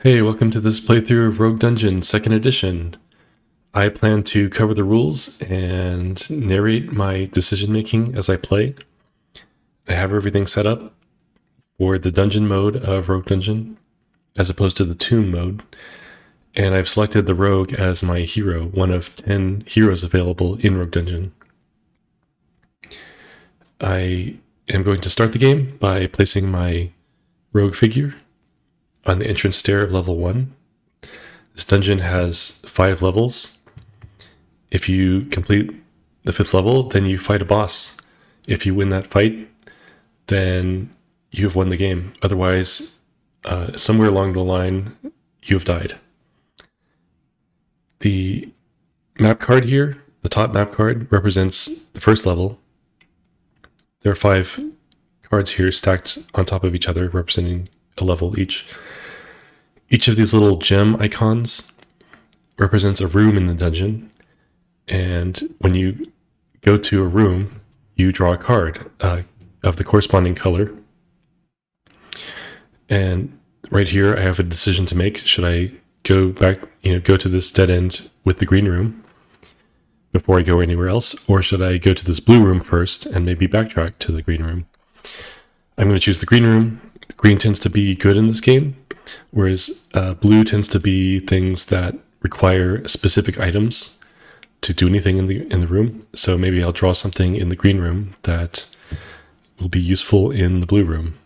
Hey, welcome to this playthrough of Rogue Dungeon 2nd Edition. I plan to cover the rules and narrate my decision making as I play. I have everything set up for the dungeon mode of Rogue Dungeon as opposed to the tomb mode, and I've selected the Rogue as my hero, one of 10 heroes available in Rogue Dungeon. I am going to start the game by placing my Rogue figure on the entrance stair of level 1. This dungeon has 5 levels. If you complete the 5th level, then you fight a boss. If you win that fight, then you have won the game. Otherwise, somewhere along the line, you have died. The map card here, the top map card, represents the first level. There are 5 cards here stacked on top of each other, representing a level each. Each of these little gem icons represents a room in the dungeon, and when you go to a room, you draw a card of the corresponding color. And right here, I have a decision to make. Should I go back, go to this dead end with the green room before I go anywhere else, or should I go to this blue room first and maybe backtrack to the green room? I'm going to choose the green room. Green tends to be good in this game, whereas blue tends to be things that require specific items to do anything in the room. So maybe I'll draw something in the green room that will be useful in the blue room.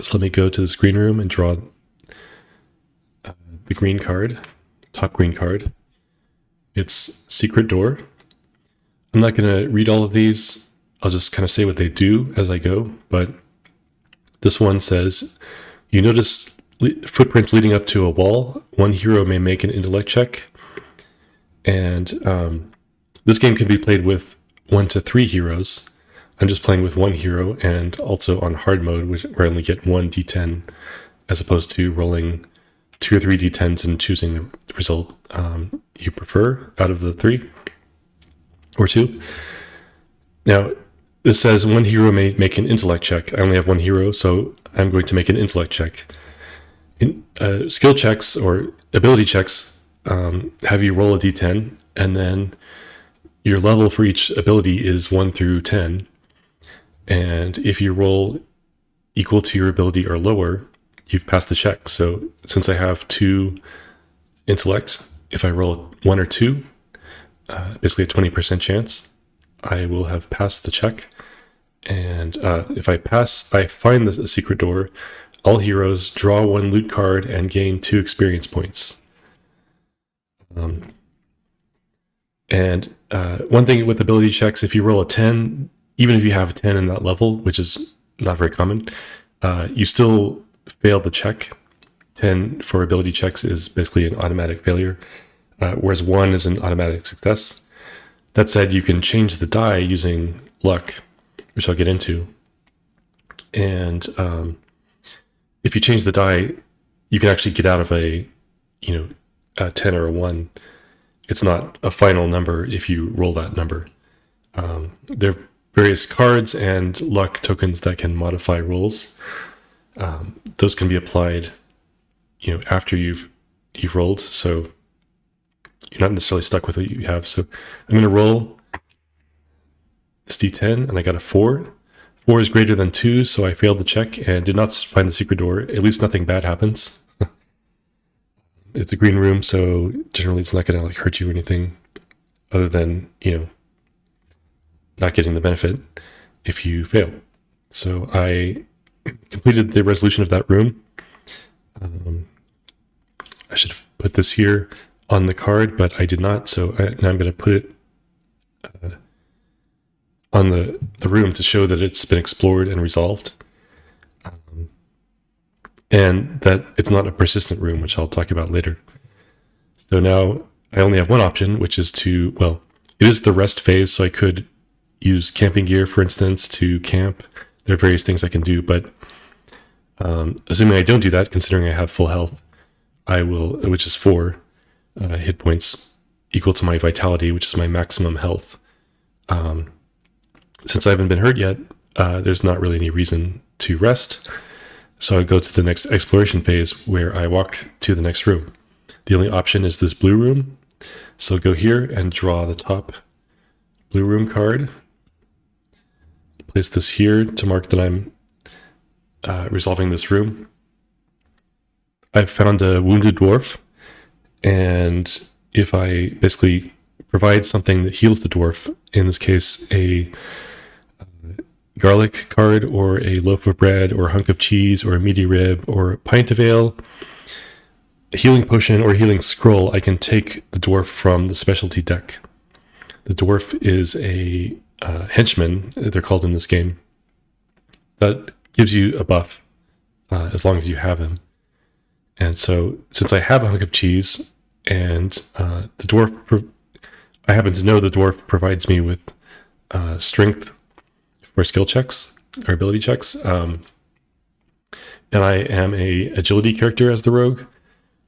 So let me go to this green room and draw the green card, top green card. It's Secret Door. I'm not going to read all of these. I'll just kind of say what they do as I go. But this one says, you notice footprints leading up to a wall. One hero may make an intellect check. And this game can be played with 1 to 3 heroes. I'm just playing with 1 hero, and also on hard mode, where I only get 1 d10, as opposed to rolling 2 or 3 d10s and choosing the result you prefer out of the 3 or 2. Now, this says 1 hero may make an intellect check. I only have 1 hero, so I'm going to make an intellect check. Skill checks or ability checks have you roll a d10, and then your level for each ability is 1 through 10. And if you roll equal to your ability or lower, you've passed the check. So since I have 2 intellects, if I roll 1 or 2, basically a 20% chance, I will have passed the check. And if I pass, I find the secret door. All heroes draw 1 loot card and gain 2 experience points. And one thing with ability checks, if you roll a 10, even if you have a 10 in that level, which is not very common, you still fail the check. 10 for ability checks is basically an automatic failure, whereas 1 is an automatic success. That said, you can change the die using luck, which I'll get into. And if you change the die, you can actually get out of a 10 or a 1. It's not a final number if you roll that number. There are various cards and luck tokens that can modify rolls. Those can be applied, after you've rolled, so you're not necessarily stuck with what you have. So I'm going to roll this d10, and I got a 4. 4 is greater than 2, so I failed the check and did not find the secret door. At least nothing bad happens. It's a green room, so generally it's not going to hurt you or anything other than, not getting the benefit if you fail. So I completed the resolution of that room. I should have put this here on the card, but I did not, so now I'm going to put it on the room to show that it's been explored and resolved. And that it's not a persistent room, which I'll talk about later. So now I only have one option, which is it is the rest phase, so I could use camping gear, for instance, to camp. There are various things I can do, but assuming I don't do that, considering I have full health, I will, which is 4 hit points, equal to my vitality, which is my maximum health. Since I haven't been hurt yet, there's not really any reason to rest. So I go to the next exploration phase where I walk to the next room. The only option is this blue room. So go here and draw the top blue room card. Place this here to mark that I'm resolving this room. I've found a wounded dwarf, and if I basically provide something that heals the dwarf, in this case a garlic card or a loaf of bread or a hunk of cheese or a meaty rib or a pint of ale, a healing potion or a healing scroll, I can take the dwarf from the specialty deck. The dwarf is a henchman, they're called in this game, that gives you a buff as long as you have him. And so since I have a hunk of cheese and the dwarf, I happen to know the dwarf provides me with strength for skill checks or ability checks. And I am a agility character as the rogue.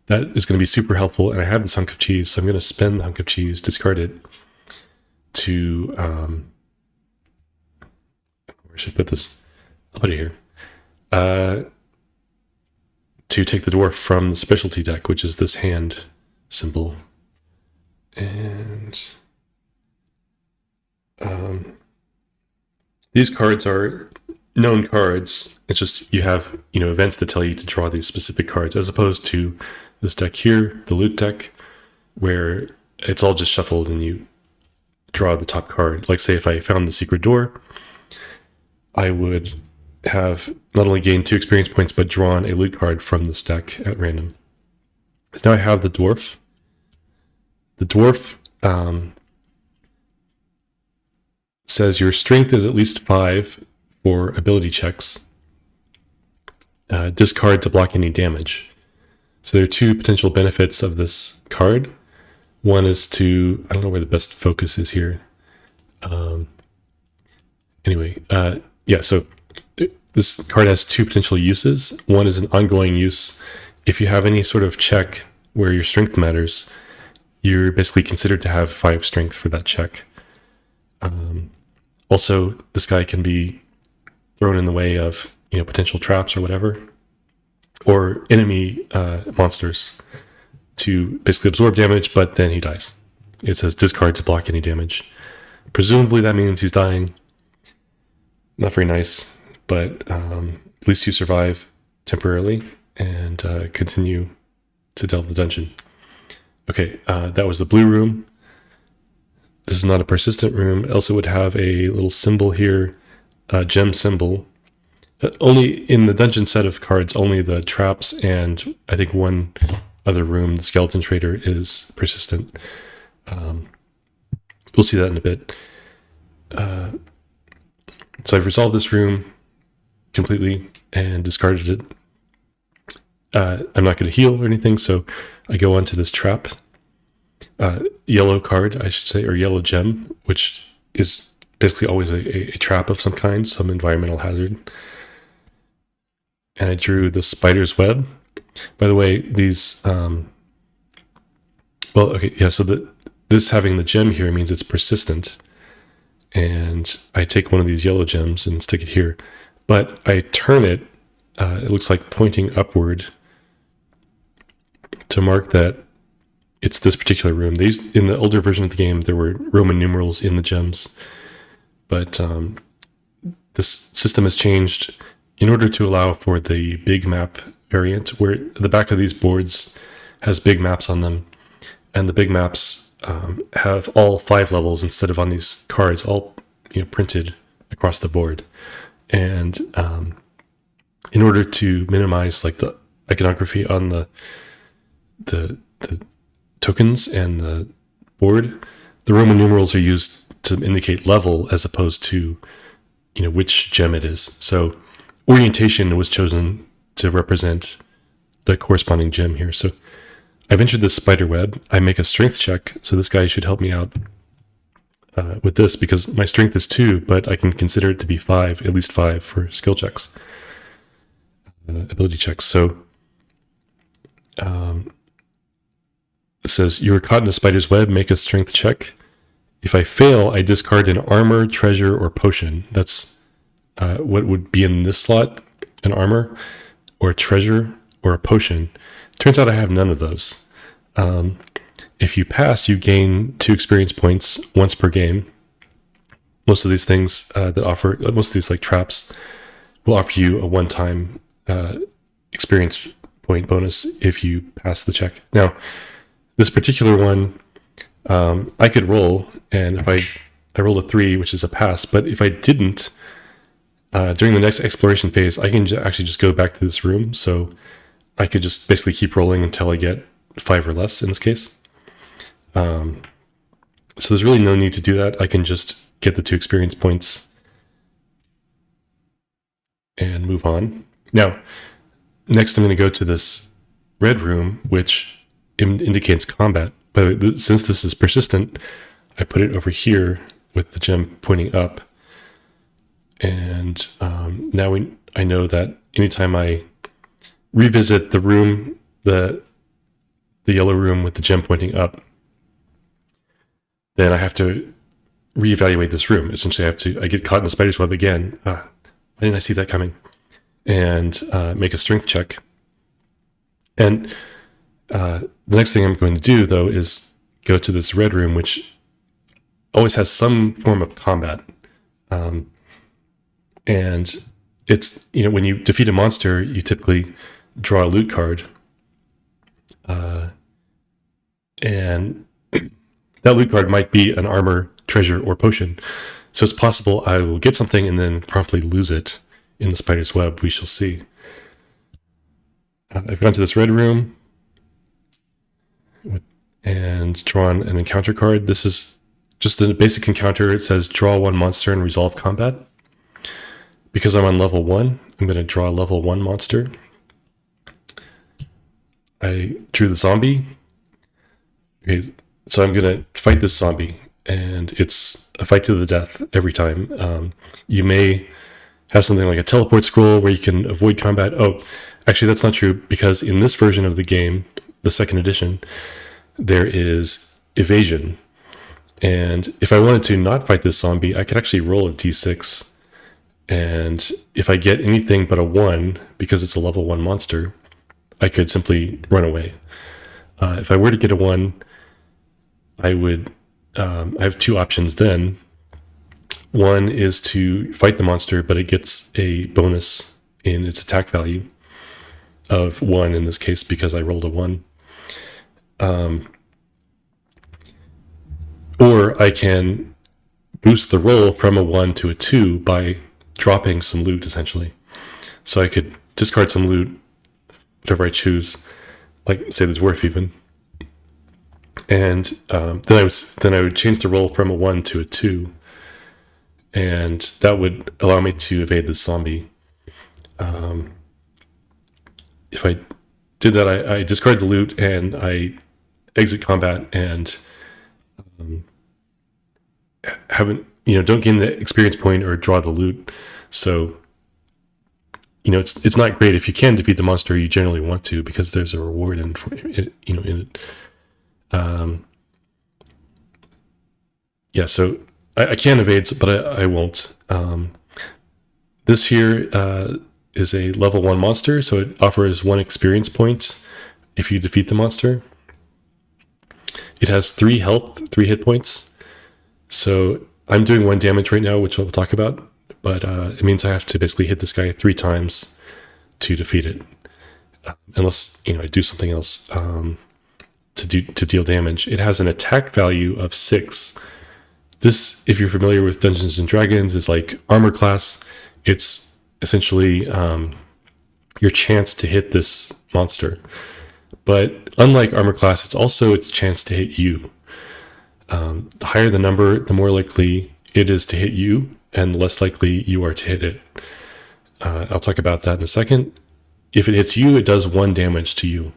That is going to be super helpful. And I have this hunk of cheese, so I'm going to spend the hunk of cheese, discard it to, where should I put this? I'll put it here. To take the dwarf from the specialty deck, which is this hand symbol. And these cards are known cards. It's just you have events that tell you to draw these specific cards, as opposed to this deck here, the loot deck, where it's all just shuffled and you draw the top card. Like say if I found the secret door, I would have not only gained 2 experience points, but drawn a loot card from this deck at random. Now I have the dwarf. The dwarf says your strength is at least 5 for ability checks. Discard to block any damage. So there are 2 potential benefits of this card. One is to, I don't know where the best focus is here. So this card has 2 potential uses. One is an ongoing use. If you have any sort of check where your strength matters, you're basically considered to have 5 strength for that check. Also, this guy can be thrown in the way of potential traps or whatever, or enemy monsters to basically absorb damage, but then he dies. It says discard to block any damage. Presumably that means he's dying. Not very nice, but at least you survive temporarily and continue to delve the dungeon. Okay, that was the blue room. This is not a persistent room, else it would have a little symbol here, a gem symbol. Only in the dungeon set of cards, only the traps and I think one other room, the skeleton trader, is persistent. We'll see that in a bit. So I've resolved this room completely and discarded it. I'm not going to heal or anything, so I go onto this trap. Yellow card, I should say, or yellow gem, which is basically always a trap of some kind, some environmental hazard. And I drew the spider's web. By the way, these... so this having the gem here means it's persistent. And I take one of these yellow gems and stick it here. But I turn it, it looks like pointing upward to mark that it's this particular room. These, in the older version of the game, there were Roman numerals in the gems. But this system has changed in order to allow for the big map variant, where the back of these boards has big maps on them. And the big maps have all 5 levels instead of on these cards, all printed across the board. And in order to minimize like the iconography on the tokens and the board, the Roman numerals are used to indicate level as opposed to which gem it is. So orientation was chosen to represent the corresponding gem here. So I've entered this spider web. I make a strength check, so this guy should help me out with this, because my strength is 2, but I can consider it to be 5, at least 5 for skill checks, ability checks. So it says, you were caught in a spider's web, make a strength check. If I fail, I discard an armor, treasure, or potion. That's what would be in this slot, an armor. or a treasure or a potion. Turns out I have none of those. If you pass, you gain 2 experience points once per game. Most of these things most of these like traps will offer you a one-time experience point bonus if you pass the check. Now, this particular one, I could roll, and if I rolled a 3, which is a pass, but if I didn't, during the next exploration phase, I can actually just go back to this room, so I could just basically keep rolling until I get 5 or less in this case. So there's really no need to do that. I can just get the 2 experience points and move on. Now, next I'm going to go to this red room, which indicates combat. But since this is persistent, I put it over here with the gem pointing up. And now I know that anytime I revisit the room, the yellow room with the gem pointing up, then I have to reevaluate this room. Essentially, I get caught in the spider's web again. Why didn't I see that coming? And make a strength check. And the next thing I'm going to do, though, is go to this red room, which always has some form of combat. And it's, when you defeat a monster, you typically draw a loot card. And that loot card might be an armor, treasure, or potion. So it's possible I will get something and then promptly lose it in the spider's web. We shall see. I've gone to this red room and drawn an encounter card. This is just a basic encounter. It says draw 1 monster and resolve combat. Because I'm on level 1, I'm going to draw a level 1 monster. I drew the zombie. Okay, so I'm going to fight this zombie, and it's a fight to the death every time. You may have something like a teleport scroll where you can avoid combat. Oh, actually, that's not true, because in this version of the game, the 2nd edition, there is evasion. And if I wanted to not fight this zombie, I could actually roll a d6. And if I get anything but a 1, because it's a level 1 monster, I could simply run away. If I were to get a 1, I have 2 options then. One is to fight the monster, but it gets a bonus in its attack value of 1 in this case, because I rolled a 1. Or I can boost the roll from a 1 to a 2 by dropping some loot, essentially. So I could discard some loot, whatever I choose, like say the dwarf even. And then I would change the roll from a 1 to a 2, and that would allow me to evade this zombie. If I did that, I discard the loot and I exit combat and don't gain the experience point or draw the loot. So it's not great. If you can defeat the monster, you generally want to, because there's a reward in it. So I can evade, but I won't. This here is a level 1 monster, so it offers 1 experience point if you defeat the monster. It has 3 health, 3 hit points. So I'm doing 1 damage right now, which we'll talk about, but it means I have to basically hit this guy 3 times to defeat it, unless I do something else to deal damage. It has an attack value of 6. This, if you're familiar with Dungeons and Dragons, is like armor class. It's essentially your chance to hit this monster. But unlike armor class, it's also its chance to hit you. The higher the number, the more likely it is to hit you, and the less likely you are to hit it. I'll talk about that in a second. If it hits you, it does 1 damage to you.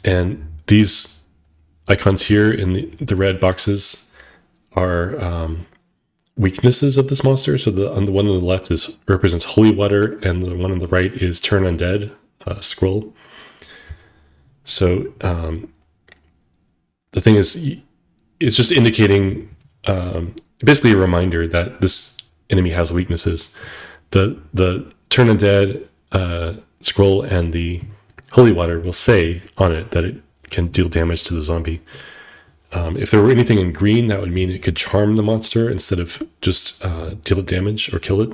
And these icons here in the red boxes are weaknesses of this monster. So the one on the left represents holy water, and the one on the right is turn undead, scroll. So the thing is, it's just indicating basically a reminder that this enemy has weaknesses. The Turn Undead scroll and the Holy Water will say on it that it can deal damage to the zombie. If there were anything in green, that would mean it could charm the monster instead of just deal it damage or kill it.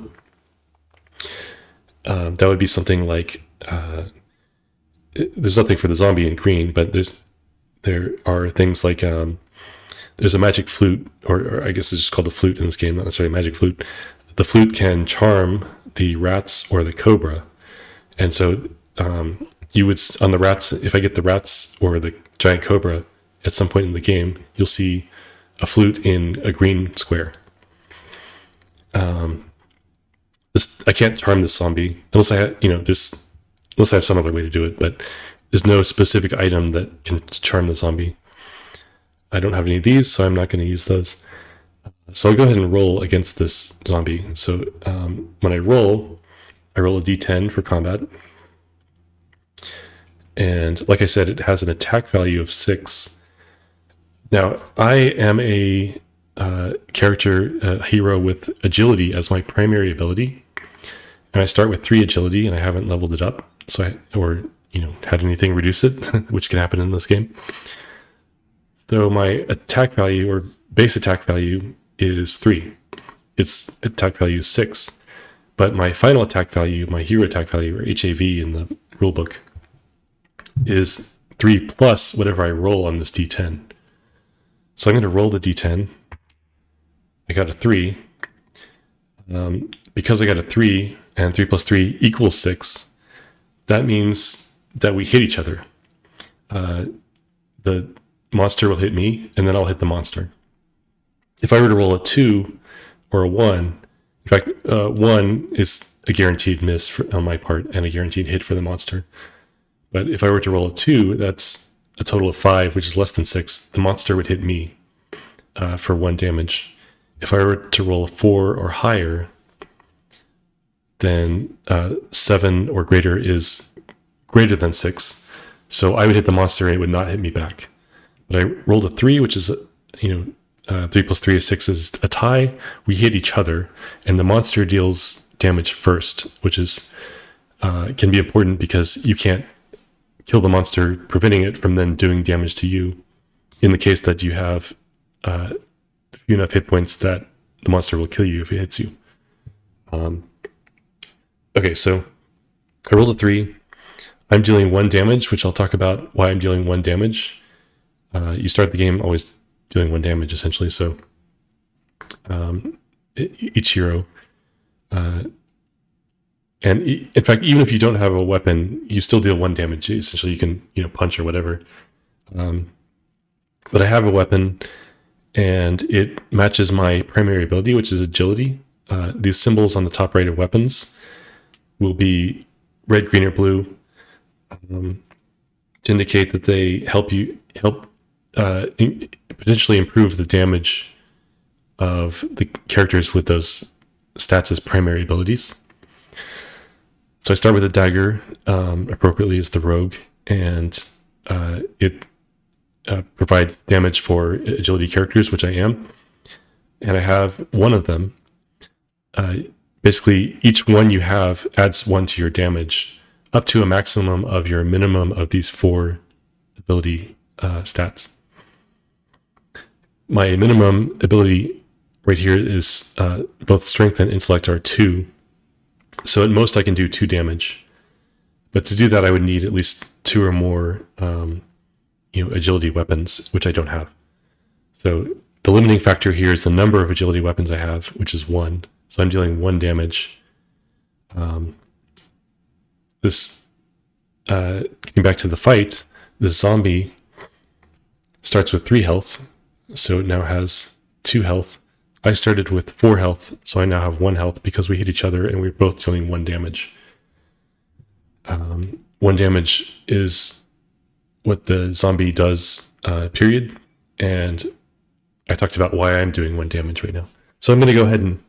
That would be something like there's nothing for the zombie in green, but there are things like there's a magic flute, or I guess it's just called a flute in this game, not necessarily a magic flute. The flute can charm the rats or the cobra, and so you would on the rats. If I get the rats or the giant cobra at some point in the game, you'll see a flute in a green square. I can't charm this zombie unless I unless I have some other way to do it, but there's no specific item that can charm the zombie. I don't have any of these, so I'm not going to use those. So I'll go ahead and roll against this zombie. So when I roll a d10 for combat. And like I said, it has an attack value of 6. Now, I am a hero with agility as my primary ability. And I start with 3 agility, and I haven't leveled it up. Had anything reduce it, which can happen in this game. So my attack value, or base attack value, is 3. Its attack value is 6. But my final attack value, my hero attack value, or HAV in the rulebook, is 3 plus whatever I roll on this d10. So I'm going to roll the d10. I got a 3. Because I got a 3, and 3 plus 3 equals 6, that means that we hit each other. The monster will hit me, and then I'll hit the monster. If I were to roll a 2 or a 1, in fact, 1 is a guaranteed miss on my part and a guaranteed hit for the monster. But if I were to roll a 2, that's a total of 5, which is less than 6. The monster would hit me for 1 damage. If I were to roll a 4 or higher, then 7 or greater is greater than 6. So I would hit the monster and it would not hit me back. But I rolled a 3, which is, 3 plus 3 is 6 is a tie. We hit each other, and the monster deals damage first, which is can be important because you can't kill the monster, preventing it from then doing damage to you in the case that you have few enough hit points that the monster will kill you if it hits you. Okay, so I rolled a 3. I'm dealing 1 damage, which I'll talk about why I'm dealing 1 damage. You start the game always dealing 1 damage, essentially, so each hero. And in fact, even if you don't have a weapon, you still deal 1 damage. Essentially, you can punch or whatever. But I have a weapon, and it matches my primary ability, which is agility. These symbols on the top right of weapons will be red, green, or blue to indicate that they help potentially improve the damage of the characters with those stats as primary abilities. So I start with a dagger, appropriately as the rogue, and it provides damage for agility characters, which I am. And I have one of them. Basically, each one you have adds 1 to your damage, up to a maximum of your minimum of these 4 ability stats. My minimum ability right here is both strength and intellect are 2. So at most I can do 2 damage. But to do that, I would need at least 2 or more agility weapons, which I don't have. So the limiting factor here is the number of agility weapons I have, which is 1. So I'm dealing 1 damage. Getting back to the fight, this zombie starts with 3 health, so it now has 2 health. I started with 4 health, so I now have 1 health because we hit each other and we're both dealing 1 damage. 1 damage is what the zombie does, period. And I talked about why I'm doing 1 damage right now. So I'm going to go ahead and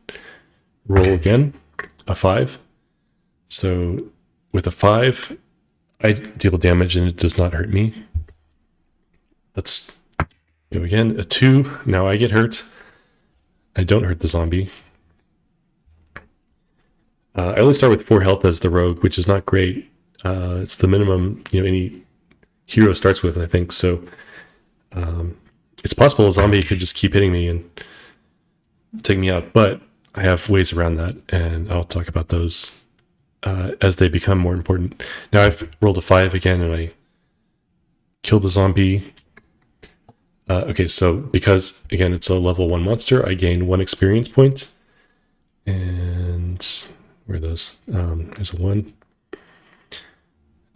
roll again, a 5. So with a 5, I deal damage and it does not hurt me. Let's go again. A 2, now I get hurt. I don't hurt the zombie. I only start with 4 health as the rogue, which is not great. It's the minimum any hero starts with, I think. So it's possible a zombie could just keep hitting me and take me out, but I have ways around that, and I'll talk about those as they become more important. Now I've rolled a 5 again, and I killed the zombie. Okay, so because, again, it's a level 1 monster, I gain 1 experience point. And where are those? There's a 1.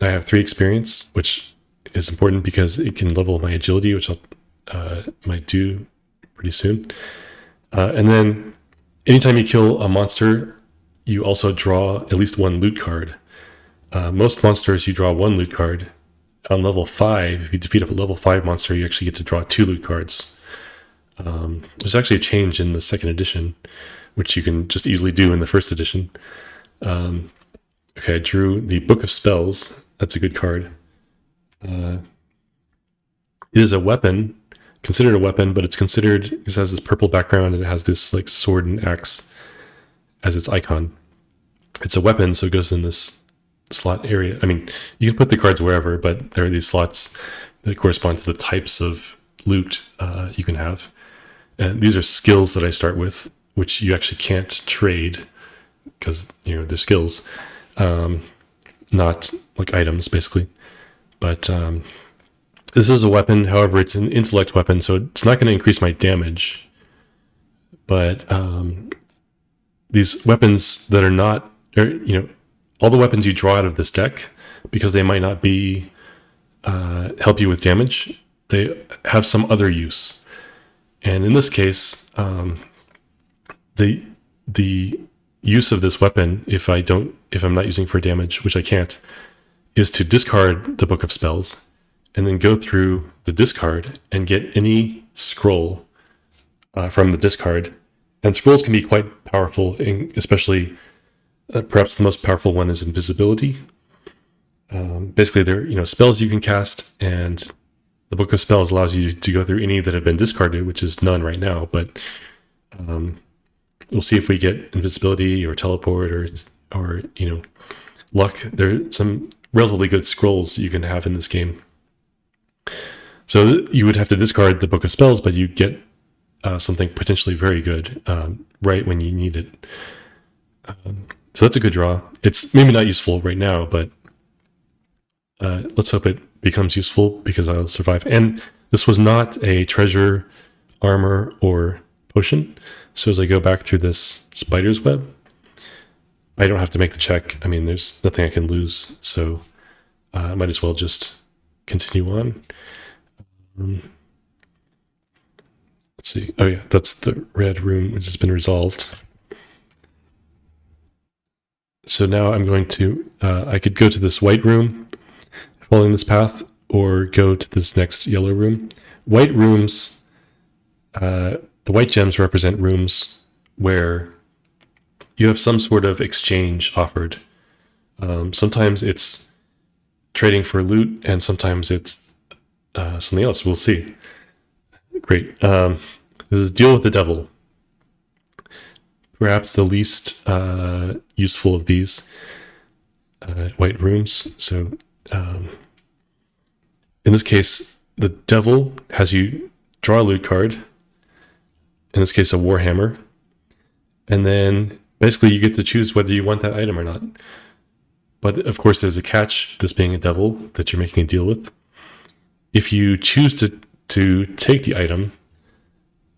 I have 3 experience, which is important because it can level my agility, which I might do pretty soon. And then anytime you kill a monster, you also draw at least 1 loot card. Most monsters, you draw 1 loot card. On level 5, if you defeat a level 5 monster, you actually get to draw 2 loot cards. There's actually a change in the 2nd edition, which you can just easily do in the 1st edition. Okay, I drew the Book of Spells. That's a good card. It is a weapon, considered a weapon, but it has this purple background, and it has this like sword and axe as its icon. It's a weapon, so it goes in this slot area. I mean, you can put the cards wherever, but there are these slots that correspond to the types of loot you can have. And these are skills that I start with, which you actually can't trade because they're skills, not like items, basically. But this is a weapon. However, it's an intellect weapon, so it's not going to increase my damage. But these weapons that are not, all the weapons you draw out of this deck, because they might not be help you with damage, they have some other use. And in this case, the use of this weapon, if I'm not using for damage, which I can't, is to discard the Book of Spells and then go through the discard and get any scroll from the discard. And scrolls can be quite powerful, especially perhaps the most powerful one is invisibility. Basically, they're spells you can cast, and the Book of Spells allows you to go through any that have been discarded, which is none right now. But we'll see if we get invisibility or teleport or luck. There are some relatively good scrolls you can have in this game. So you would have to discard the Book of Spells, but you get something potentially very good right when you need it. So that's a good draw. It's maybe not useful right now, but let's hope it becomes useful because I'll survive. And this was not a treasure, armor, or potion. So as I go back through this spider's web, I don't have to make the check. I mean, there's nothing I can lose. So I might as well just continue on. Let's see. Oh yeah, that's the red room, which has been resolved. So now I'm going to, I could go to this white room following this path, or go to this next yellow room. White rooms, the white gems represent rooms where you have some sort of exchange offered. Sometimes it's trading for loot, and sometimes it's something else. We'll see. Great. This is Deal with the Devil. Perhaps the least useful of these white rooms. So in this case, the devil has you draw a loot card. In this case, a Warhammer. And then basically you get to choose whether you want that item or not. But of course, there's a catch, this being a devil that you're making a deal with. If you choose to take the item,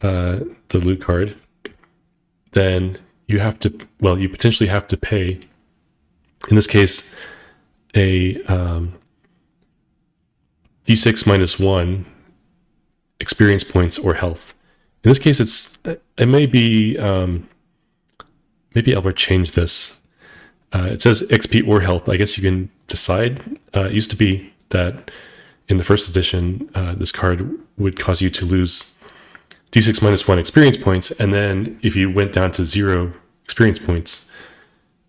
the loot card, then you potentially have to pay, in this case, a d6 minus 1 experience points or health. In this case, it may be, maybe Albert changed this. It says XP or health. I guess you can decide. It used to be that in the 1st edition, this card would cause you to lose d6 minus 1 experience points, and then if you went down to 0 experience points,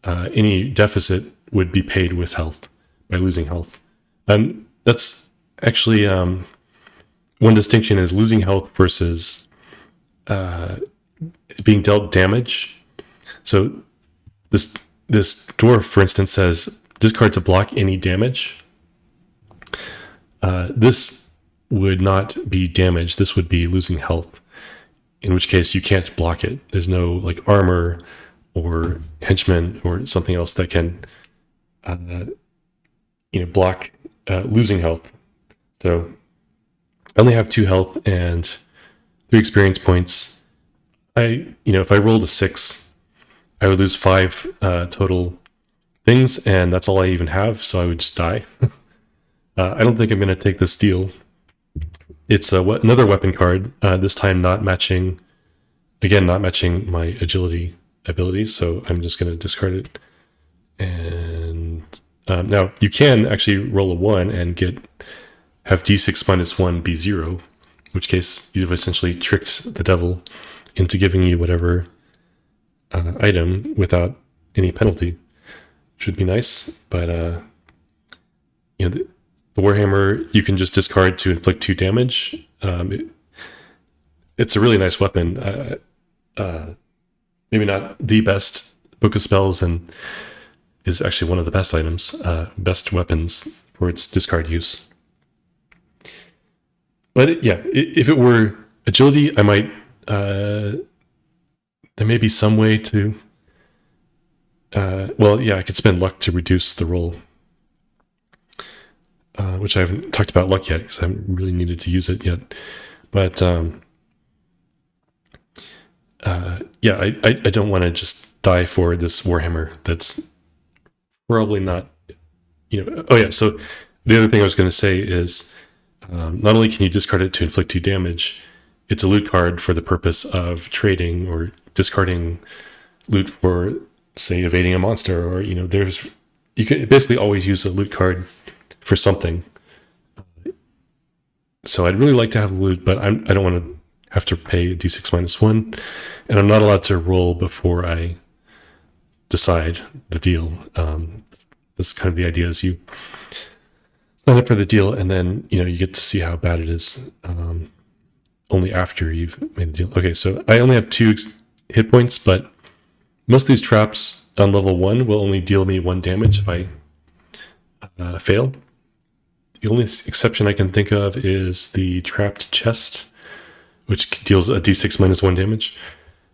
any deficit would be paid with health by losing health. And that's actually one distinction is losing health versus being dealt damage. So this this dwarf, for instance, says discard to block any damage. This would not be damage. This would be losing health, in which case you can't block it. There's no like armor or henchman or something else that can, block losing health. So I only have 2 health and 3 experience points. If I rolled a 6, I would lose 5 total things, and that's all I even have. So I would just die. I don't think I'm going to take this deal. It's another weapon card. This time not matching my agility abilities. So I'm just going to discard it. And now you can actually roll a 1 and have d6 minus 1 be 0, in which case you've essentially tricked the devil into giving you whatever item without any penalty. Should be nice, but the Warhammer you can just discard to inflict 2 damage. It's a really nice weapon. Maybe not the best book of spells, and is actually one of the best items, best weapons for its discard use. But yeah, if it were agility, I might. There may be some way to. I could spend luck to reduce the roll, which I haven't talked about luck yet because I haven't really needed to use it yet. But I don't want to just die for this Warhammer. That's probably not. Oh yeah. So the other thing I was going to say is, not only can you discard it to inflict 2 damage, it's a loot card for the purpose of trading or discarding loot for, say, evading a monster, or you can basically always use a loot card for something. So I'd really like to have loot, but I don't want to have to pay d6 minus 1, and I'm not allowed to roll before I decide the deal. That's kind of the idea: is you sign up for the deal, and then you get to see how bad it is only after you've made the deal. Okay, so I only have 2 hit points, but most of these traps on level 1 will only deal me 1 damage if I fail. The only exception I can think of is the trapped chest, which deals a d6 minus 1 damage.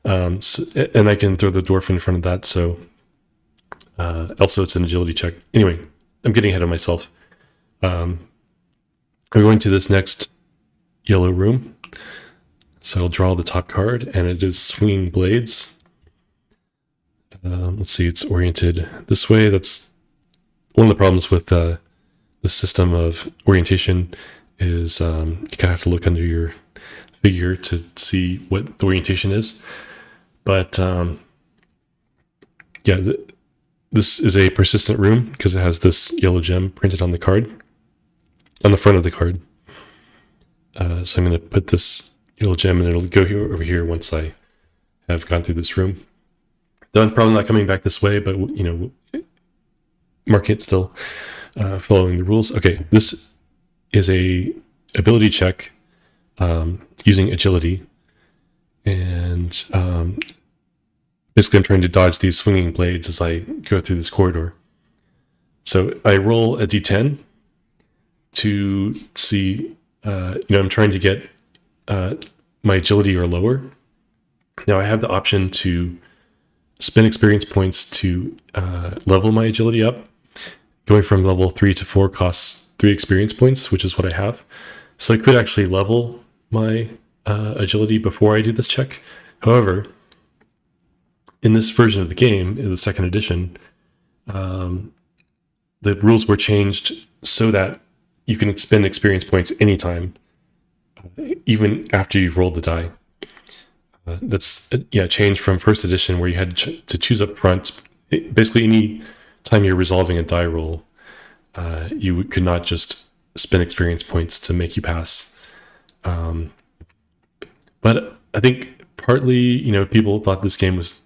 And I can throw the dwarf in front of that, so also it's an agility check. Anyway, I'm getting ahead of myself. I'm going to this next yellow room. So I'll draw the top card, and it is Swinging Blades. Let's see, it's oriented this way. That's one of the problems with the system of orientation is you kind of have to look under your figure to see what the orientation is. But this is a persistent room because it has this yellow gem printed on the card, on the front of the card. So I'm going to put this yellow gem, and it'll go over here once I have gone through this room. Though I'm probably not coming back this way, but marking it still, following the rules. Okay, this is a ability check using agility, and basically I'm trying to dodge these swinging blades as I go through this corridor. So I roll a d10 to see, I'm trying to get my agility or lower. Now I have the option to spend experience points to level my agility up. Going from level 3 to 4 costs 3 experience points, which is what I have. So I could actually level my agility before I do this check. However, in this version of the game, in the second edition, the rules were changed so that you can spend experience points anytime, even after you've rolled the die. That's changed from first edition, where you had to choose up front. Basically, any time you're resolving a die roll, you could not just spend experience points to make you pass. But I think partly, people thought this game was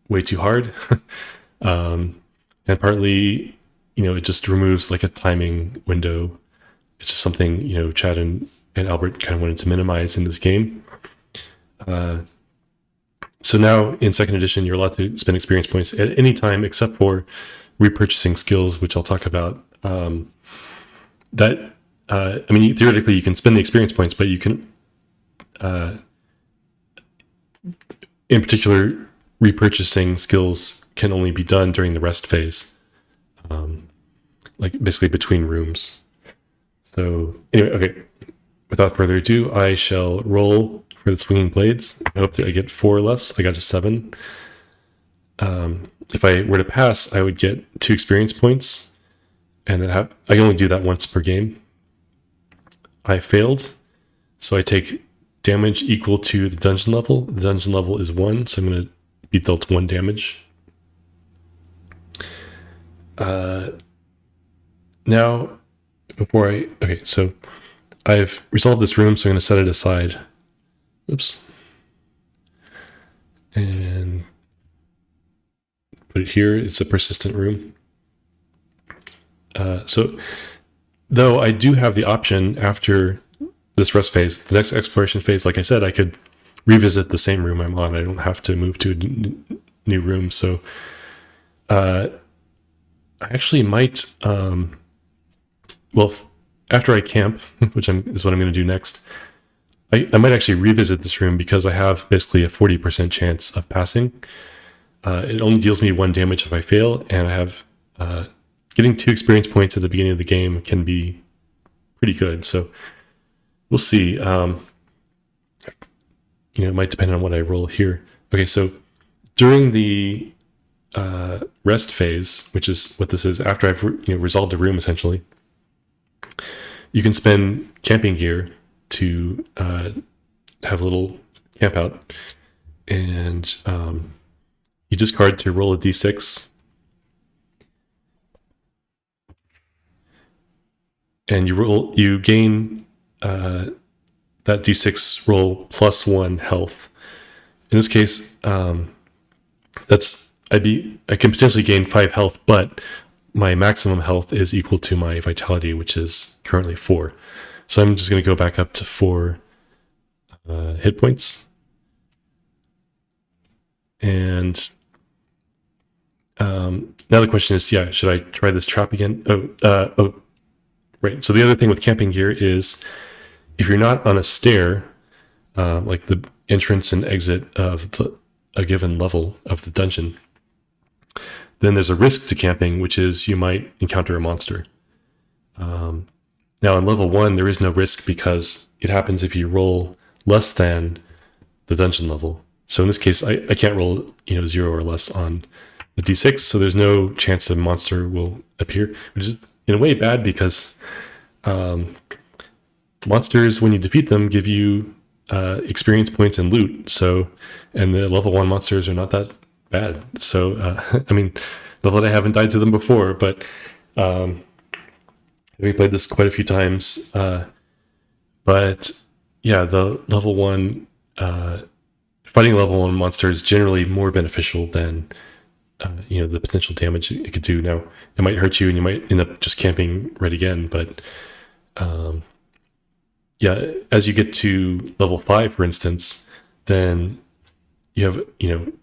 way too hard, and partly, it just removes like a timing window. It's just something Chad and Albert kind of wanted to minimize in this game. So now in second edition, you're allowed to spend experience points at any time except for repurchasing skills, which I'll talk about. Theoretically, you can spend the experience points, but you can, in particular, repurchasing skills can only be done during the rest phase, like basically between rooms. So anyway, okay. Without further ado, I shall roll for the swinging blades. I hope that I get 4 or less. I got a 7. If I were to pass, I would get 2 experience points, and then I can only do that once per game. I failed, so I take damage equal to the dungeon level. The dungeon level is 1, so I'm going to be dealt 1 damage. Now, so I've resolved this room, so I'm going to set it aside. Oops. And put it here. It's a persistent room. So, though I do have the option after this rest phase, the next exploration phase, like I said, I could revisit the same room I'm on. I don't have to move to a new room. So, I actually might, after I camp, which is what I'm going to do next, I might actually revisit this room because I have basically a 40% chance of passing. It only deals me 1 damage if I fail, and I have getting 2 experience points at the beginning of the game can be pretty good. So we'll see. It might depend on what I roll here. Okay, so during the rest phase, which is what this is, after I've resolved a room essentially, you can spend camping gear to have a little camp out, and you discard to roll a d6, and you gain that d6 roll plus 1 health. In this case, I can potentially gain 5 health, but my maximum health is equal to my vitality, which is currently 4. So I'm just going to go back up to 4 hit points. And now the question is, should I try this trap again? Right. So the other thing with camping gear is if you're not on a stair, like the entrance and exit of a given level of the dungeon, then there's a risk to camping, which is you might encounter a monster. Now, on level 1, there is no risk because it happens if you roll less than the dungeon level. So in this case, I can't roll 0 or less on the d6, so there's no chance a monster will appear, which is in a way bad because monsters, when you defeat them, give you experience points and loot. And the level 1 monsters are not that bad. So, not that I haven't died to them before, but we played this quite a few times. But yeah, the level 1, fighting level 1 monster is generally more beneficial than, the potential damage it could do. Now, it might hurt you and you might end up just camping right again, but as you get to level 5, for instance, then you have,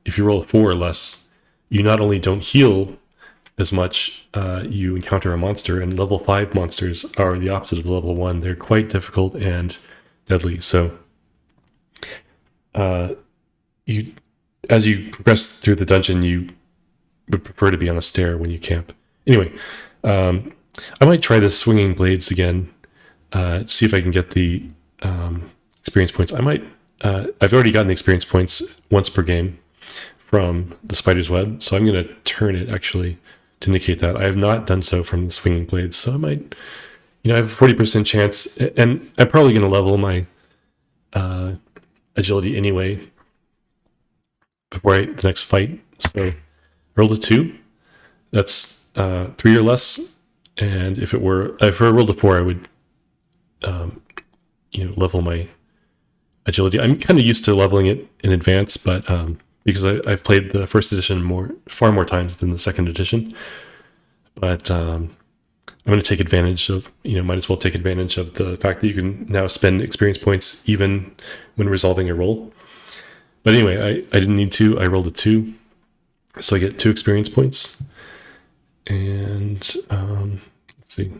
if you roll a 4 or less, you not only don't heal as much, you encounter a monster, and level 5 monsters are the opposite of level 1. They're quite difficult and deadly. So as you progress through the dungeon, you would prefer to be on a stair when you camp. Anyway, I might try the swinging blades again, see if I can get the experience points. I've already gotten the experience points once per game from the spider's web, so I'm going to turn it actually to indicate that. I have not done so from the swinging blades, so I might, I have a 40% chance, and I'm probably going to level my agility anyway before the next fight. So I rolled a 2. That's 3 or less, and if I rolled a 4, I would level my agility. I'm kind of used to leveling it in advance, but because I've played the first edition far more times than the second edition. But I'm going to take advantage of, might as well take advantage of the fact that you can now spend experience points even when resolving a roll. But anyway, I didn't need to. I rolled a 2. So I get 2 experience points. And let's see.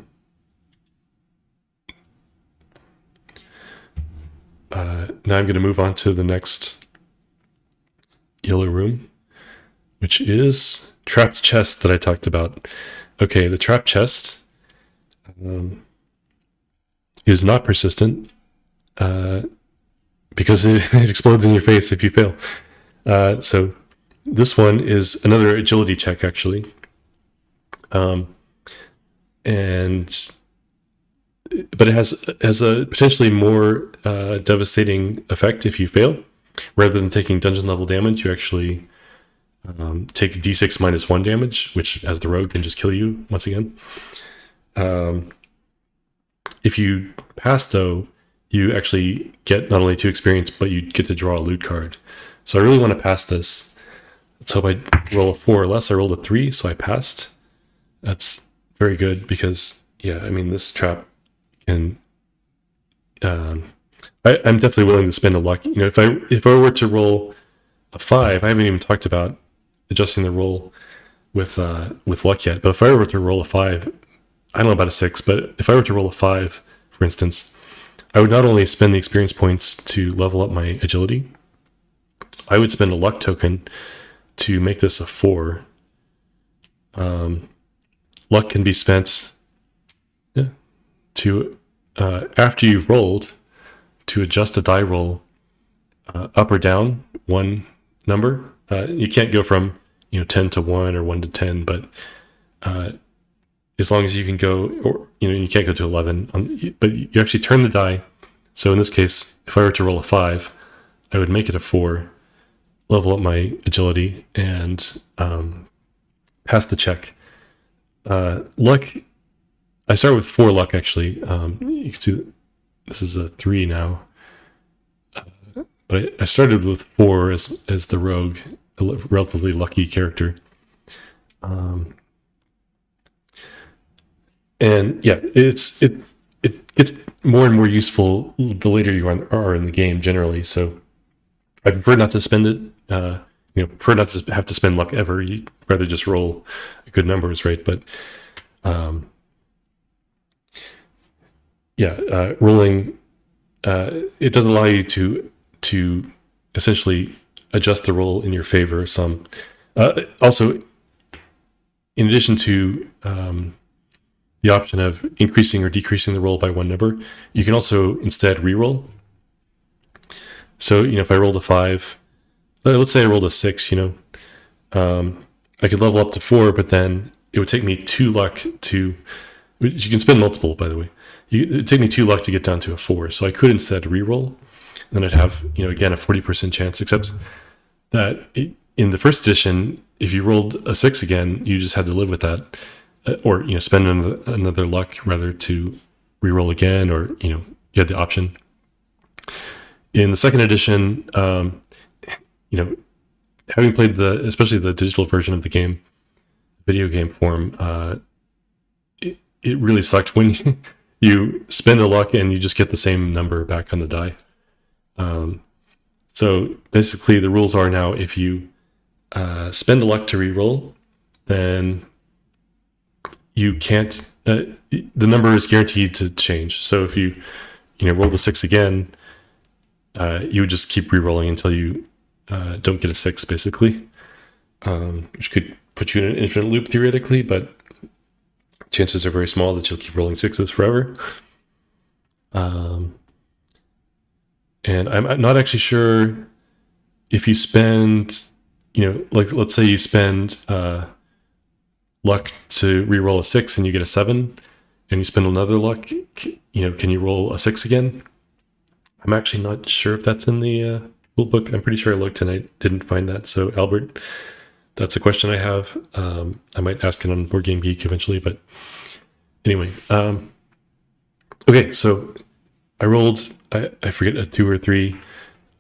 Now I'm going to move on to the next yellow room, which is trapped chest that I talked about. Okay, the trapped chest is not persistent because it explodes in your face if you fail. So this one is another agility check, actually. But it has a potentially more devastating effect if you fail. Rather than taking dungeon level damage, you actually take d6 minus 1 damage, which as the rogue can just kill you once again. If you pass, though, you actually get not only 2 experience, but you get to draw a loot card. So I really want to pass this. Let's hope I roll a 4 or less. I rolled a 3, so I passed. That's very good because, yeah, I mean, this trap can... I'm definitely willing to spend a luck. You know, if I were to roll a 5, I haven't even talked about adjusting the roll with luck yet. But if I were to roll a 5, I don't know about a 6, but if I were to roll a 5, for instance, I would not only spend the experience points to level up my agility, I would spend a luck token to make this a 4. Luck can be spent to after you've rolled to adjust a die roll up or down one number. You can't go from 10 to 1 or 1 to 10, but as long as you can go, or you can't go to 11, but you actually turn the die. So in this case, if I were to roll a 5, I would make it a 4, level up my agility, and pass the check. Luck, I start with 4 luck actually. You can see this is a 3 now, but I started with 4 as the rogue, a relatively lucky character. And yeah, it gets more and more useful the later you are in the game generally. So I prefer not to spend it. Prefer not to have to spend luck ever. You'd rather just roll good numbers, right? But rolling it does allow you to essentially adjust the roll in your favor some. Also, in addition to the option of increasing or decreasing the roll by 1 number, you can also instead re-roll. So if I rolled a 5, let's say I rolled a 6, I could level up to 4, but then it would take me 2 luck to, which you can spend multiple, by the way. It would take me 2 luck to get down to a 4. So I could instead re-roll, and I'd have, again, a 40% chance, except that in the first edition, if you rolled a 6 again, you just had to live with that, or, spend another luck rather to re-roll again, or, you had the option. In the second edition, having played especially the digital version of the game, video game form, it really sucked when you spend a luck and you just get the same number back on the die. So basically the rules are now, if you spend a luck to re-roll, then you can't, the number is guaranteed to change. So if you roll the 6 again, you would just keep re-rolling until you don't get a 6, basically, which could put you in an infinite loop theoretically, but chances are very small that you'll keep rolling 6s forever. And I'm not actually sure if you spend, like let's say you spend luck to re-roll a 6 and you get a 7, and you spend another luck, can you roll a 6 again? I'm actually not sure if that's in the rule book. I'm pretty sure I looked and I didn't find that. So Albert, that's a question I have. I might ask it on Board Game Geek eventually, but anyway. Okay, so I rolled, I forget, a 2 or 3.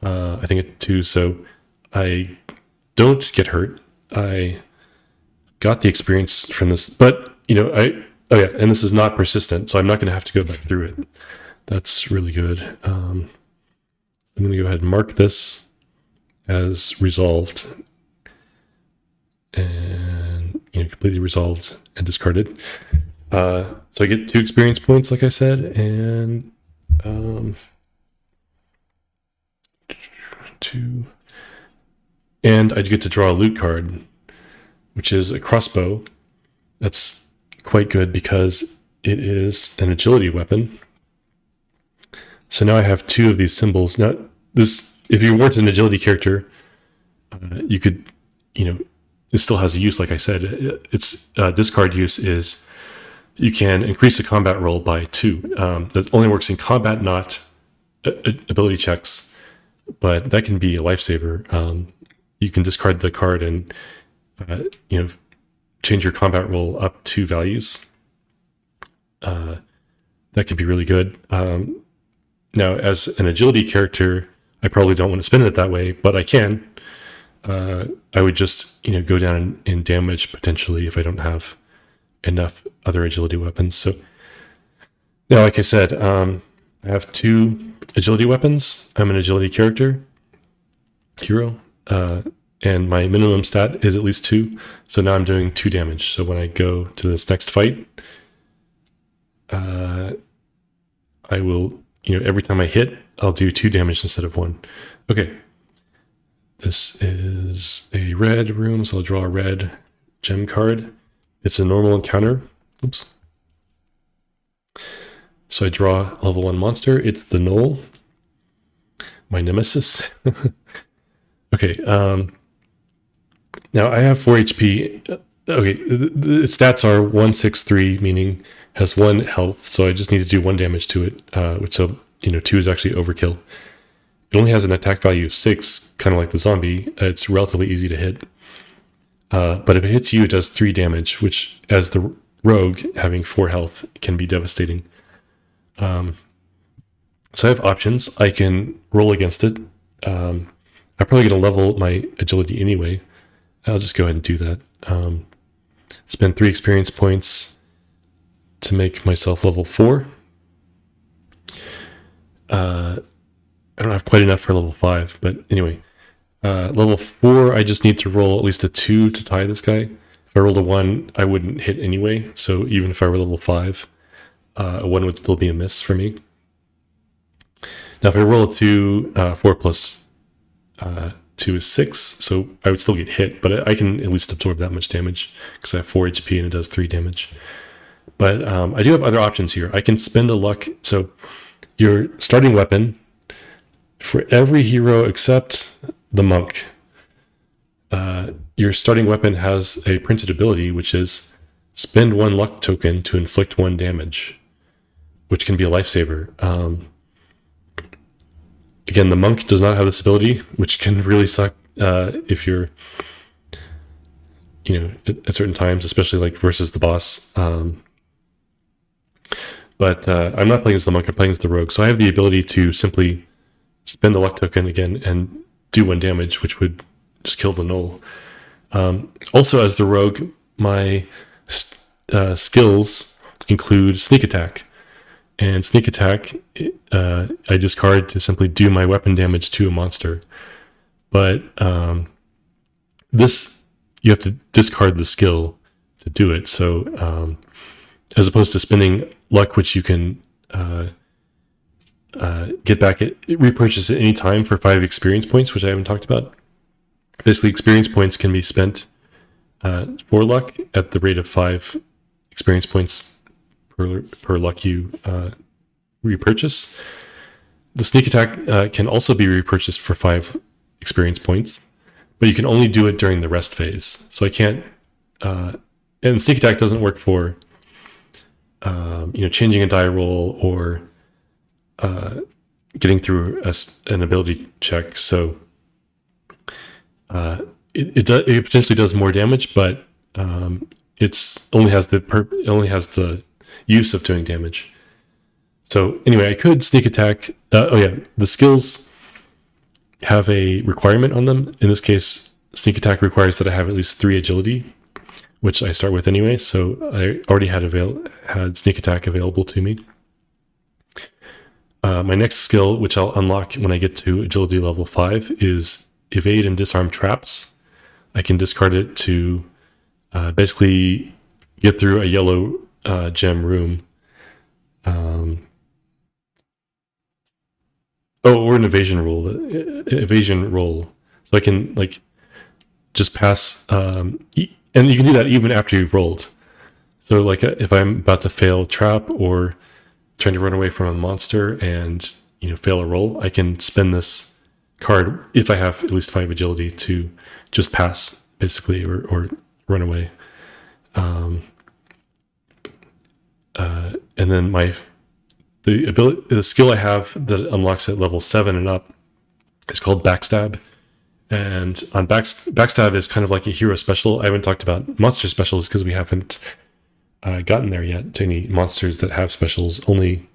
I think a 2, so I don't get hurt. I got the experience from this, but, and this is not persistent, so I'm not going to have to go back through it. That's really good. I'm going to go ahead and mark this as resolved, and completely resolved and discarded. So I get 2 experience points, like I said, and 2. And I get to draw a loot card, which is a crossbow. That's quite good because it is an agility weapon. So now I have 2 of these symbols. Now, this, if you weren't an agility character, you could, it still has a use. Like I said, its discard use is you can increase the combat roll by 2. That only works in combat, not ability checks, but that can be a lifesaver. You can discard the card and change your combat roll up 2 values. That could be really good. Now, as an agility character, I probably don't want to spend it that way, but I can. I would just go down in damage potentially if I don't have enough other agility weapons. So now, like I said, I have 2 agility weapons. I'm an agility character, hero, and my minimum stat is at least 2. So now I'm doing 2 damage. So when I go to this next fight, I will, every time I hit, I'll do 2 damage instead of 1. Okay. This is a red room, so I'll draw a red gem card. It's a normal encounter. Oops. So I draw a level 1 monster. It's the Gnoll, my nemesis. Okay. Now I have 4 HP. Okay, the stats are 163, meaning has 1 health. So I just need to do 1 damage to it. Which 2 is actually overkill. It only has an attack value of 6, kind of like the zombie. It's relatively easy to hit. But if it hits you, it does 3 damage, which, as the rogue, having 4 health, can be devastating. So I have options. I can roll against it. I'm probably going to level my agility anyway. I'll just go ahead and do that. Spend 3 experience points to make myself level 4. I don't have quite enough for level 5, but anyway. Level 4, I just need to roll at least a 2 to tie this guy. If I rolled a 1, I wouldn't hit anyway, so even if I were level 5, a 1 would still be a miss for me. Now if I roll a 2, 4 plus 2 is 6, so I would still get hit, but I can at least absorb that much damage, because I have 4 HP and it does 3 damage. But I do have other options here. I can spend a luck, so your starting weapon, for every hero except the monk, your starting weapon has a printed ability, which is spend 1 luck token to inflict 1 damage, which can be a lifesaver. Again, the monk does not have this ability, which can really suck if you're, at certain times, especially like versus the boss. But I'm not playing as the monk, I'm playing as the rogue. So I have the ability to simply spend the luck token again and do 1 damage, which would just kill the Gnoll. Also, as the rogue, my skills include sneak attack. And sneak attack, I discard to simply do my weapon damage to a monster. But this, you have to discard the skill to do it. So as opposed to spending luck, which you can get back, it repurchase at any time for 5 experience points, which I haven't talked about. Basically, experience points can be spent for luck at the rate of 5 experience points per luck you repurchase. The sneak attack can also be repurchased for 5 experience points, but you can only do it during the rest phase. So I can't, and sneak attack doesn't work for changing a die roll or getting through an ability check. So it potentially does more damage, but it only has the use of doing damage. So anyway, I could sneak attack. The skills have a requirement on them. In this case, sneak attack requires that I have at least 3 agility, which I start with anyway. So I already had sneak attack available to me. My next skill, which I'll unlock when I get to agility level 5, is evade and disarm traps. I can discard it to basically get through a yellow gem room. Or an evasion roll. So I can like just pass, and you can do that even after you've rolled. So like if I'm about to fail a trap or trying to run away from a monster and fail a roll, I can spend this card if I have at least 5 agility to just pass basically or run away. And then the skill I have that unlocks at level 7 and up is called Backstab. And on Backstab is kind of like a hero special. I haven't talked about monster specials because we haven't gotten there yet to any monsters that have specials. Only,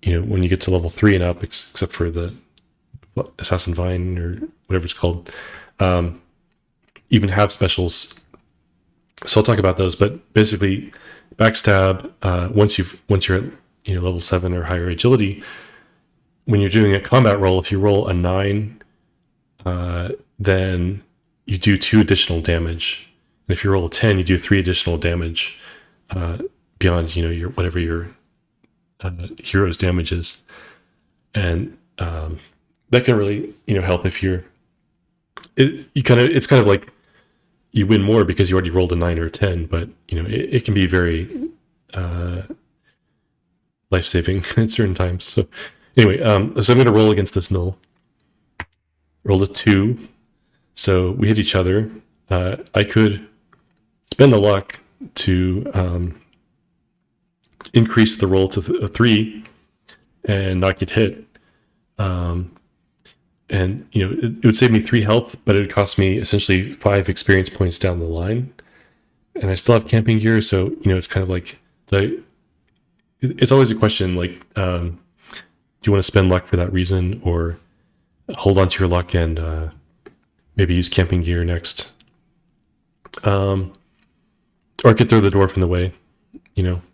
when you get to level 3 and up, except for the Assassin Vine or whatever it's called, even have specials. So I'll talk about those. But basically, Backstab, once you're at level 7 or higher agility, when you're doing a combat roll, if you roll a 9, then you do 2 additional damage. And if you roll a 10, you do 3 additional damage beyond your whatever your hero's damage is. And that can really help if it's kind of like you win more because you already rolled a 9 or a 10, but it can be very life-saving at certain times. So anyway, so I'm going to roll against this null. Rolled a 2, so we hit each other. I could spend the luck to increase the roll to a 3 and not get hit. And it would save me 3 health, but it would cost me essentially 5 experience points down the line. And I still have camping gear, so it's kind of like it's always a question like, do you want to spend luck for that reason, or hold on to your luck and maybe use camping gear next? Or I could throw the dwarf in the way,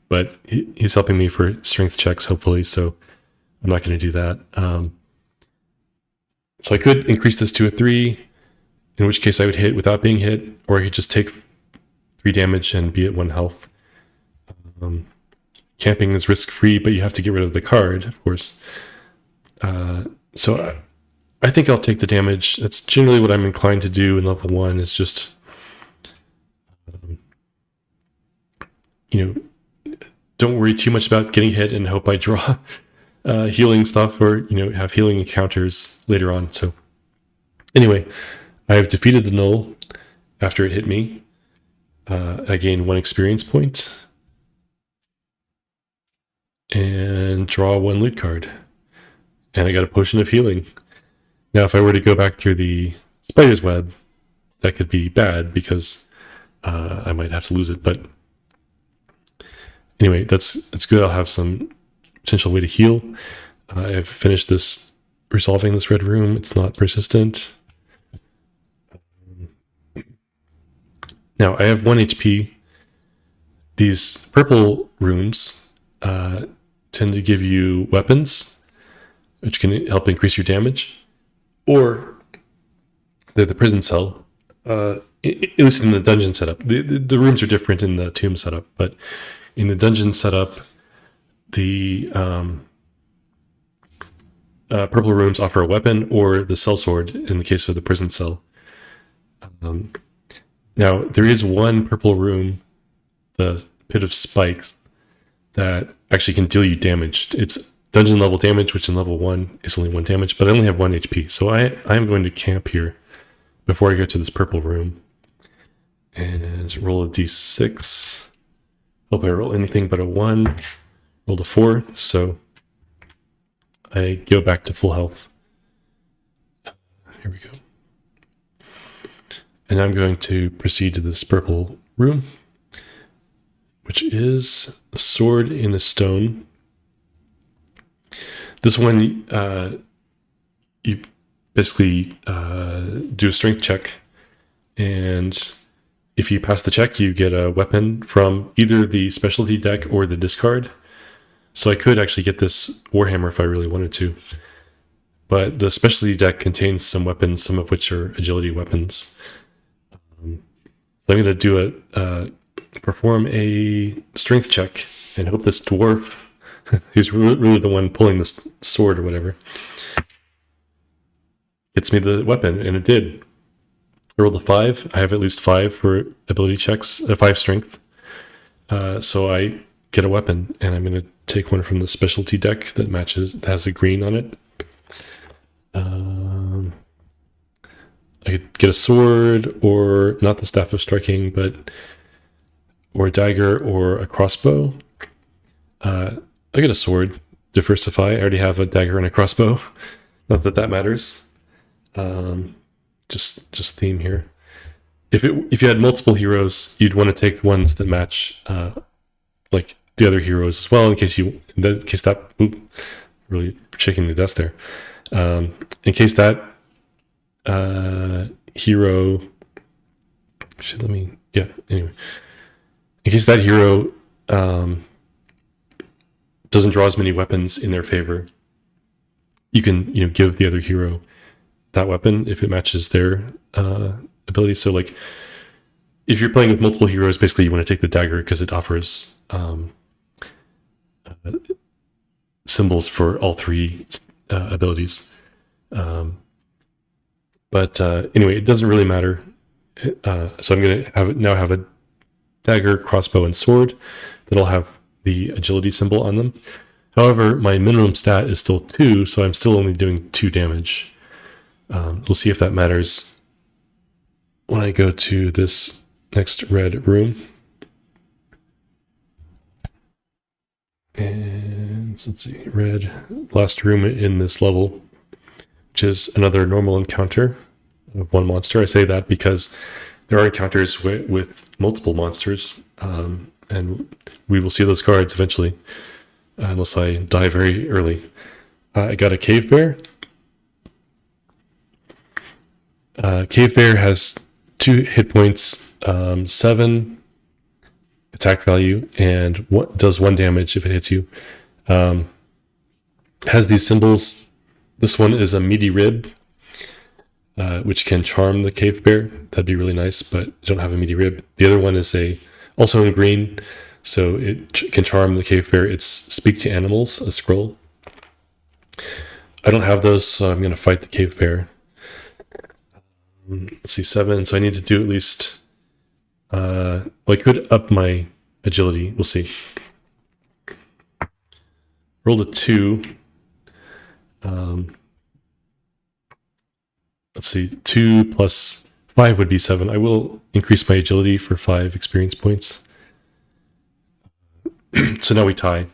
but he's helping me for strength checks, hopefully, so I'm not going to do that. So I could increase this to a 3, in which case I would hit without being hit, or I could just take 3 damage and be at 1 health. Camping is risk-free, but you have to get rid of the card, of course. So I think I'll take the damage. That's generally what I'm inclined to do in level 1, is just, don't worry too much about getting hit and hope I draw healing stuff or, have healing encounters later on. So anyway, I have defeated the null after it hit me. I gained 1 experience point and draw 1 loot card. And I got a potion of healing. Now, if I were to go back through the spider's web, that could be bad because I might have to lose it. But anyway, that's good. I'll have some potential way to heal. I've finished resolving this red room. It's not persistent. Now, I have 1 HP. These purple rooms tend to give you weapons, which can help increase your damage. Or they're the prison cell, at least in the dungeon setup. The rooms are different in the tomb setup, but in the dungeon setup, the purple rooms offer a weapon or the sellsword in the case of the prison cell. Now, there is 1 purple room, the Pit of Spikes, that actually can deal you damage. It's dungeon level damage, which in level 1 is only 1 damage, but I only have 1 HP. So I am going to camp here before I go to this purple room. And roll a d6. Hope I roll anything but a 1. Rolled a 4, so I go back to full health. Here we go. And I'm going to proceed to this purple room, which is a sword in a stone. This one, you basically do a strength check, and if you pass the check, you get a weapon from either the specialty deck or the discard. So I could actually get this Warhammer if I really wanted to. but the specialty deck contains some weapons, some of which are agility weapons. So I'm going to do perform a strength check and hope this dwarf, who's really the one pulling this sword or whatever, gets me the weapon, and it did. I rolled a 5. I have at least 5 for ability checks, 5 strength. So I get a weapon, and I'm going to take one from the specialty deck that has a green on it. I could get a sword, or not the Staff of Striking, or a dagger, or a crossbow. I get a sword. Diversify. I already have a dagger and a crossbow. Not that matters. Just theme here. If you had multiple heroes, you'd want to take the ones that match like the other heroes as well, in case really shaking the dust there. In case that hero anyway, in case that hero doesn't draw as many weapons in their favor, you can give the other hero that weapon if it matches their ability. So like if you're playing with multiple heroes, basically you want to take the dagger because it offers symbols for all 3 abilities. But anyway, it doesn't really matter. So I'm going to now have a dagger, crossbow, and sword that'll have the agility symbol on them. However, my minimum stat is still 2, so I'm still only doing 2 damage. We'll see if that matters when I go to this next red room. And let's see, red, last room in this level, which is another normal encounter of 1 monster. I say that because there are encounters with multiple monsters, and we will see those cards eventually, unless I die very early. I got a Cave Bear. Cave Bear has 2 hit points, 7 attack value, and does 1 damage if it hits you. Has these symbols. This one is a meaty rib, which can charm the Cave Bear. That'd be really nice, but I don't have a meaty rib. The other one is also in green, so it can charm the Cave Bear. It's Speak to Animals, a scroll. I don't have those, so I'm going to fight the Cave Bear. Let's see, 7. So I need to do at least. I could up my agility. We'll see. Rolled a 2. Let's see, 2 plus 5 would be 7. I will increase my agility for 5 experience points. So now we tie.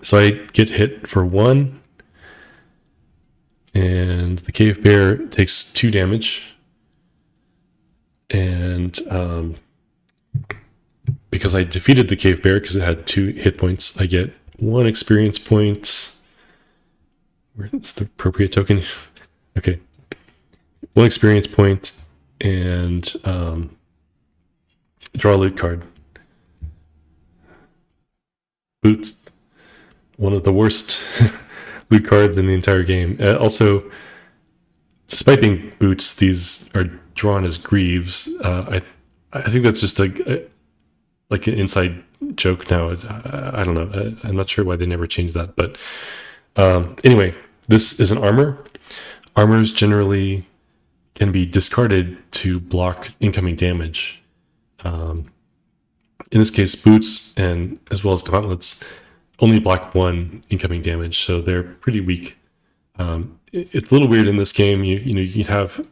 So I get hit for 1. And the Cave Bear takes 2 damage. And because I defeated the Cave Bear, because it had 2 hit points, I get 1 experience point. Where's the appropriate token? Okay. 1 experience point, and draw a loot card. Boots. One of the worst loot cards in the entire game. Also, despite being boots, these are drawn as greaves. I think that's just like an inside joke now. I don't know. I'm not sure why they never changed that. But anyway, this is an armor. Armors generally can be discarded to block incoming damage. In this case, boots and as well as gauntlets only block 1 incoming damage, so they're pretty weak. It's a little weird in this game. You can have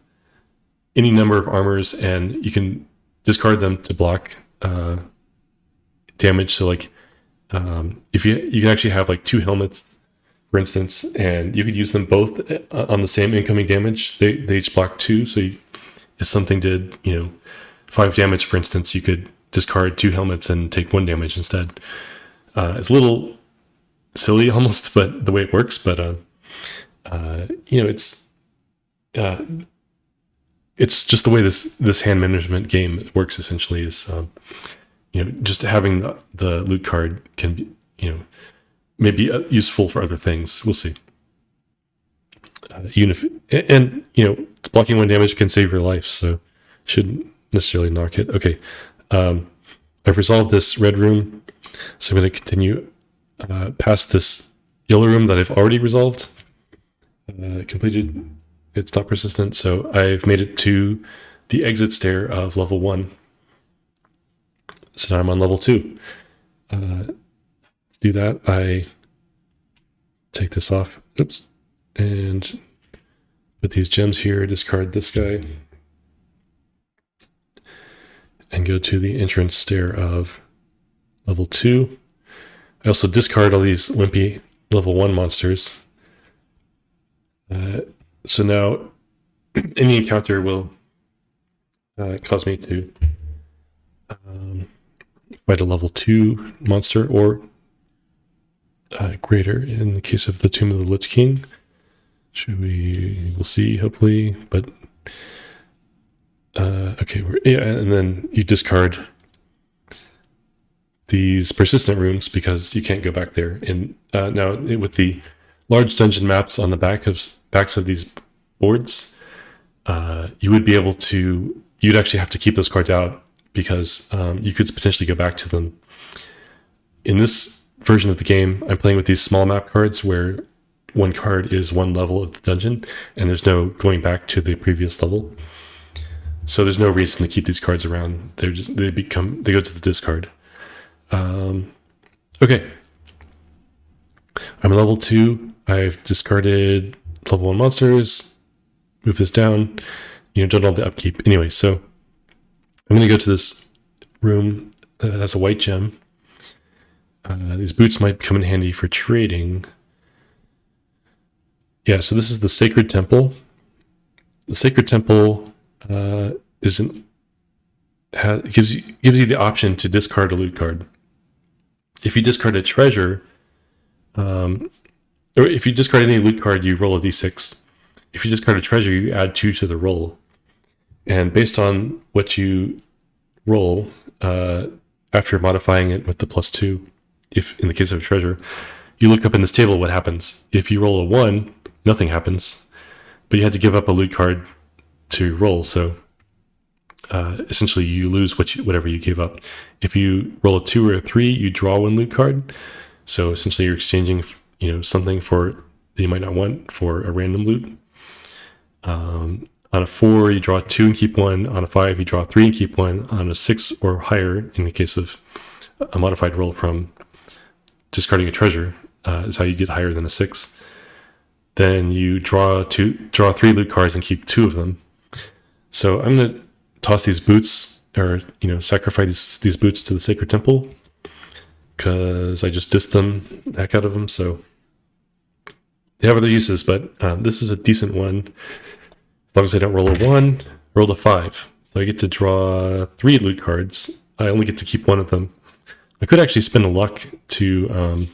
any number of armors, and you can discard them to block damage. So, like, if you can actually have like 2 helmets, for instance, and you could use them both on the same incoming damage. They each block 2. So if something did 5 damage, for instance, you could discard 2 helmets and take 1 damage instead. It's a little silly almost, but the way it works. But it's just the way this hand management game works. Essentially, is just having the loot card can be maybe useful for other things. We'll see. even if, and blocking 1 damage can save your life, so shouldn't necessarily knock it. Okay, I've resolved this red room, so I'm going to continue past this yellow room that I've already resolved. Completed. It's not persistent, so I've made it to the exit stair of level 1. So now I'm on level 2. To do that, I take this off. Oops. And put these gems here, discard this guy, and go to the entrance stair of level 2. I also discard all these wimpy level 1 monsters. So now any encounter will cause me to fight a level 2 monster or greater in the case of the Tomb of the Lich King. We'll see, hopefully, but okay, and then you discard these persistent rooms because you can't go back there. And now with the large dungeon maps on the backs of these boards, you would be able to. You'd actually have to keep those cards out because you could potentially go back to them. In this version of the game, I'm playing with these small map cards where one card is one level of the dungeon, and there's no going back to the previous level. So there's no reason to keep these cards around. They go to the discard. Okay. I'm at level 2. I've discarded level 1 monsters. Move this down. Done all the upkeep. Anyway, so I'm going to go to this room that has a white gem. These boots might come in handy for trading. Yeah, so this is the Sacred Temple. The Sacred Temple gives you the option to discard a loot card. If you discard a treasure, or if you discard any loot card, you roll a d6. If you discard a treasure, you add 2 to the roll. And based on what you roll, after modifying it with the +2, if in the case of a treasure, you look up in this table what happens. If you roll a 1, nothing happens, but you had to give up a loot card to roll, so essentially you lose whatever you gave up. If you roll a 2 or a 3, you draw 1 loot card, so essentially you're exchanging something that you might not want for a random loot. On a 4, you draw 2 and keep 1. On a 5, you draw 3 and keep 1. On a 6 or higher, in the case of a modified roll from discarding a treasure, is how you get higher than a 6. Then you draw 3 loot cards and keep 2 of them. So I'm going to toss these boots, or sacrifice these boots to the Sacred Temple, because I just dissed them, the heck out of them. So they have other uses, but this is a decent one. As long as I don't roll a 1, roll a 5. So I get to draw 3 loot cards. I only get to keep 1 of them. I could actually spend a luck to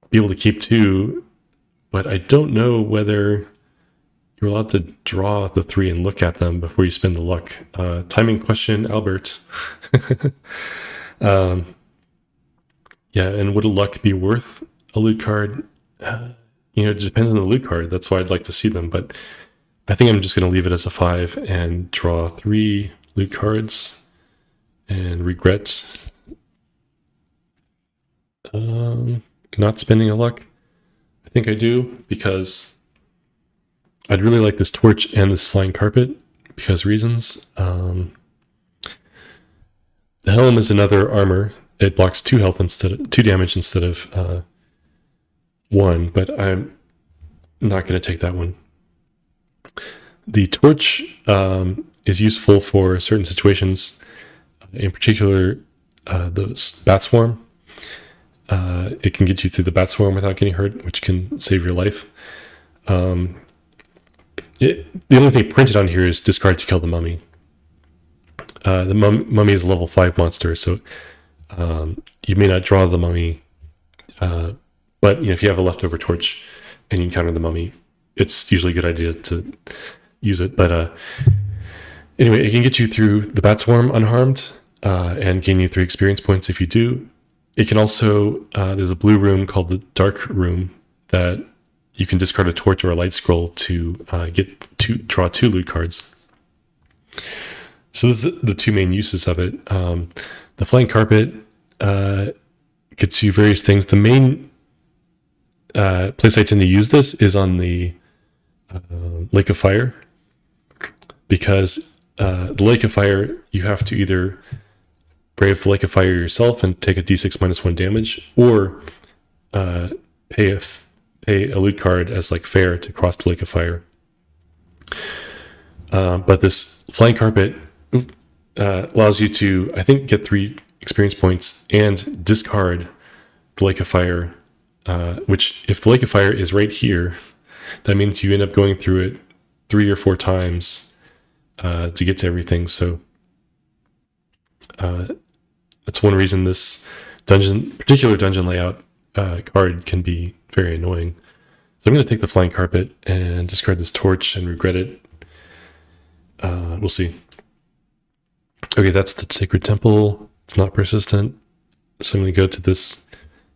be able to keep 2, but I don't know whether you're allowed to draw the 3 and look at them before you spend the luck. Timing question, Albert. Yeah, and would a luck be worth a loot card? It depends on the loot card. That's why I'd like to see them, but I think I'm just going to leave it as a 5 and draw 3 loot cards and regret not spending a luck. I think I do, because I'd really like this torch and this flying carpet because reasons. The helm is another armor. It blocks 2 damage instead of 1, but I'm not going to take that one. The torch is useful for certain situations, in particular the bat swarm. It can get you through the bat swarm without getting hurt, which can save your life. The only thing printed on here is discard to kill the mummy. The mummy is a level 5 monster, so you may not draw the mummy, but if you have a leftover torch and you encounter the mummy, it's usually a good idea to use it. But anyway, it can get you through the bat swarm unharmed and gain you 3 experience points if you do. It can also, there's a blue room called the Dark Room that you can discard a torch or a light scroll to draw 2 loot cards. So this is the 2 main uses of it. The flying carpet gets you various things. The main place I tend to use this is on the Lake of Fire, because the Lake of Fire, you have to either brave the Lake of Fire yourself and take a d6 -1 damage, or pay a loot card as like fare to cross the Lake of Fire. But this flying carpet allows you to, I think, get 3 experience points and discard the Lake of Fire, which if the Lake of Fire is right here, that means you end up going through it 3 or 4 times to get to everything. So that's one reason this particular dungeon layout card can be very annoying. So I'm going to take the flying carpet and discard this torch and regret it. We'll see. Okay, that's the Sacred Temple. It's not persistent. So I'm going to go to this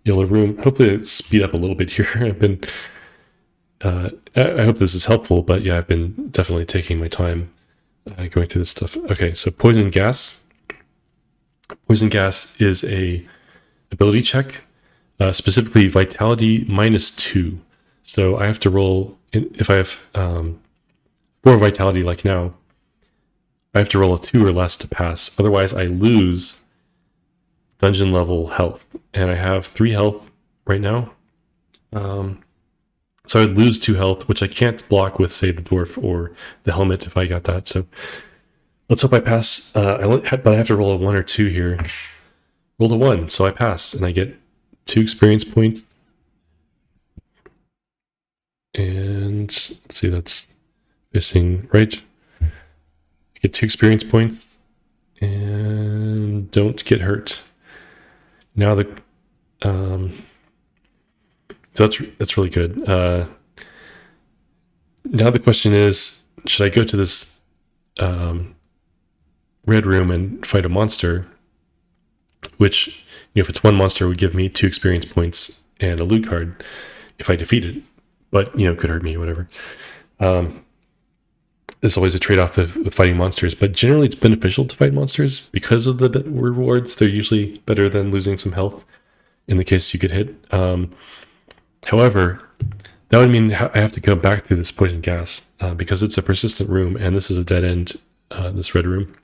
yellow room. Hopefully I speed up a little bit here. I've been... I hope this is helpful, but yeah, I've been definitely taking my time going through this stuff. Okay, so Poison Gas. Poison Gas is a ability check, specifically Vitality -2. So I have to roll, if I have 4 Vitality like now, I have to roll a 2 or less to pass. Otherwise, I lose dungeon level health. And I have 3 health right now. So I would lose 2 health, which I can't block with, say, the dwarf or the helmet if I got that. So let's hope I pass. But I have to roll a 1 or 2 here. Rolled a 1, so I pass, and I get 2 experience points. And let's see, that's missing right. I get 2 experience points and don't get hurt. Now so that's really good. Now the question is, should I go to this red room and fight a monster? Which, if it's 1 monster, would give me 2 experience points and a loot card if I defeat it. But, could hurt me, whatever. There's always a trade-off with fighting monsters, but generally it's beneficial to fight monsters because of the rewards. They're usually better than losing some health in the case you get hit. However, that would mean I have to go back through this Poison Gas because it's a persistent room, and this is a dead end, this red room.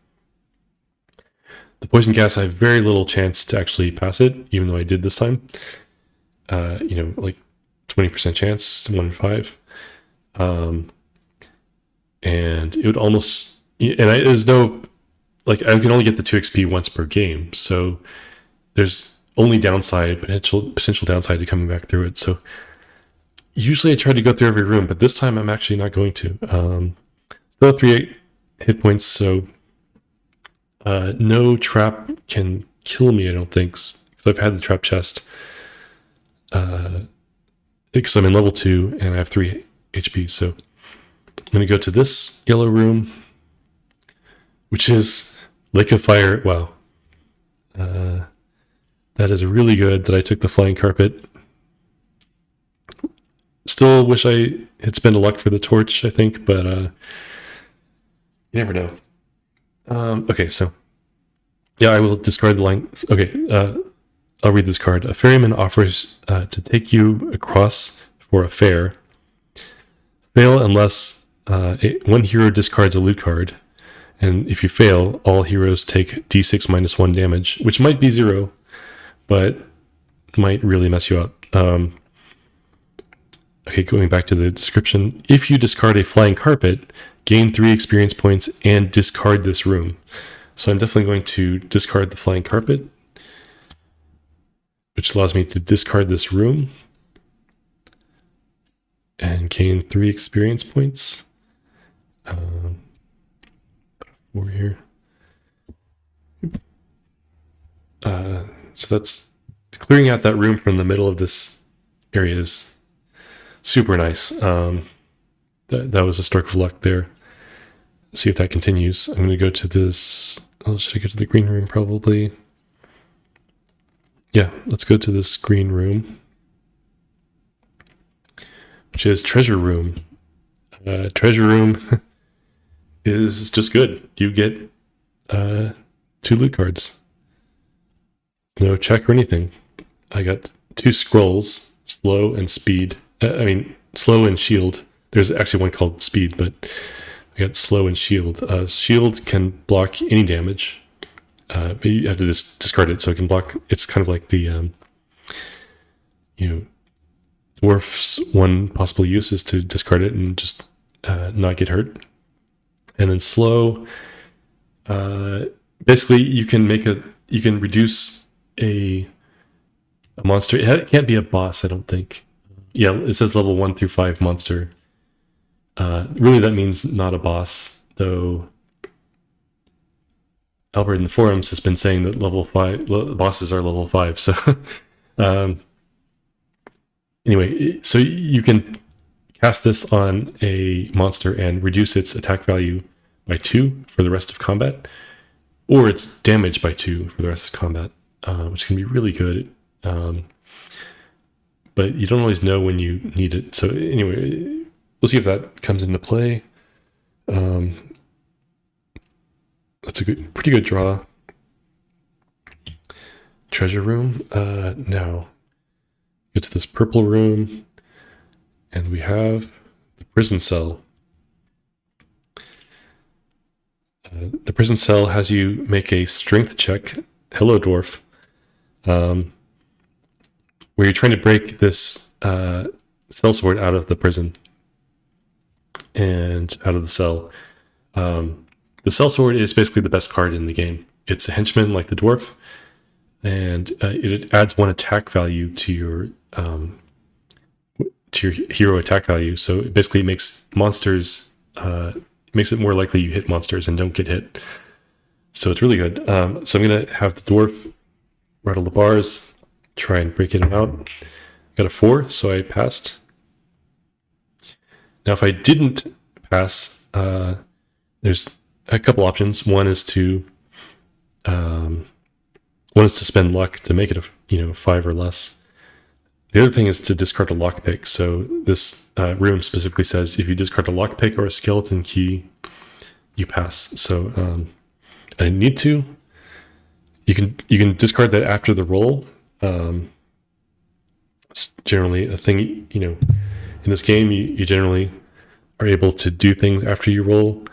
The Poison Gas, I have very little chance to actually pass it, even though I did this time. Like 20% chance, 1 in 5. And it would almost... And there's no... Like, I can only get the 2 XP once per game, so there's only potential downside to coming back through it. So usually I try to go through every room, but this time I'm actually not going to. Still 3 hit points, so no trap can kill me, I don't think, because I've had the trap chest. Because I'm in level 2 and I have 3 HP, so I'm going to go to this yellow room, which is Lake of Fire. Wow. That is really good that I took the flying carpet. Still wish I had spent a luck for the torch, I think, but you never know. Okay, so yeah, I will discard the line. Okay, I'll read this card. A ferryman offers to take you across for a fare. Fail unless 1 hero discards a loot card, and if you fail, all heroes take d6 -1 damage, which might be 0, but might really mess you up. Okay, going back to the description. If you discard a flying carpet, gain 3 experience points and discard this room. So I'm definitely going to discard the flying carpet, which allows me to discard this room and gain 3 experience points. 4 here. So that's clearing out that room from the middle of this area is super nice. That was a stroke of luck there. Let's see if that continues. I'm going to go to this. Oh, should I go to the green room? Probably. Yeah, let's go to this green room, which is Treasure Room. Treasure Room is just good. You get 2 loot cards. No check or anything. I got 2 scrolls, slow and speed. Slow and shield. There's actually one called speed, but I got slow and shield. Shield can block any damage, but you have to discard it so it can block. It's kind of like the, dwarf's one possible use is to discard it and just not get hurt. And then slow, basically you can reduce a monster. It can't be a boss, I don't think. Yeah, it says level 1 through 5 monster. Really, that means not a boss, though. Albert in the forums has been saying that level 5 bosses are level 5. So, anyway, so you can cast this on a monster and reduce its attack value by 2 for the rest of combat, or its damage by 2 for the rest of combat, which can be really good. But you don't always know when you need it. So anyway, we'll see if that comes into play. That's a pretty good draw. Treasure Room. Now, get to this purple room, and we have the prison cell. The prison cell has you make a strength check. Hello, dwarf. Where you're trying to break this sellsword out of the prison and out of the cell. The sellsword is basically the best card in the game. It's a henchman like the dwarf, and it adds 1 attack value to your hero attack value. So it basically makes monsters, makes it more likely you hit monsters and don't get hit. So it's really good. So I'm going to have the dwarf rattle the bars, try and break it out. Got a 4, so I passed. Now, if I didn't pass, there's a couple options. One is to spend luck to make it a 5 or less. The other thing is to discard a lockpick. So this room specifically says if you discard a lockpick or a skeleton key, you pass. So I didn't need to. You can discard that after the roll. It's generally a thing, in this game, you generally are able to do things after you roll.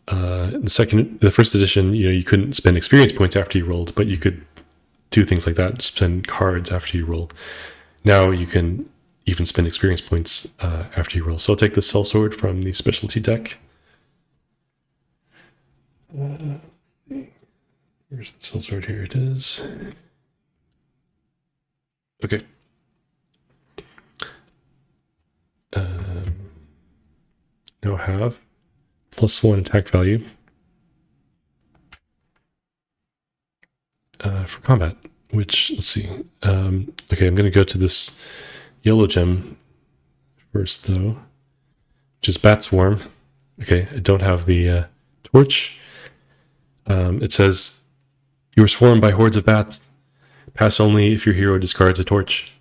The first edition, you couldn't spend experience points after you rolled, but you could do things like that, spend cards after you roll. Now you can even spend experience points after you roll. So I'll take the sellsword from the specialty deck. Where's the sellsword? Here it is. Okay. Now have +1 attack value for combat, which, let's see. Okay, I'm going to go to this yellow gem first, though, which is Bat Swarm. Okay, I don't have the torch. It says, you are swarmed by hordes of bats. Pass only if your hero discards a torch.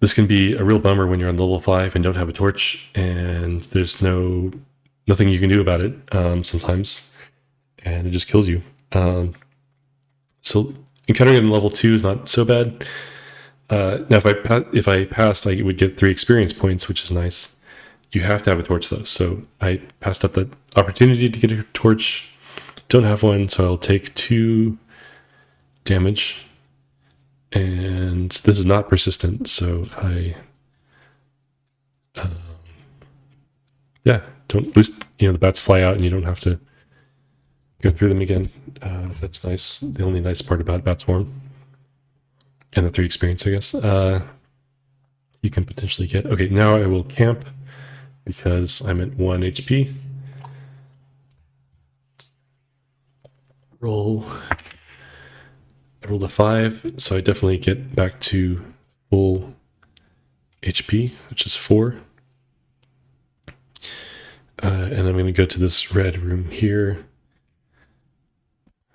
This can be a real bummer when you're on level 5 and don't have a torch, and there's nothing you can do about it sometimes, and it just kills you. So encountering it in level 2 is not so bad. Now, if I passed, I would get 3 experience points, which is nice. You have to have a torch, though, so I passed up that opportunity to get a torch. Don't have one, so I'll take 2 damage. And this is not persistent, so I, don't, at least, the bats fly out and you don't have to go through them again. That's nice. The only nice part about Bat Swarm. And the 3 experience, I guess. You can potentially get. Okay, now I will camp because I'm at 1 HP. I rolled a 5, so I definitely get back to full HP, which is 4. And I'm going to go to this red room here,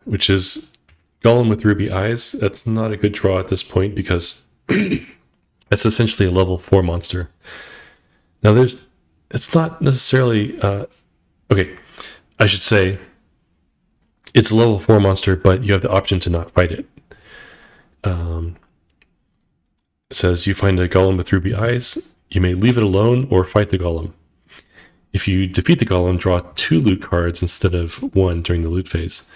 which is Golem with ruby eyes. That's not a good draw at this point because it's essentially a level 4 monster. Now it's not necessarily, okay, I should say it's a level 4 monster, but you have the option to not fight it. It says you find a golem with ruby eyes. You may leave it alone or fight the golem. If you defeat the golem, draw 2 loot cards instead of 1 during the loot phase.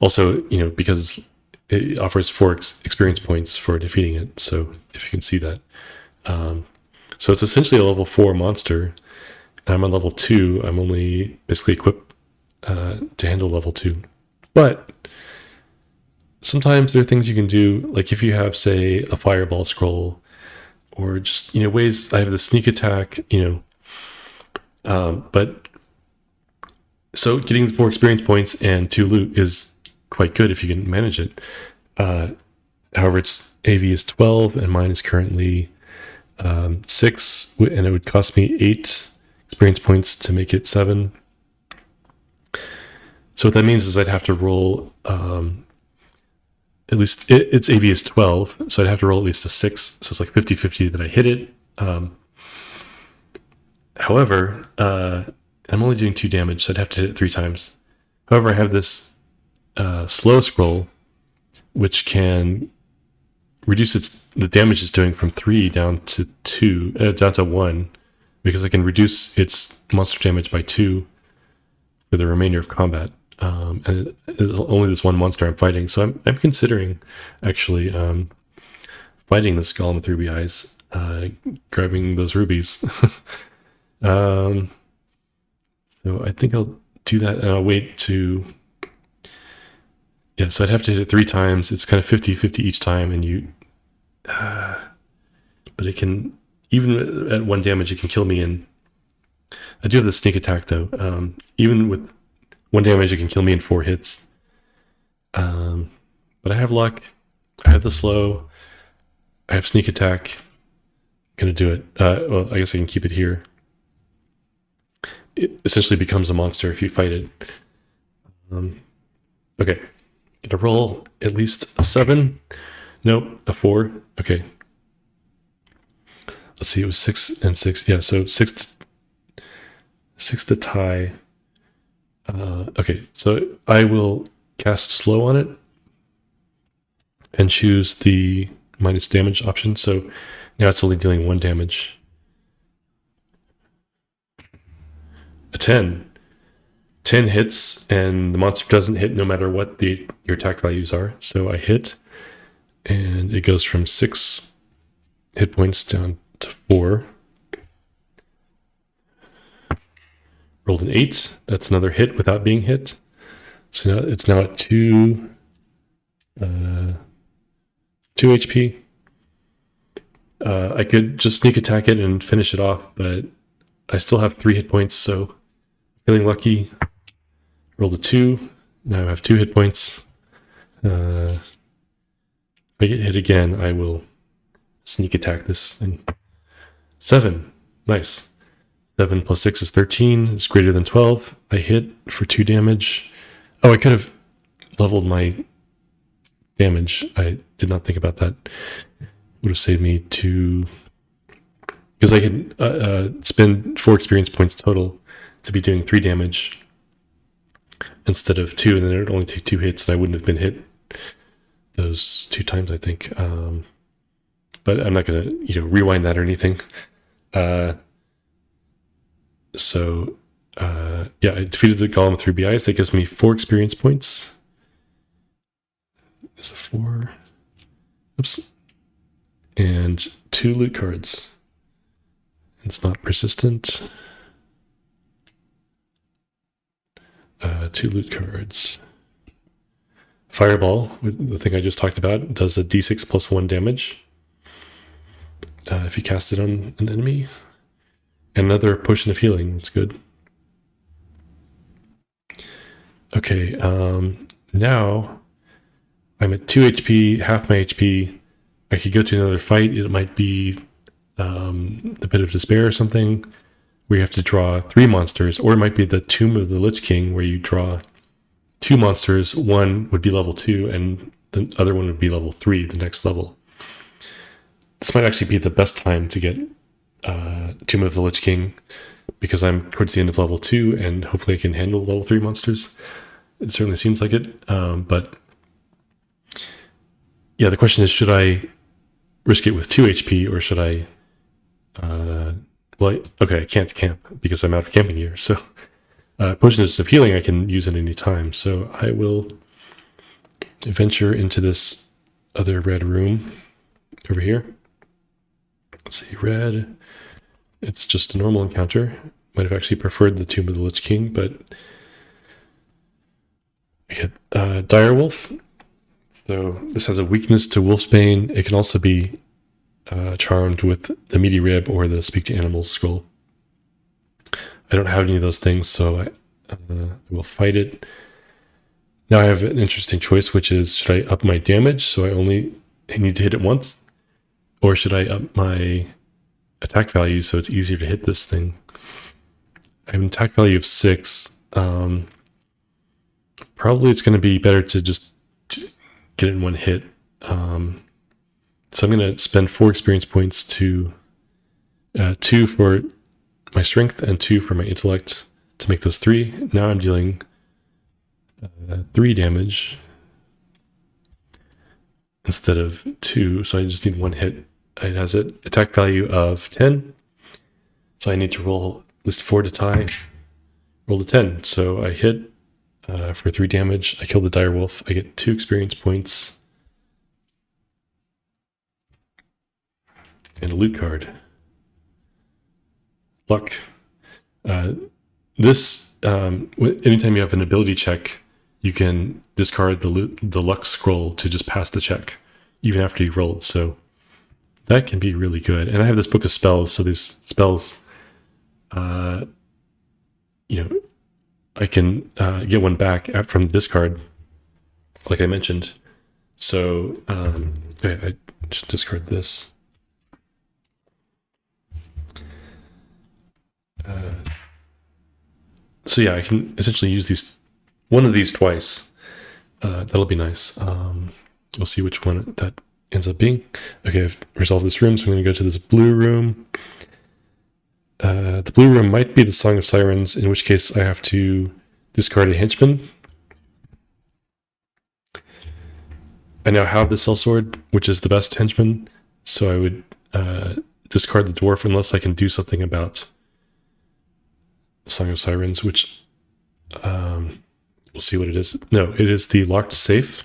Also, because it offers 4 experience points for defeating it. So if you can see that. So it's essentially a level 4 monster. And I'm on level 2. I'm only basically equipped to handle level 2. But sometimes there are things you can do, like if you have, say, a fireball scroll, or just, ways. I have the sneak attack, but so getting the 4 experience points and 2 loot is quite good if you can manage it. However, its AV is 12 and mine is currently 6, and it would cost me 8 experience points to make it 7. So what that means is I'd have to roll, at least its AV is 12, so I'd have to roll at least a 6, so it's like 50-50 that I hit it. However, I'm only doing 2 damage, so I'd have to hit it 3 times. However, I have this slow scroll, which can reduce the damage it's doing from 3 down to 1, because I can reduce its monster damage by 2 for the remainder of combat. And it's only this one monster I'm fighting, so I'm considering actually fighting this golem with ruby eyes, grabbing those rubies. So I think I'll do that, and I'll wait to. Yeah, so I'd have to hit it 3 times. It's kind of 50-50 each time, and but it can, even at 1 damage, it can kill me. And I do have the sneak attack though. Even with 1 damage, it can kill me in 4 hits. But I have luck. I have the slow. I have sneak attack. I'm gonna do it. Well, I guess I can keep it here. It essentially becomes a monster if you fight it. Okay. Gonna roll at least a 7. Nope, a 4. Okay. Let's see, it was 6 and 6. Yeah, so 6 to tie. Okay, so I will cast slow on it and choose the minus damage option. So now it's only dealing 1 damage. A 10. 10 hits, and the monster doesn't hit no matter what your attack values are. So I hit, and it goes from 6 hit points down to 4. Rolled an 8. That's another hit without being hit. So now it's now at 2 HP. I could just sneak attack it and finish it off, but I still have 3 hit points, so feeling lucky. Rolled a 2. Now I have 2 hit points. If I get hit again, I will sneak attack this thing. 7. Nice. 7 plus 6 is 13. It's greater than 12. I hit for 2 damage. Oh, I could have leveled my damage. I did not think about that. Would have saved me 2. Because I could spend 4 experience points total to be doing 3 damage instead of 2, and then it would only take 2 hits, and I wouldn't have been hit those 2 times, I think. But I'm not going to, rewind that or anything. So I defeated the golem with ruby eyes. That gives me 4 experience points. There's a 4. Oops. And 2 loot cards. It's not persistent. 2 loot cards. Fireball, the thing I just talked about, does a d6 plus 1 damage if you cast it on an enemy. Another potion of healing. That's good. Okay, now I'm at 2 HP, half my HP. I could go to another fight. It might be the Pit of Despair or something, where you have to draw 3 monsters, or it might be the Tomb of the Lich King, where you draw 2 monsters. One would be level 2, and the other one would be level 3, the next level. This might actually be the best time to get Tomb of the Lich King because I'm towards the end of level 2 and hopefully I can handle level 3 monsters. It certainly seems like it. But yeah, the question is, should I risk it with 2 HP or should I... I can't camp because I'm out of camping gear. So Potions of Healing I can use at any time. So I will venture into this other red room over here. Let's see, red. It's just a normal encounter. Might have actually preferred the Tomb of the Lich King, but I get Direwolf. So this has a weakness to Wolfsbane. It can also be charmed with the Meaty Rib or the Speak to Animals scroll. I don't have any of those things, so I will fight it. Now I have an interesting choice, which is, should I up my damage so I only need to hit it once? Or should I up my attack value so it's easier to hit this thing? I have an attack value of 6. Probably it's going to be better to just get it in one hit. So I'm going to spend 4 experience points to 2 for my strength and 2 for my intellect to make those 3. Now I'm dealing 3 damage instead of 2, so I just need 1 hit. It has an attack value of 10, so I need to roll at least 4 to tie. Roll a 10, so I hit for 3 damage. I kill the Direwolf. I get 2 experience points and a loot card. Luck. Anytime you have an ability check, you can discard the luck scroll to just pass the check, even after you've rolled. So that can be really good. And I have this book of spells, so these spells, I can get one back from the discard, like I mentioned. So I should discard this. So yeah, I can essentially use one of these twice. That'll be nice. We'll see which one that ends up being. Okay, I've resolved this room, so I'm going to go to this blue room. The blue room might be the Song of Sirens, in which case I have to discard a henchman. I now have the sellsword, which is the best henchman, so I would discard the dwarf unless I can do something about the Song of Sirens, which we'll see what it is. No, it is the locked safe.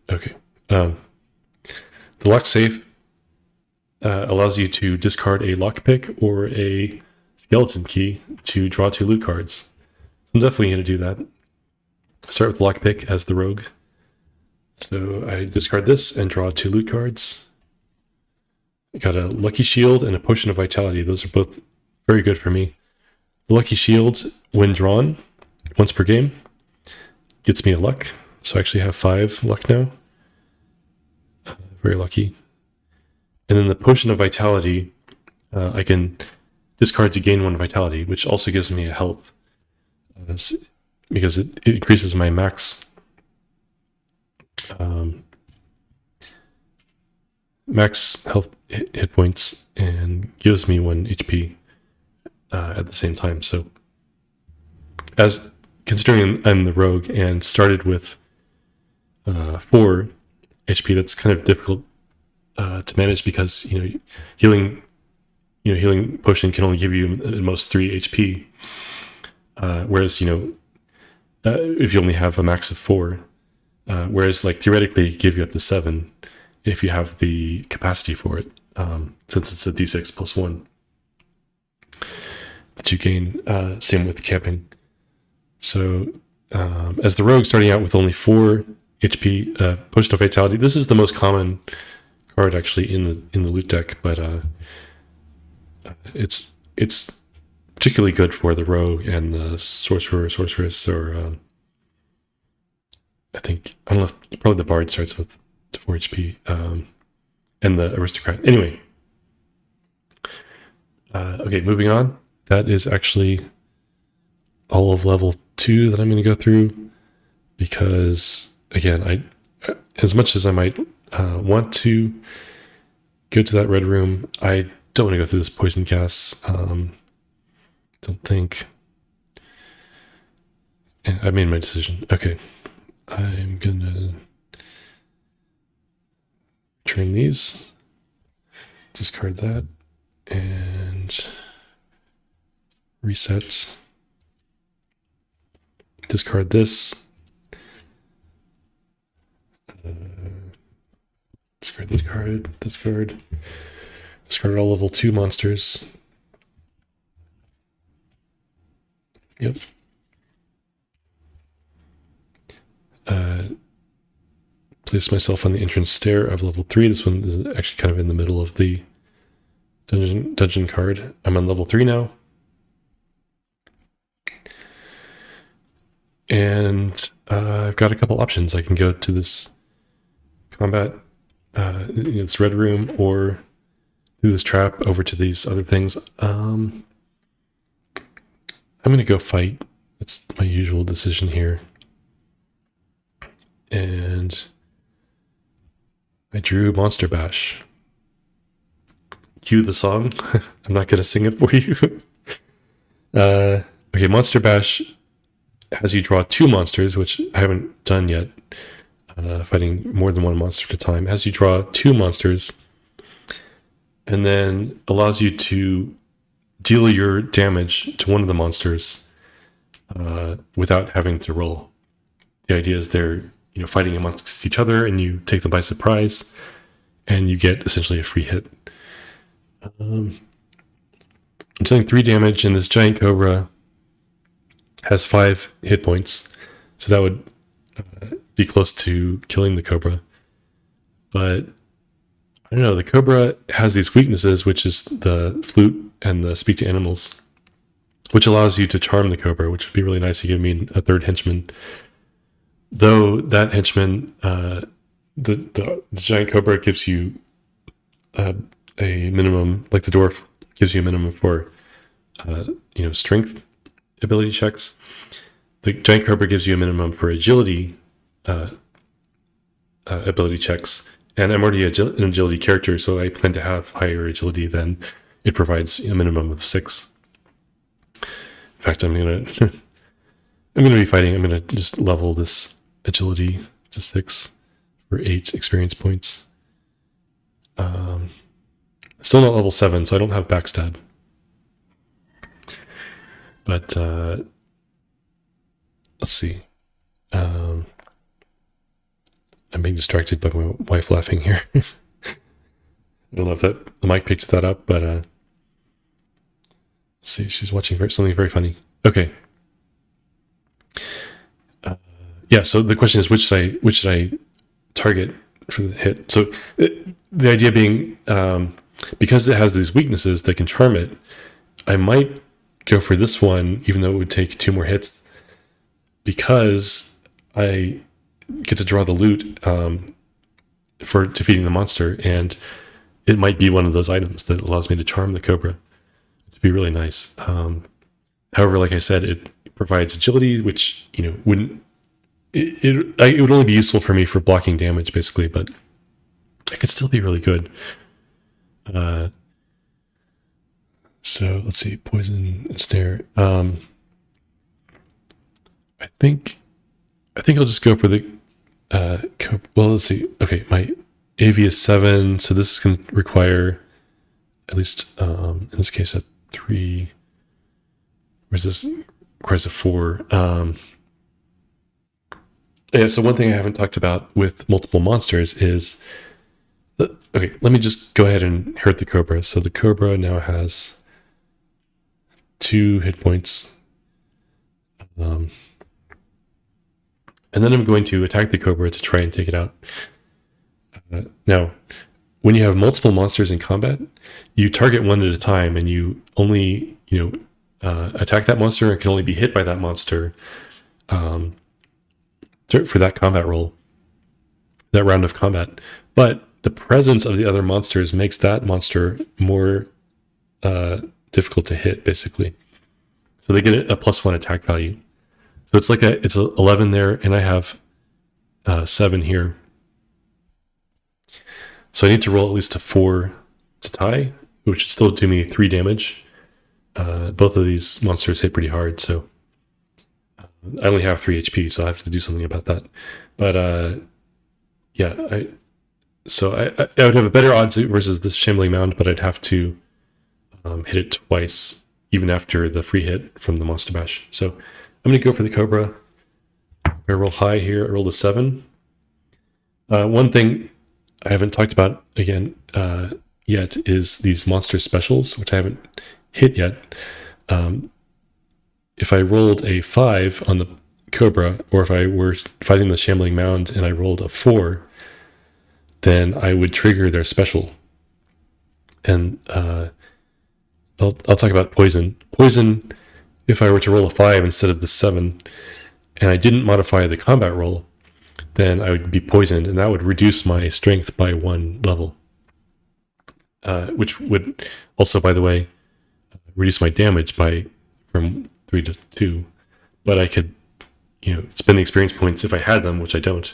Okay. The locked safe allows you to discard a lockpick or a skeleton key to draw 2 loot cards. I'm definitely going to do that. Start with lockpick as the rogue. So I discard this and draw 2 loot cards. I got a Lucky Shield and a Potion of Vitality. Those are both very good for me. The Lucky Shield, when drawn once per game, gets me a luck. So I actually have 5 luck now. Very lucky. And then the Potion of Vitality, I can discard to gain 1 vitality, which also gives me a health. Because it increases my max max health hit points and gives me 1 HP at the same time. So, as considering I'm the rogue and started with 4 HP, that's kind of difficult to manage because healing potion can only give you at most 3 HP, whereas if you only have a max of 4, whereas like theoretically give you up to 7 if you have the capacity for it, since it's a d6 plus 1 that you gain. Same with camping. So as the rogue starting out with only 4 HP, Potion of Vitality, this is the most common card actually in the loot deck, but it's particularly good for the rogue and the sorcerer, sorceress, or I don't know if probably the bard starts with 4 HP, and the aristocrat. Anyway, okay, moving on. That is actually all of level 2 that I'm going to go through, because again, as much as I might want to go to that red room. I don't want to go through this poison cast. Don't think. I made my decision. Okay. I'm gonna turn these, discard that, and reset. Discard this. Discard this card. Discard all level 2 monsters. Yep. Place myself on the entrance stair of level 3. This one is actually kind of in the middle of the dungeon card. I'm on level 3 now. And I've got a couple options. I can go to this combat, this red room, or through this trap over to these other things. I'm going to go fight. That's my usual decision here. And I drew Monster Bash. Cue the song. I'm not going to sing it for you. Okay, Monster Bash has you draw 2 monsters, which I haven't done yet. Fighting more than 1 monster at a time. Has you draw 2 monsters, and then allows you to deal your damage to one of the monsters without having to roll. The idea is they're fighting amongst each other, and you take them by surprise, and you get essentially a free hit. I'm dealing 3 damage, and this giant cobra has 5 hit points, so that would be close to killing the cobra. But I don't know, the cobra has these weaknesses, which is the flute and the speak to animals, which allows you to charm the cobra, which would be really nice to give me a 3rd henchman. Though that henchman, the giant cobra gives you a minimum, like the dwarf gives you a minimum for strength ability checks. The giant cobra gives you a minimum for agility ability checks, and I'm already an agility character, so I plan to have higher agility than it provides a minimum of 6. In fact, I'm gonna be fighting. I'm gonna just level this agility to 6 for 8 experience points. Still not level 7, so I don't have backstab. But let's see. I'm being distracted by my wife laughing here. I don't know if the mic picks that up, but let's see. She's watching something very funny. Okay. Yeah. So the question is, which should I target for the hit? So the idea being, because it has these weaknesses that can charm it, I might go for this one, even though it would take 2 more hits, because I get to draw the loot for defeating the monster, and it might be one of those items that allows me to charm the cobra. It'd be really nice. However, like I said, it provides agility, which wouldn't. It would only be useful for me for blocking damage, basically, but it could still be really good. So let's see, poison and snare. I think I'll just go for the. Well, let's see. Okay, my AV is 7, so this can require at least in this case a 3. Where's this? Requires a 4. Yeah. So one thing I haven't talked about with multiple monsters is. Okay, let me just go ahead and hurt the cobra. So the cobra now has 2 hit points. And then I'm going to attack the cobra to try and take it out. Now, when you have multiple monsters in combat, you target one at a time, and you only, attack that monster and can only be hit by that monster for that combat roll, that round of combat. But the presence of the other monsters makes that monster more difficult to hit, basically. So they get a +1 attack value. So it's 11 there, and I have 7 here. So I need to roll at least a 4 to tie, which would still do me 3 damage. Both of these monsters hit pretty hard, so I only have 3 HP, so I have to do something about that. But yeah, I would have a better odds versus this Shambling Mound, but I'd have to hit it twice, even after the free hit from the Monster Bash. So I'm going to go for the Cobra. I roll high here. I rolled a 7. One thing I haven't talked about again yet is these monster specials, which I haven't hit yet. If I rolled a 5 on the Cobra, or if I were fighting the Shambling Mound and I rolled a 4, then I would trigger their special. And I'll talk about poison. Poison, if I were to roll a 5 instead of the 7, and I didn't modify the combat roll, then I would be poisoned, and that would reduce my strength by 1 level. Which would also, by the way, reduce my damage from 3 to 2. But I could, spend the experience points if I had them, which I don't,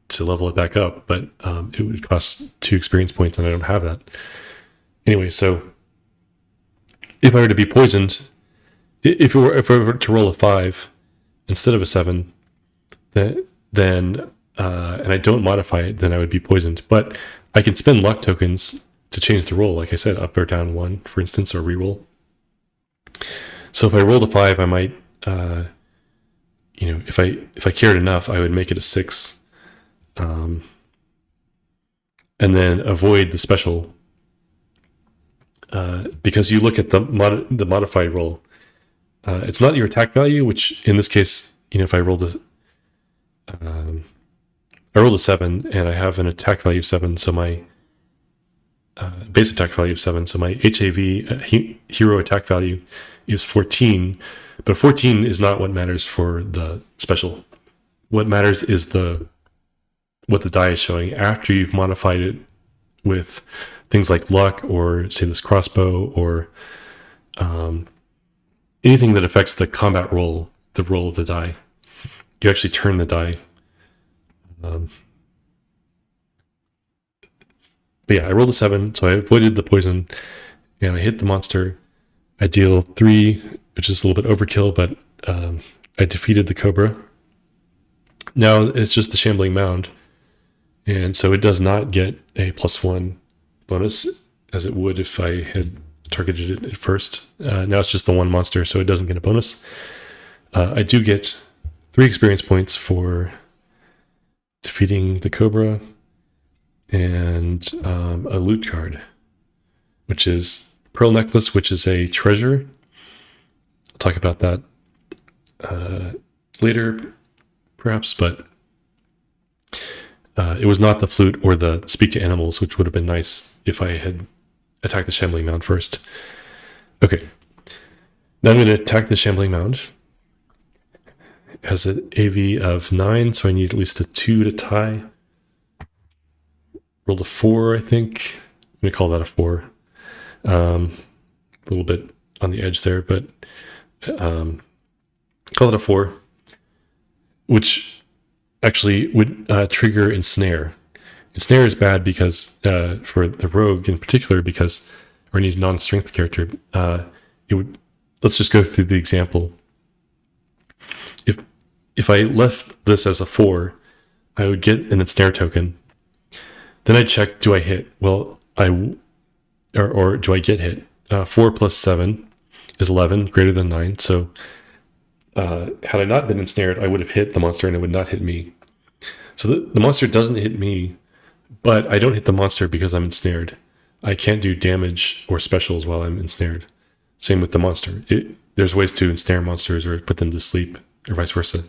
to level it back up. But it would cost 2 experience points, and I don't have that. Anyway, so if I were to be poisoned, if I were to roll a 5 instead of a 7, then and I don't modify it, then I would be poisoned. But I can spend luck tokens to change the roll, like I said, up or down 1, for instance, or reroll. So if I rolled a 5, I might, if I cared enough, I would make it a 6, and then avoid the special, because you look at the modified roll. It's not your attack value, which in this case, if I rolled a 7 and I have an attack value of 7, so my base attack value of 7, so my HAV hero attack value is 14, but 14 is not what matters for the special. What matters is what the die is showing after you've modified it with things like luck, or say this crossbow, or anything that affects the combat roll, the roll of the die. You actually turn the die. But yeah, I rolled a 7, so I avoided the poison, and I hit the monster. I deal 3, which is a little bit overkill, but I defeated the Cobra. Now it's just the Shambling Mound, and so it does not get a +1 bonus, as it would if I had targeted it at first. Now it's just the 1 monster, so it doesn't get a bonus. I do get 3 experience points for defeating the Cobra, and a loot card, which is Pearl Necklace, which is a treasure. I'll talk about that later, perhaps, but it was not the flute or the speak to animals, which would have been nice if I had attacked the Shambling Mound first. Okay, now I'm going to attack the Shambling Mound. It has an AV of 9, so I need at least a 2 to tie. Rolled a 4, I think. I'm going to call that a 4. A little bit on the edge there, but call it a 4, which actually would trigger Ensnare. Ensnare is bad because, for the rogue in particular, because, or any non-strength character, it would, let's just go through the example. If I left this as a 4, I would get an Ensnare token. Then I'd check, do I hit? Well, or do I get hit? 4 plus 7 is 11, greater than 9. So had I not been ensnared, I would have hit the monster and it would not hit me. So the monster doesn't hit me, but I don't hit the monster because I'm ensnared. I can't do damage or specials while I'm ensnared. Same with the monster. There's ways to ensnare monsters or put them to sleep, or vice versa.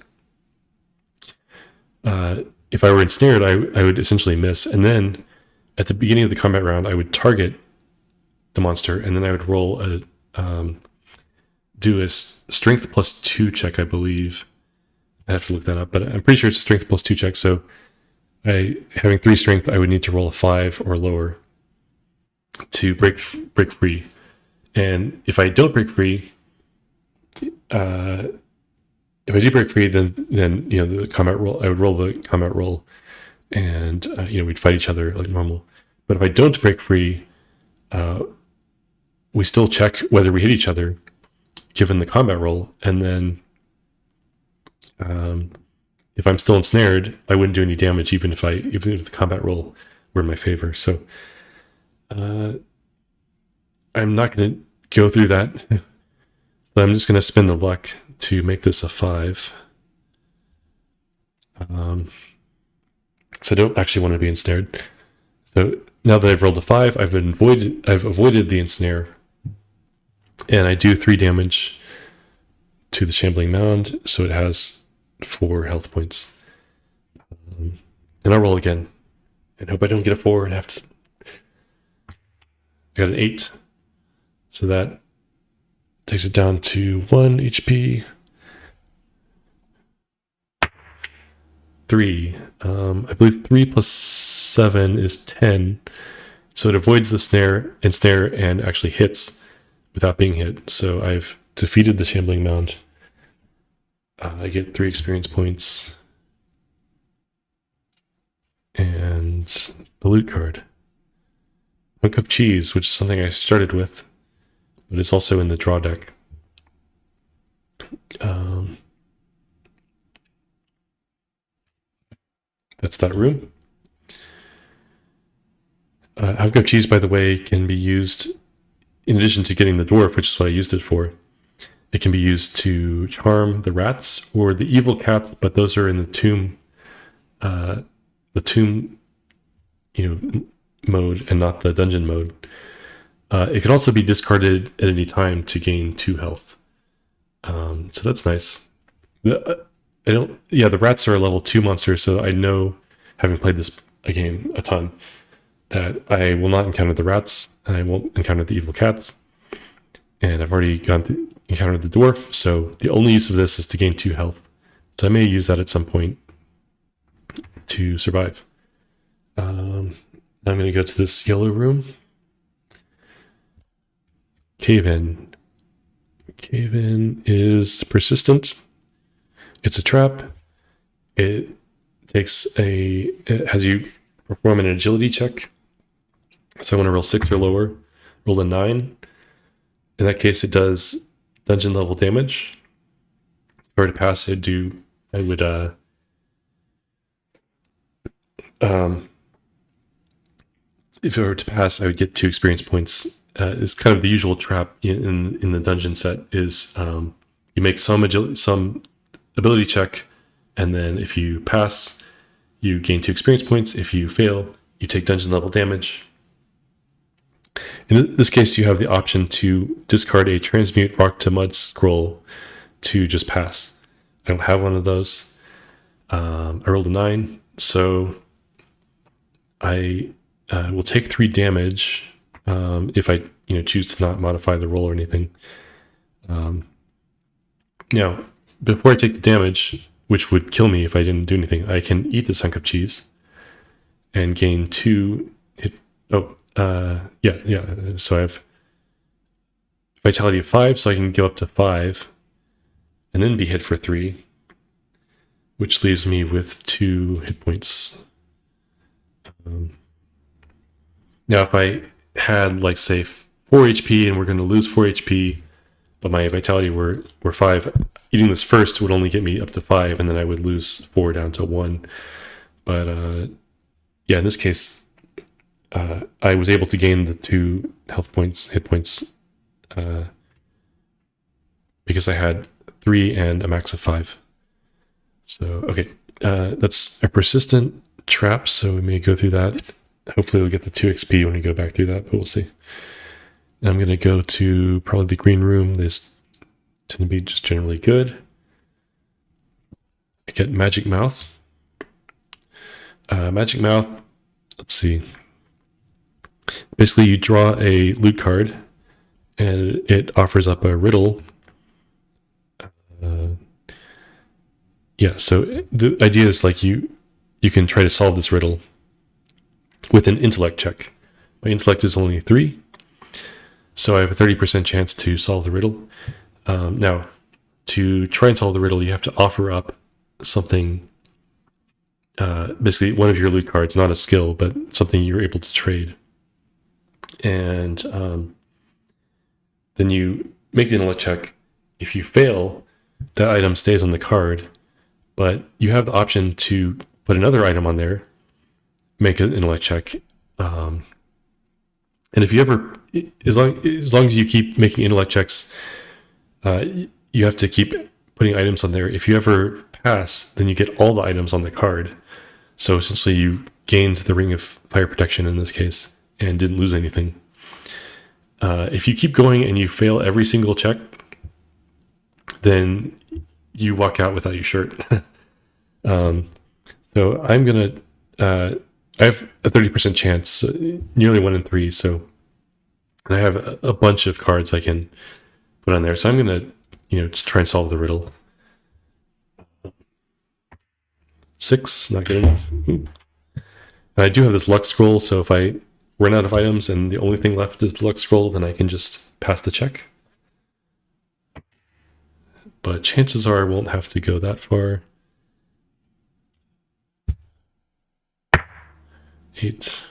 If I were ensnared, I would essentially miss. And then at the beginning of the combat round, I would target the monster, and then I would roll do a strength +2 check, I believe. I have to look that up, but I'm pretty sure it's a strength +2 check. So having 3 strength, I would need to roll a 5 or lower to break free. And if I don't break free, if I do break free, then the combat roll, I would roll the combat roll, and we'd fight each other like normal. But if I don't break free, we still check whether we hit each other given the combat roll, and then if I'm still ensnared, I wouldn't do any damage even if the combat roll were in my favor. So I'm not going to go through that. So I'm just going to spend the luck to make this a 5. So I don't actually want to be ensnared. So now that I've rolled a 5, I've avoided the ensnare, and I do 3 damage to the Shambling Mound, so it has 4 health points. And I'll roll again, and hope I don't get a 4 and have to. I got an 8, so that takes it down to 1 HP. 3. I believe 3 plus 7 is 10. So it avoids the ensnare and actually hits without being hit. So I've defeated the Shambling Mound. I get 3 experience points. And a loot card. Hunk of Cheese, which is something I started with, but it's also in the draw deck. That's that room. Hunk of Cheese, by the way, can be used in addition to getting the dwarf, which is what I used it for. It can be used to charm the rats or the evil cat, but those are in the tomb, mode and not the dungeon mode. It can also be discarded at any time to gain 2 health. So that's nice. The rats are a level 2 monster, so I know, having played this game a ton, that I will not encounter the rats, and I won't encounter the evil cats. And I've already encountered the dwarf, so the only use of this is to gain 2 health. So I may use that at some point to survive. I'm going to go to this yellow room. Cave-in. Cave-in is persistent. It's a trap. It has you perform an agility check. So I want to roll 6 or lower. Roll a 9. In that case, it does dungeon level damage. If I were to pass, if I were to pass, I would get 2 experience points. It's kind of the usual trap in the dungeon set is you make some ability check, and then if you pass, you gain 2 experience points. If you fail, you take dungeon level damage. In this case, you have the option to discard a transmute rock to mud scroll to just pass. I don't have one of those. I rolled a 9, so I will take 3 damage if I choose to not modify the roll or anything. Now, before I take the damage, which would kill me if I didn't do anything, I can eat this hunk of cheese and gain 2 hit. So I have vitality of 5, so I can go up to 5 and then be hit for 3, which leaves me with 2 hit points. Now, if I had, like, say, 4 HP and we're going to lose 4 HP, but my vitality were 5, eating this first would only get me up to 5, and then I would lose 4 down to 1. But, in this case, I was able to gain the 2 hit points, because I had 3 and a max of 5. So, okay, that's a persistent trap, so we may go through that. Hopefully we'll get the 2 XP when we go back through that, but we'll see. And I'm going to go to probably the green room. This tend to be just generally good. I get Magic Mouth. Magic Mouth, let's see. Basically, you draw a loot card, and it offers up a riddle. So the idea is like you can try to solve this riddle with an intellect check. My intellect is only 3, so I have a 30% chance to solve the riddle. Now, to try and solve the riddle, you have to offer up something, basically one of your loot cards, not a skill, but something you're able to trade. and then you make the intellect check. If you fail, that item stays on the card, but you have the option to put another item on there, make an intellect check. And if you ever, as long as you keep making intellect checks, you have to keep putting items on there. If you ever pass, then you get all the items on the card. So essentially, you gained the Ring of Fire Protection in this case and didn't lose anything. If you keep going and you fail every single check, then you walk out without your shirt. So I'm gonna. I have a 30% chance, nearly 1 in 3. So I have a bunch of cards I can put on there. So I'm gonna, just try and solve the riddle. 6, not good enough. Ooh. And I do have this luck scroll, so if I run out of items and the only thing left is the luck scroll, then I can just pass the check. But chances are I won't have to go that far. 8.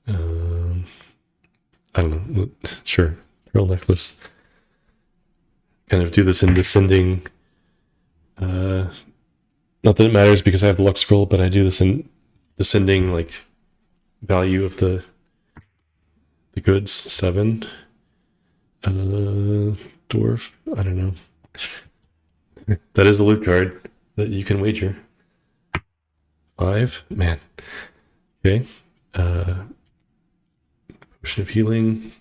I don't know. Sure. Pearl necklace. Kind of do this in descending. Not that it matters because I have the luck scroll, but I do this in descending like value of the goods. 7. Dwarf. I don't know. That is a loot card that you can wager. 5. Man. Okay. Potion of healing.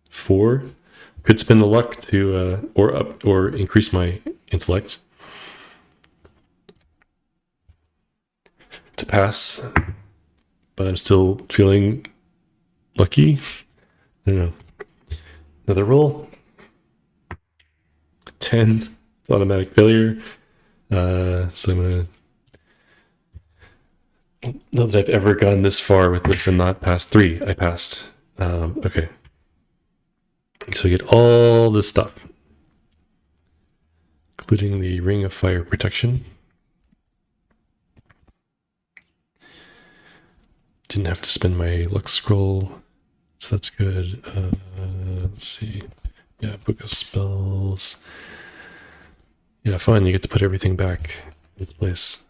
4. Could spend the luck to or increase my intellect to pass, but I'm still feeling lucky. I don't know. Another roll. 10. It's automatic failure. So I'm gonna. Not that I've ever gone this far with this and not passed. 3. I passed. Okay. So we get all this stuff, including the Ring of Fire Protection. Didn't have to spend my luck scroll, so that's good. Let's see. Yeah, Book of Spells. Yeah, fun. You get to put everything back in its place.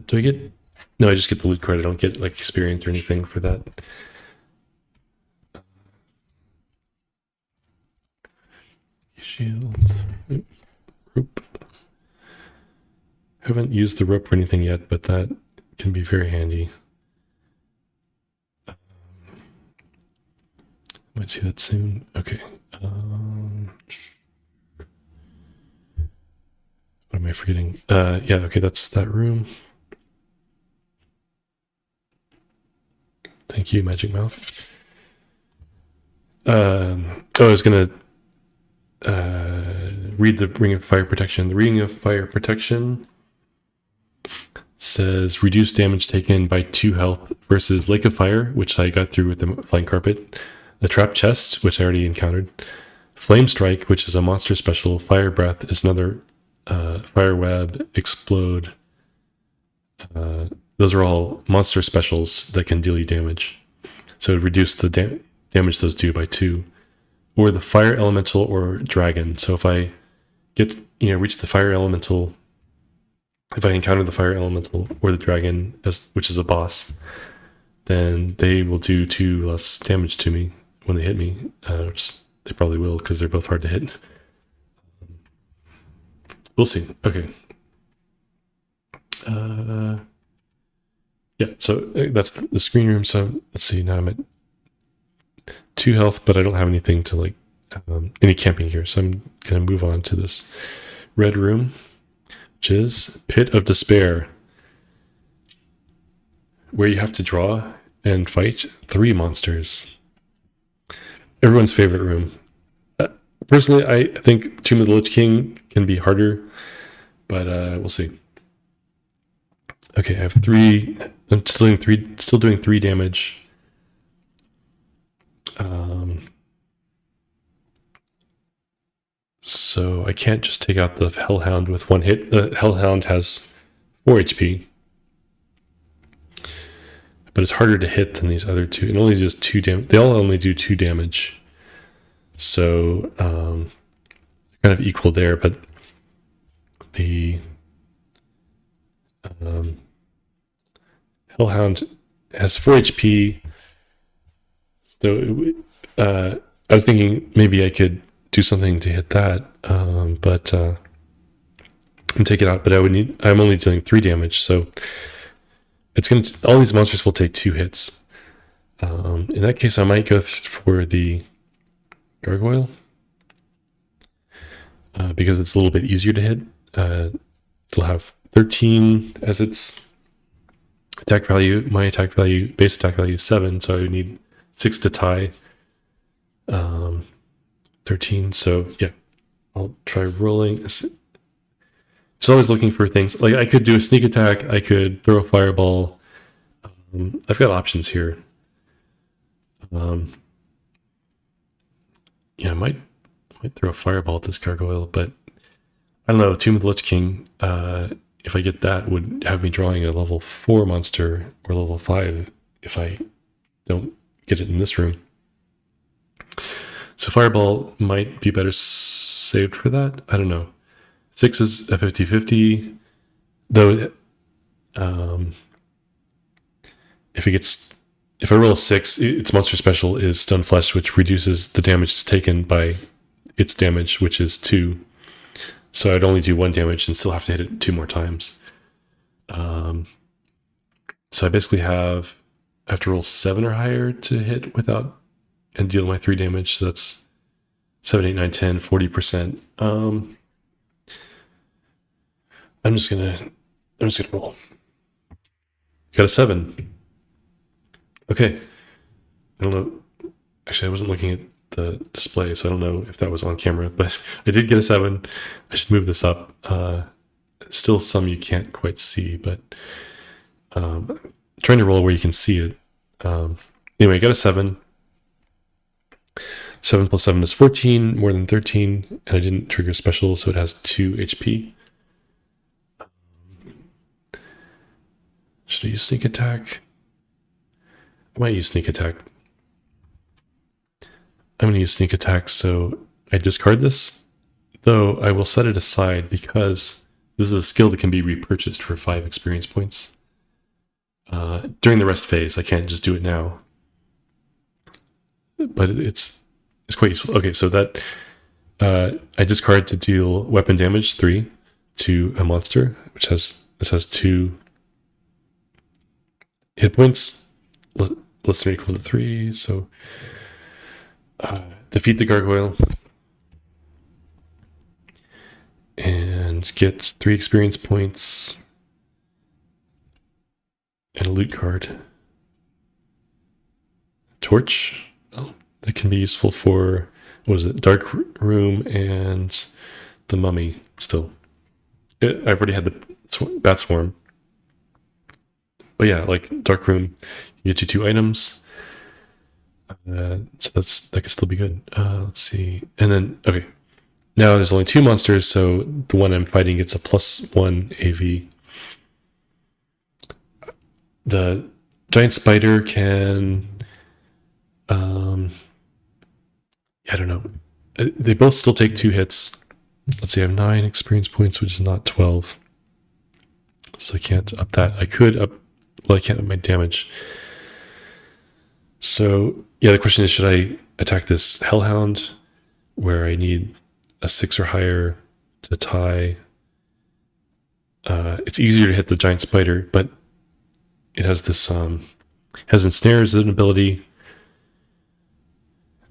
Do I get... No, I just get the loot card. I don't get like experience or anything for that. Shield. Rope. Haven't used the rope for anything yet, but that can be very handy. Might see that soon. Okay. What am I forgetting? Yeah, okay, that's that room. Thank you, Magic Mouth. I was gonna read the Ring of Fire Protection. The Ring of Fire Protection says reduce damage taken by 2 health versus Lake of Fire, which I got through with the Flying Carpet. The Trap Chest, which I already encountered. Flame Strike, which is a monster special. Fire Breath is another. Fire Web, Explode. Those are all monster specials that can deal you damage. So reduce the damage those do by 2. Or the Fire Elemental or Dragon. So if I get, reach the Fire Elemental, if I encounter the Fire Elemental or the Dragon, which is a boss, then they will do 2 less damage to me when they hit me. Which they probably will because they're both hard to hit. We'll see. Okay. Yeah, so that's the screen room. So let's see. Now I'm at 2 health, but I don't have anything to like any camping here. So I'm gonna move on to this red room, which is Pit of Despair, where you have to draw and fight 3 monsters. Everyone's favorite room. Personally, I think Tomb of the Lich King can be harder, but we'll see. Okay, I have 3. I'm still doing 3 damage. So I can't just take out the Hellhound with one hit. Hellhound has 4 HP. But it's harder to hit than these other two. It only does 2 damage. They all only do 2 damage. So kind of equal there, but the Hellhound has 4 HP. So I was thinking maybe I could do something to hit that, but and take it out. But I'm only dealing 3 damage, so it's going to. All these monsters will take 2 hits. In that case, I might go for the Gargoyle because it's a little bit easier to hit. It'll have 13 as its attack value. My attack value, base attack value, is 7, so I would need 6 to tie. 13. So yeah, I'll try rolling. It's always looking for things. Like I could do a sneak attack. I could throw a fireball. I've got options here. Yeah, I might throw a fireball at this gargoyle, but I don't know. Tomb of the Lich King, if I get that, would have me drawing a level 4 monster or level 5 if I don't get it in this room. So fireball might be better saved for that. I don't know. 6 is a 50-50, though. If I roll a 6, its monster special is Stone Flesh, which reduces the damage it's taken by its damage, which is 2. So I'd only do 1 damage and still have to hit it 2 more times. So I basically have to roll 7 or higher to hit without and deal my 3 damage. So that's 7, 8, 9, 10, 40%. I'm just gonna roll. Got a 7. Okay. I don't know. Actually, I wasn't looking at the display, so I don't know if that was on camera, but I did get a 7. I should move this up. Still some you can't quite see, but trying to roll where you can see it. Anyway, I got a 7. 7 plus 7 is 14, more than 13, and I didn't trigger special, so it has 2 HP. Should I use sneak attack? I might use sneak attack. I'm going to use sneak attack, so I discard this, though I will set it aside because this is a skill that can be repurchased for 5 experience points. During the rest phase, I can't just do it now. But it's quite useful. Okay, so that I discard to deal weapon damage 3 to a monster, which has 2 hit points, less than or equal to 3. So defeat the gargoyle and get 3 experience points and a loot card. Torch. Oh, that can be useful for, what was it, Dark Room and the Mummy still. I've already had the Bat Swarm. But yeah, like Dark Room, you get you 2 items. So that could still be good. Let's see. And then, okay. Now there's only 2 monsters, so the one I'm fighting gets a +1 AV. The giant spider can... I don't know. They both still take 2 hits. Let's see, I have 9 experience points, which is not 12. So I can't up that. I could up... Well, I can't up my damage. So, yeah, the question is, should I attack this Hellhound, where I need a 6 or higher to tie? It's easier to hit the giant spider, but it has this... has ensnares as an ability.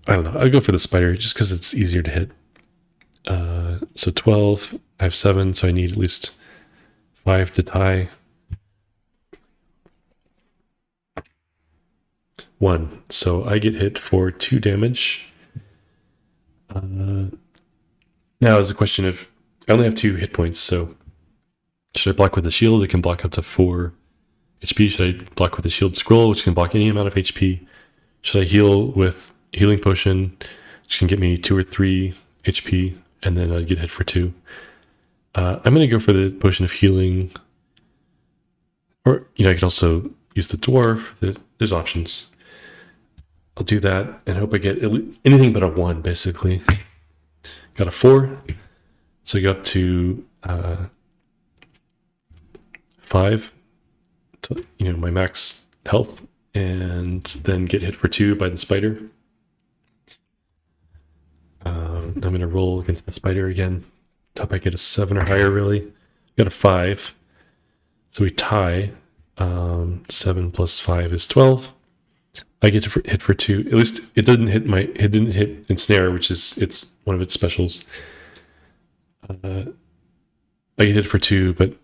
I don't know. I'll go for the spider just because it's easier to hit. So 12. I have 7, so I need at least 5 to tie. 1. So I get hit for 2 damage. Now there's a question of... I only have 2 hit points, so... Should I block with the shield? It can block up to 4 HP. Should I block with the shield scroll, which can block any amount of HP? Should I heal with healing potion, which can get me 2 or 3 HP, and then I'd get hit for 2. I'm going to go for the potion of healing. Or, I can also use the dwarf. There's options. I'll do that and hope I get anything but a 1, basically. Got a 4. So I go up to 5, my max health, and then get hit for 2 by the spider. I'm going to roll against the spider again. Hope I get a 7 or higher, really. Got a 5. So we tie. 7 plus 5 is 12. I get to hit for 2. At least it didn't hit ensnare, which is one of its specials. I get hit for 2, but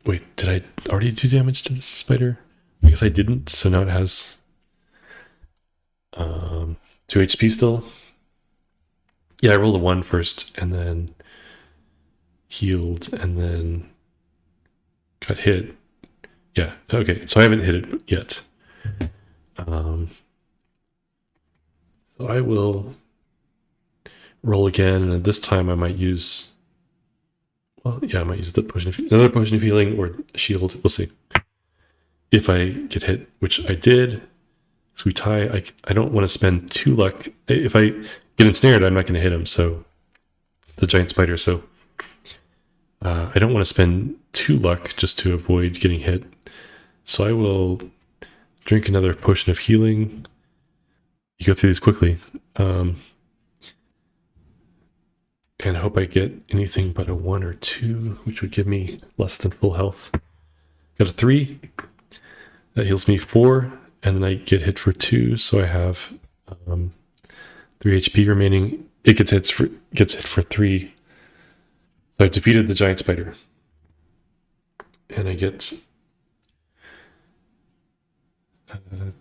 wait, did I already do damage to this spider? I guess I didn't, so now it has 2 HP still. Yeah, I rolled a 1 first, and then healed, and then got hit. Yeah, okay, so I haven't hit it yet. So I will roll again, and this time I might use... Well, yeah, I might use another potion of healing or shield. We'll see. If I get hit, which I did, so we tie. I don't want to spend 2 luck. If I get ensnared, I'm not going to hit him, so... The giant spider, so... I don't want to spend 2 luck just to avoid getting hit. So I will drink another potion of healing. You go through these quickly. And I hope I get anything but a 1 or 2, which would give me less than full health. Got a 3. That heals me 4, and then I get hit for 2, so I have 3 HP remaining. It gets hit for 3. So I've defeated the giant spider. And I get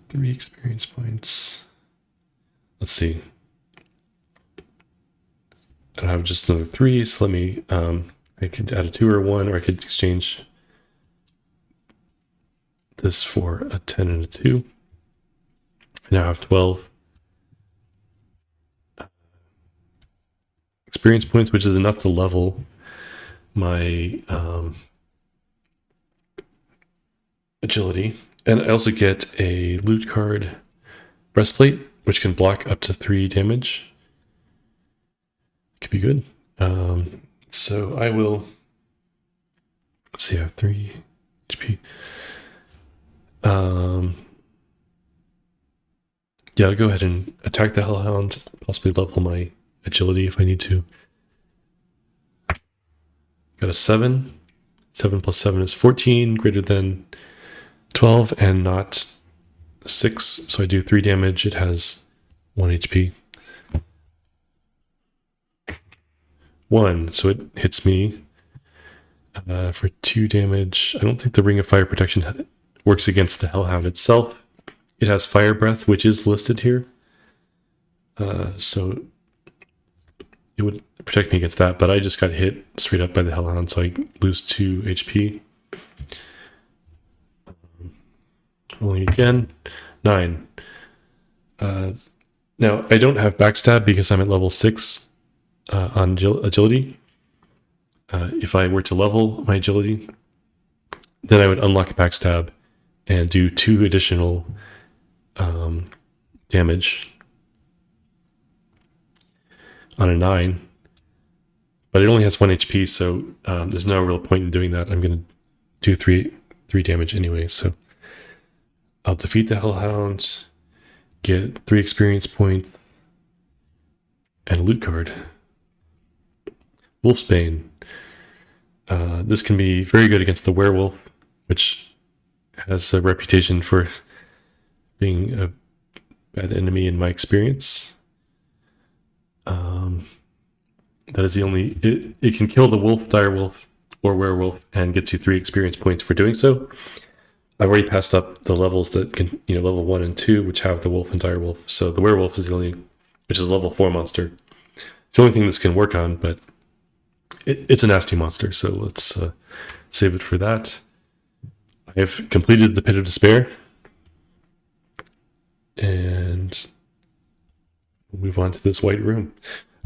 3 experience points. Let's see. I have just another 3, so let me, I could add a 2 or a 1, or I could exchange this for a 10 and a 2. I now have 12 experience points, which is enough to level my agility. And I also get a loot card, breastplate, which can block up to 3 damage. Could be good. So I will... Let's see, I have 3 HP. Yeah, I'll go ahead and attack the Hellhound, possibly level my agility if I need to. Got a 7. 7 plus 7 is 14, greater than 12, and not 6. So I do 3 damage. It has 1 HP. 1, so it hits me for 2 damage. I don't think the Ring of Fire Protection works against the Hellhound itself. It has Fire Breath, which is listed here. So it would protect me against that, but I just got hit straight up by the Hellhound, so I lose 2 HP. Rolling again. 9. Now, I don't have Backstab because I'm at level 6 on agility. If I were to level my agility, then I would unlock Backstab and do 2 additional damage on a 9. But it only has 1 HP, so there's no real point in doing that. I'm going to do 3 damage anyway, so I'll defeat the Hellhound, get 3 experience points, and a loot card. Wolfsbane. This can be very good against the werewolf, which has a reputation for being a bad enemy in my experience. That is the only... It can kill the wolf, direwolf, or werewolf, and gets you 3 experience points for doing so. I've already passed up the levels that can, level 1 and 2, which have the wolf and direwolf. So the werewolf is the only, which is a level 4 monster. It's the only thing this can work on, but it's a nasty monster, so let's save it for that. I have completed the Pit of Despair. And we'll move on to this white room.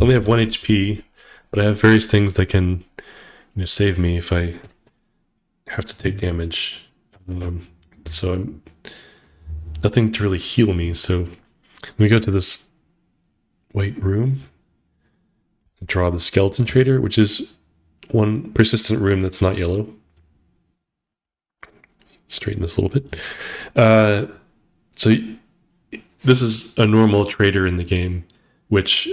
only have 1 HP, but I have various things that can save me if I have to take damage. So I'm nothing to really heal me. So let me go to this white room and draw the skeleton trader, which is one persistent room that's not yellow. Straighten this a little bit. So this is a normal trader in the game, which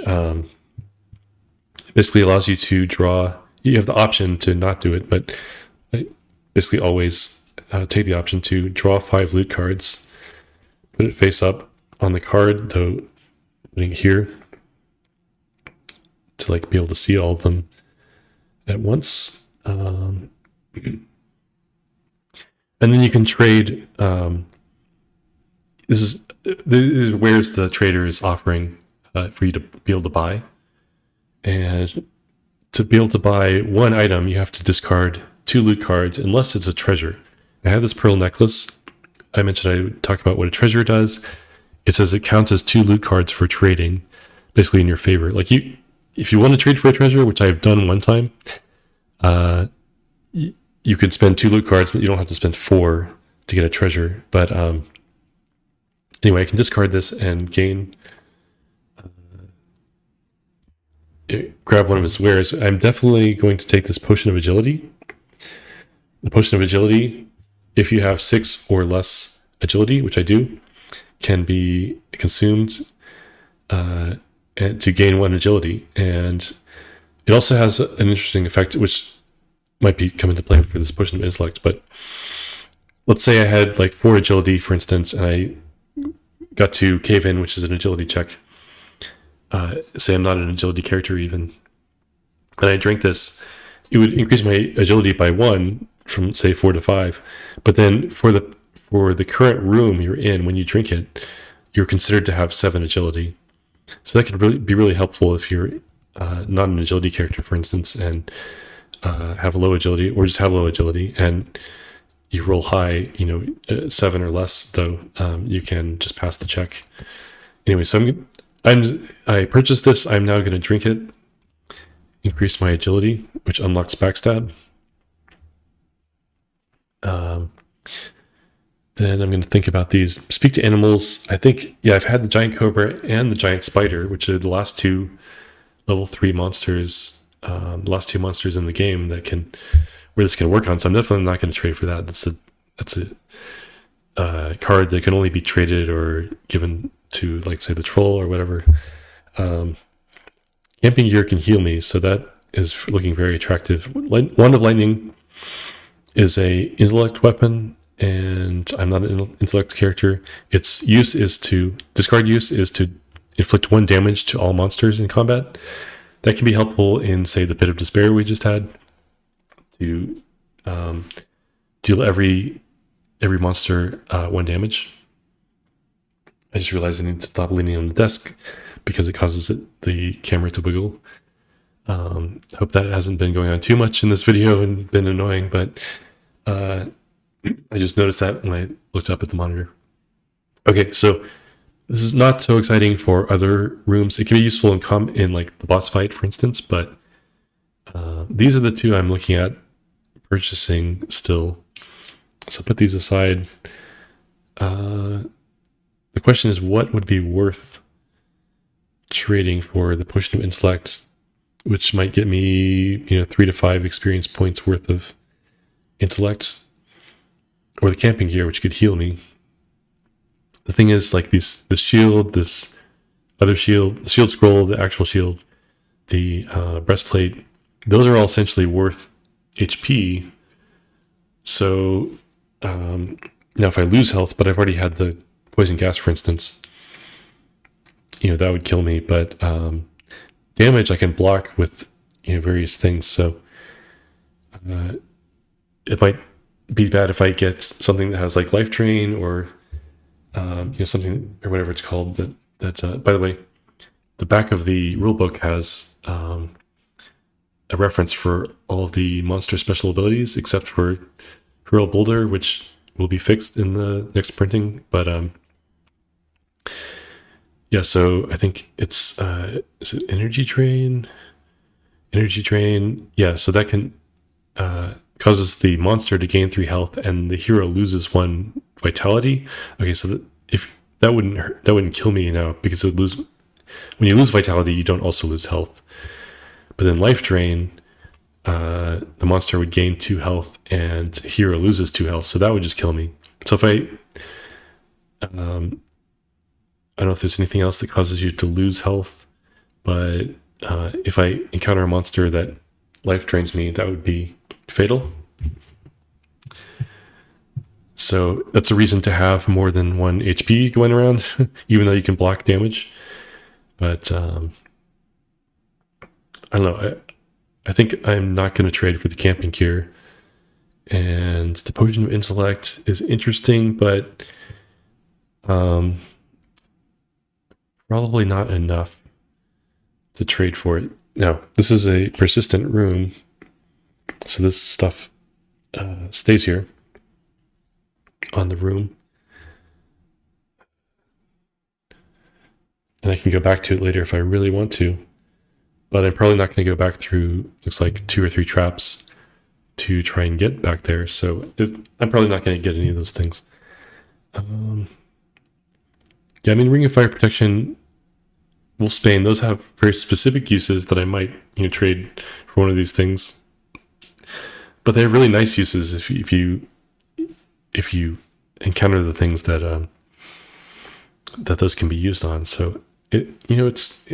basically allows you to draw. You have the option to not do it, but I basically always take the option to draw 5 loot cards, put it face up on the card, though putting it here to like be able to see all of them at once. And then you can trade. This is wares the trader is offering for you to be able to buy. And to be able to buy one item, you have to discard 2 loot cards, unless it's a treasure. I have this pearl necklace. I mentioned I would talk about what a treasure does. It says it counts as 2 loot cards for trading, basically in your favor. Like if you want to trade for a treasure, which I've done one time, you can spend 2 loot cards, and you don't have to spend 4 to get a treasure. But anyway, I can discard this and gain. Grab one of his wares. I'm definitely going to take this potion of agility. The potion of agility, if you have 6 or less agility, which I do, can be consumed and to gain 1 agility. And it also has an interesting effect, which might be come into play for this potion of intellect. But let's say I had like 4 agility, for instance, and I got to cave in, which is an agility check. Say I'm not an agility character even, and I drink this, it would increase my agility by 1 from say 4 to 5. But then for the current room you're in, when you drink it, you're considered to have 7 agility. So that could be really helpful if you're not an agility character, for instance, and have low agility, or just have low agility, and you roll high, 7 or less, though, you can just pass the check. Anyway, so I purchased this. I'm now going to drink it, increase my agility, which unlocks backstab. Then I'm going to think about these. Speak to animals. I think, I've had the giant cobra and the giant spider, which are the last 2 level 3 monsters, the last 2 monsters in the game where this can work on. So I'm definitely not going to trade for that. That's a card that can only be traded or given to, like, say, the troll or whatever. Camping gear can heal me, so that is looking very attractive. Wand of Lightning is a intellect weapon, and I'm not an intellect character. Its use is to inflict 1 damage to all monsters in combat. That can be helpful in, say, the Pit of Despair we just had, to deal every monster 1 damage. I just realized I need to stop leaning on the desk because it causes the camera to wiggle. Hope that hasn't been going on too much in this video and been annoying, but I just noticed that when I looked up at the monitor. Okay, so this is not so exciting for other rooms. It can be useful in like the boss fight, for instance, but these are the 2 I'm looking at purchasing still. So put these aside. The question is, what would be worth trading for the potion of intellect, which might get me, 3 to 5 experience points worth of intellect, or the camping gear, which could heal me. The thing is, like, this shield, this other shield, the shield scroll, the actual shield, the breastplate, those are all essentially worth HP. So now if I lose health, but I've already had the poison gas, for instance, that would kill me. But damage I can block with various things. So it might be bad if I get something that has like life drain or something or whatever it's called. That by the way, the back of the rulebook has a reference for all of the monster special abilities except for Hurl Boulder, which will be fixed in the next printing. But Yeah, so I think it's is it energy drain? Energy drain. Yeah, so that can causes the monster to gain 3 health and the hero loses 1 vitality. Okay, so if that wouldn't hurt, that wouldn't kill me, because it would lose when you lose vitality, you don't also lose health. But then life drain, the monster would gain 2 health and hero loses 2 health, so that would just kill me. So if I don't know if there's anything else that causes you to lose health, but if I encounter a monster that life drains me, that would be fatal. So that's a reason to have more than 1 HP going around, even though you can block damage. But I don't know. I think I'm not going to trade for the camping cure. And the potion of intellect is interesting, but probably not enough to trade for it. Now, this is a persistent room, so this stuff stays here on the room. And I can go back to it later if I really want to. But I'm probably not going to go back through, looks like 2 or 3 traps to try and get back there. So I'm probably not going to get any of those things. Yeah, I mean, Ring of Fire Protection, Wolfsbane, those have very specific uses that I might trade for one of these things. But they have really nice uses if you encounter the things that that those can be used on. So it's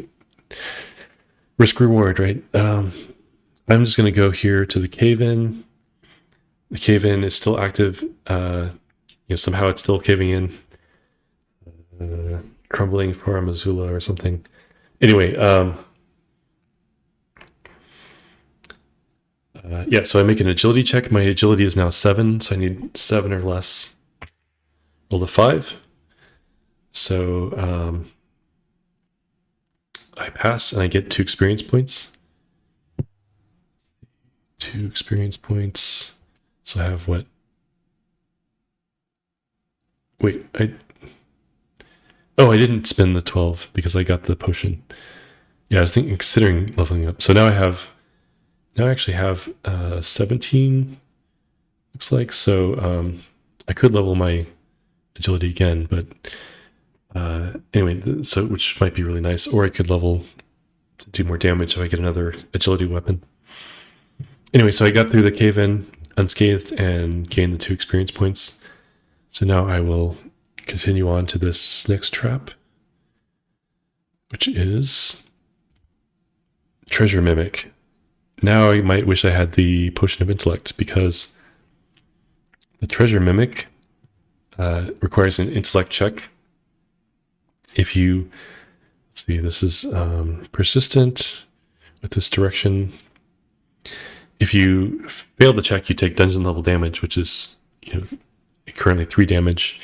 risk reward, right? I'm just going to go here to the cave-in. The cave-in is still active. Somehow it's still caving in. Crumbling for Amazula or something. Anyway, yeah, so I make an agility check. My agility is now 7, so I need 7 or less. Roll a 5. So I pass and I get 2 experience points. 2 experience points. So I have what? Wait, I didn't spend the 12 because I got the potion. Yeah, I was considering leveling up. So now I actually have 17, looks like. So I could level my agility again, but anyway, so which might be really nice. Or I could level to do more damage if I get another agility weapon. Anyway, so I got through the cave-in unscathed and gained the 2 experience points. So now I will continue on to this next trap, which is Treasure Mimic. Now I might wish I had the Potion of Intellect, because the Treasure Mimic requires an intellect check. If you, let's see, this is persistent with this direction. If you fail the check, you take dungeon level damage, which is currently 3 damage.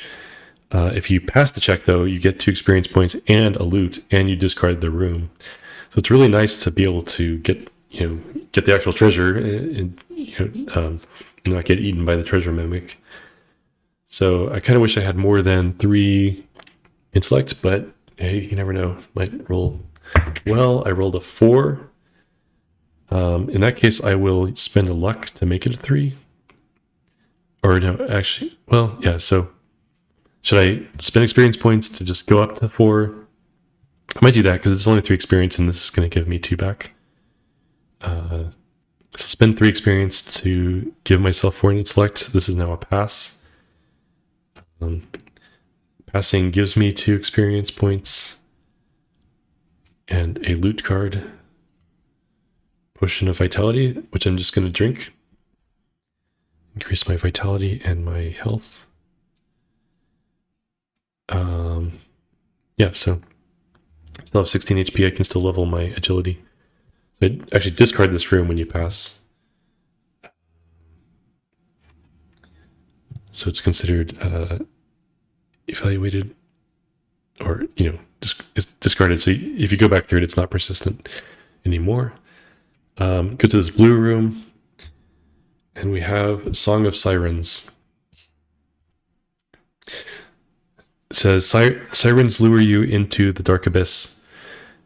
If you pass the check, though, you get 2 experience points and a loot, and you discard the room. So it's really nice to be able to get the actual treasure and not get eaten by the treasure mimic. So I kind of wish I had more than 3 intellect, but hey, you never know. Might roll well. I rolled a 4. In that case, I will spend a luck to make it a 3. Or no, actually, well, yeah. So should I spend experience points to just go up to 4? I might do that because it's only 3 experience, and this is going to give me 2 back. So spend 3 experience to give myself 4 intellect. This is now a pass. Passing gives me 2 experience points and a loot card. Potion of Vitality, which I'm just going to drink. Increase my vitality and my health. Yeah, so I still have 16 HP. I can still level my agility. So I actually discard this room when you pass. So it's considered evaluated, or it's discarded. So if you go back through it, it's not persistent anymore. Go to this blue room, and we have Song of Sirens. It says sirens lure you into the dark abyss.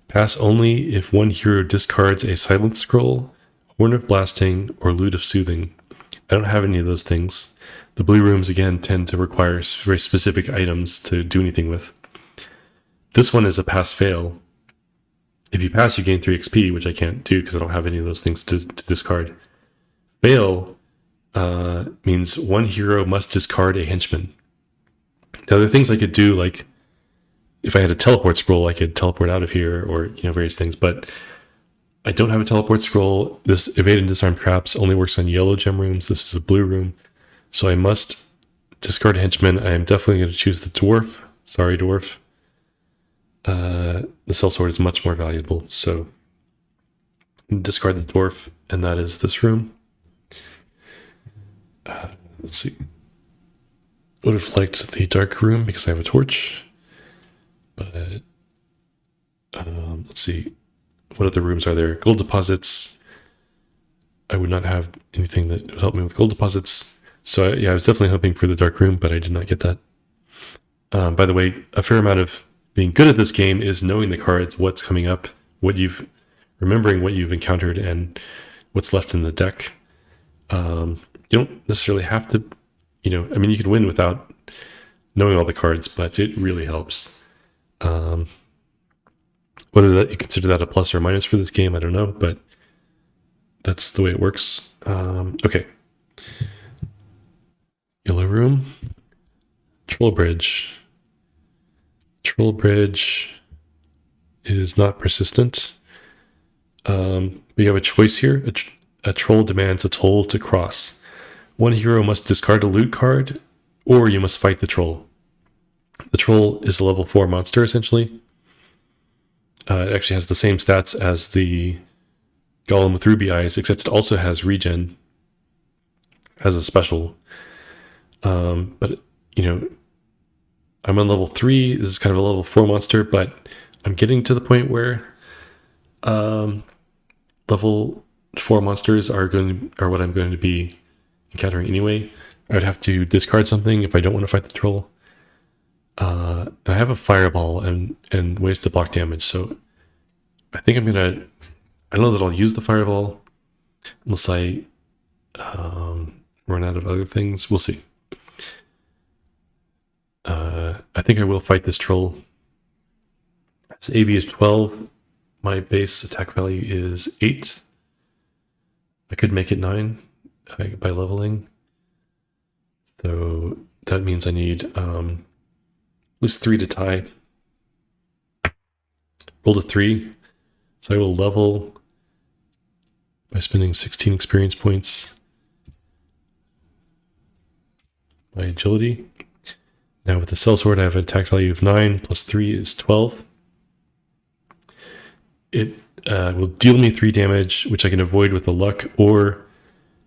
Pass only if one hero discards a silent scroll, horn of blasting, or lute of soothing. I don't have any of those things. The blue rooms again tend to require very specific items to do anything with. This one is a pass fail. If you pass, you gain 3 XP, which I can't do because I don't have any of those things to discard. Fail means one hero must discard a henchman. Now, there are things I could do, like if I had a teleport scroll, I could teleport out of here, or various things. But I don't have a teleport scroll. This evade and disarm traps only works on yellow gem rooms. This is a blue room, so I must discard henchman. I am definitely going to choose the dwarf. Sorry, dwarf. The sellsword is much more valuable, so discard the dwarf, and that is this room. Let's see. Would have liked the dark room because I have a torch, but let's see. What other rooms are there? Gold deposits. I would not have anything that would help me with gold deposits. So yeah, I was definitely hoping for the dark room, but I did not get that. By the way, a fair amount of being good at this game is knowing the cards, what's coming up, remembering what you've encountered, and what's left in the deck. You don't necessarily have to, you can win without knowing all the cards, but it really helps. Whether that you consider that a plus or minus for this game, I don't know, but that's the way it works. Okay. Yellow room. Troll bridge. Troll bridge is not persistent. We have a choice here. A troll demands a toll to cross. One hero must discard a loot card, or you must fight the troll. The troll is a level 4 monster, essentially. It actually has the same stats as the golem with ruby eyes, except it also has regen as a special. But, I'm on level 3. This is kind of a level 4 monster, but I'm getting to the point where level 4 monsters are what I'm going to be encountering anyway. I would have to discard something if I don't want to fight the troll. I have a fireball and ways to block damage, so I think I don't know that I'll use the fireball unless I run out of other things. We'll see. I think I will fight this troll. Its AV is 12. My base attack value is 8. I could make it 9 by leveling. So that means I need at least 3 to tie. Rolled a 3. So I will level by spending 16 experience points. My agility. Now with the sellsword, I have an attack value of 9 plus 3 is 12. It will deal me 3 damage, which I can avoid with the luck or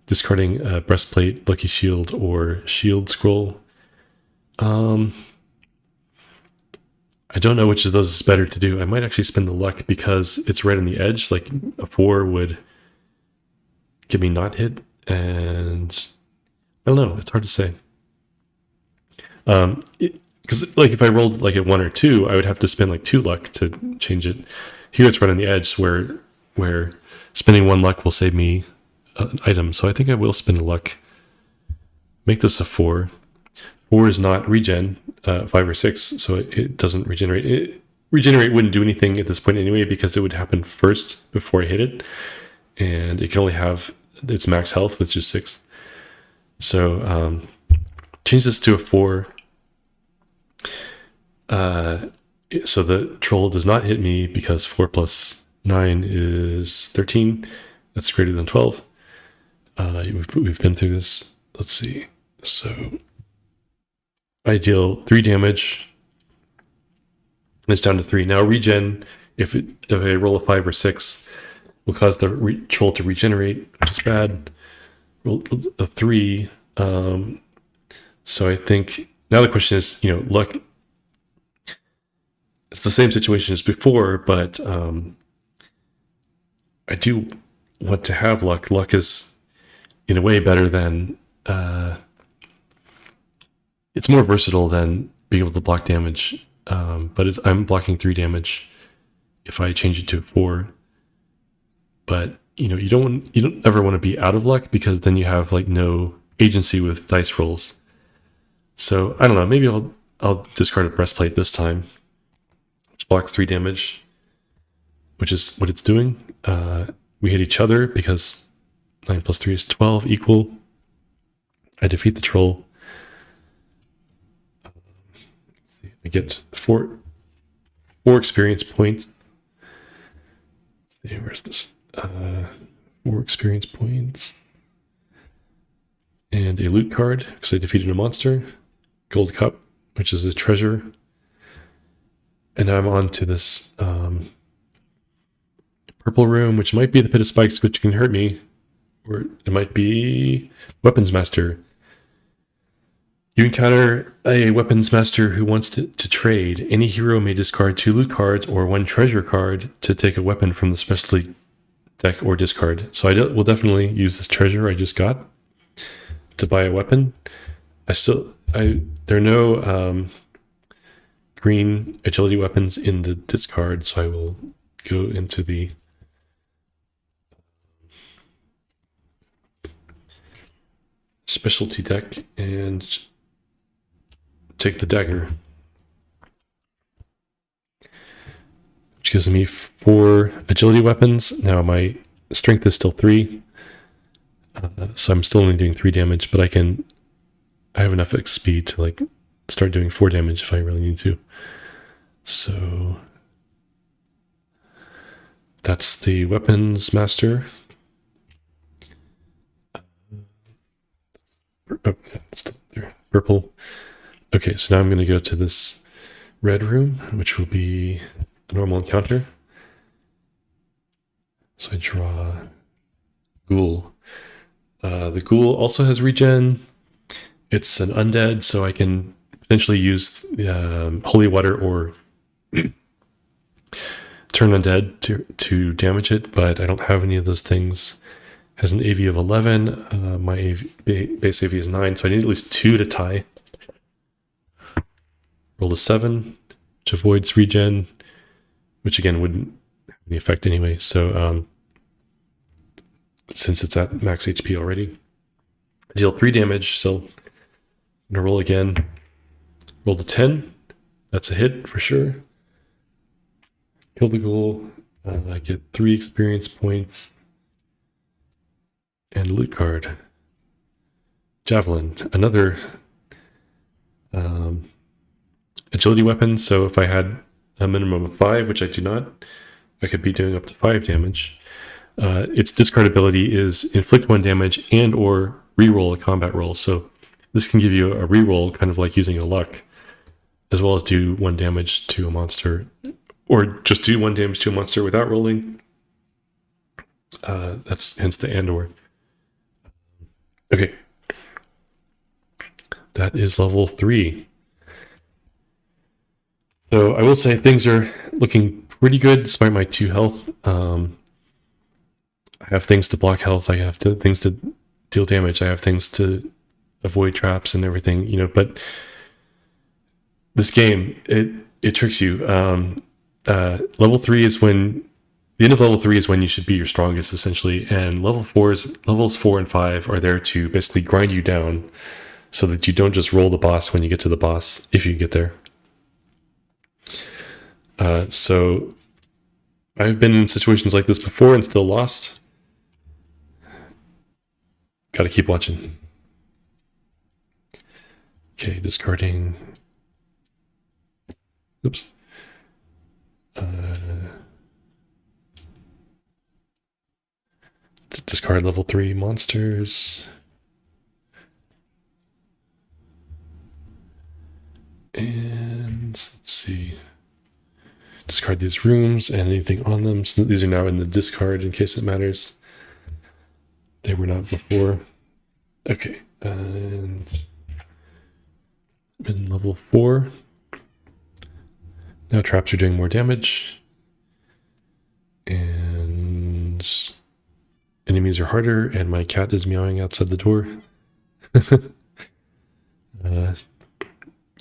discarding a breastplate, lucky shield, or shield scroll. I don't know which of those is better to do. I might actually spend the luck because it's right on the edge. Like a 4 would get me not hit, and I don't know. It's hard to say. Because like if I rolled like a 1 or 2, I would have to spend like 2 luck to change it. Here it's right on the edge, where spending 1 luck will save me an item. So I think I will spend a luck. Make this a 4. 4 is not regen, 5 or 6, so it doesn't regenerate. Regenerate wouldn't do anything at this point anyway because it would happen first before I hit it, and it can only have its max health, which is 6. So change this to a 4. So the troll does not hit me because 4 plus 9 is 13. That's greater than 12. We've been through this. Let's see. So I deal 3 damage. And it's down to 3. Now regen, if I roll a 5 or 6, will cause the troll to regenerate, which is bad. Roll a 3. So I think now the question is, luck. It's the same situation as before, but I do want to have luck. Luck is, in a way, better than. It's more versatile than being able to block damage, but I'm blocking 3 damage if I change it to 4. But you know, you don't ever want to be out of luck, because then you have like no agency with dice rolls. So I don't know. Maybe I'll discard a breastplate this time, which blocks 3 damage, which is what it's doing. We hit each other because 9 plus 3 is 12, equal. I defeat the troll. I get 4 experience points. Let's see, where's this? 4 experience points. And a loot card, because I defeated a monster. Gold cup, which is a treasure. And now I'm on to this purple room, which might be the Pit of Spikes, which can hurt me. Or it might be Weapons Master. You encounter a Weapons Master who wants to trade. Any hero may discard 2 loot cards or 1 treasure card to take a weapon from the specialty deck or discard. So I will definitely use this treasure I just got to buy a weapon. There are no green agility weapons in the discard, so I will go into the specialty deck and take the dagger, which gives me 4 agility weapons. Now my strength is still 3, so I'm still only doing 3 damage, but I have enough XP to like start doing 4 damage if I really need to. So that's the Weapons Master. Oh, it's still there. Purple. Okay, so now I'm going to go to this red room, which will be a normal encounter. So I draw Ghoul. The Ghoul also has regen. It's an undead, so I can potentially use holy water or turn undead to damage it, but I don't have any of those things. Has an AV of 11. My base AV is 9, so I need at least 2 to tie. Roll a 7, which avoids regen, which again wouldn't have any effect anyway. So since it's at max HP already, I deal 3 damage. So I'm gonna roll again. Roll a 10. That's a hit for sure. Kill the ghoul. I get 3 experience points and a loot card. Javelin, another agility weapon. So if I had a minimum of 5, which I do not, I could be doing up to 5 damage. Its discard ability is inflict 1 damage and or reroll a combat roll. So this can give you a reroll, kind of like using a luck, as well as do 1 damage to a monster, or just do 1 damage to a monster without rolling. That's hence the and or. Okay. That is level 3. So I will say things are looking pretty good despite my 2 health. I have things to block health. I have things to deal damage. I have things to avoid traps and everything, you know, but this game, it tricks you. Level 3 is when the end of level 3 is when you should be your strongest, essentially, and levels 4 and 5 are there to basically grind you down so that you don't just roll the boss when you get to the boss, if you get there. So I've been in situations like this before and still lost. Gotta keep watching. Okay, discarding. Oops. Discard level 3 monsters. And let's see. Discard these rooms and anything on them. So these are now in the discard in case it matters. They were not before. Okay, and in level 4. Now traps are doing more damage. And enemies are harder, and my cat is meowing outside the door.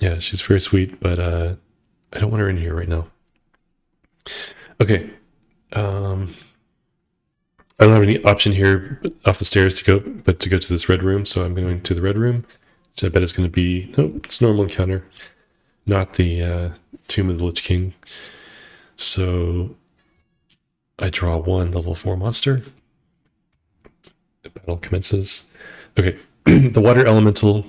Yeah, she's very sweet, but I don't want her in here right now. Okay. I don't have any option here off the stairs to go, but to go to this red room. So I'm going to the red room. So I bet it's going to be, no, it's normal encounter, not the Tomb of the Lich King. So I draw 1 level 4 monster. The battle commences. Okay. The water elemental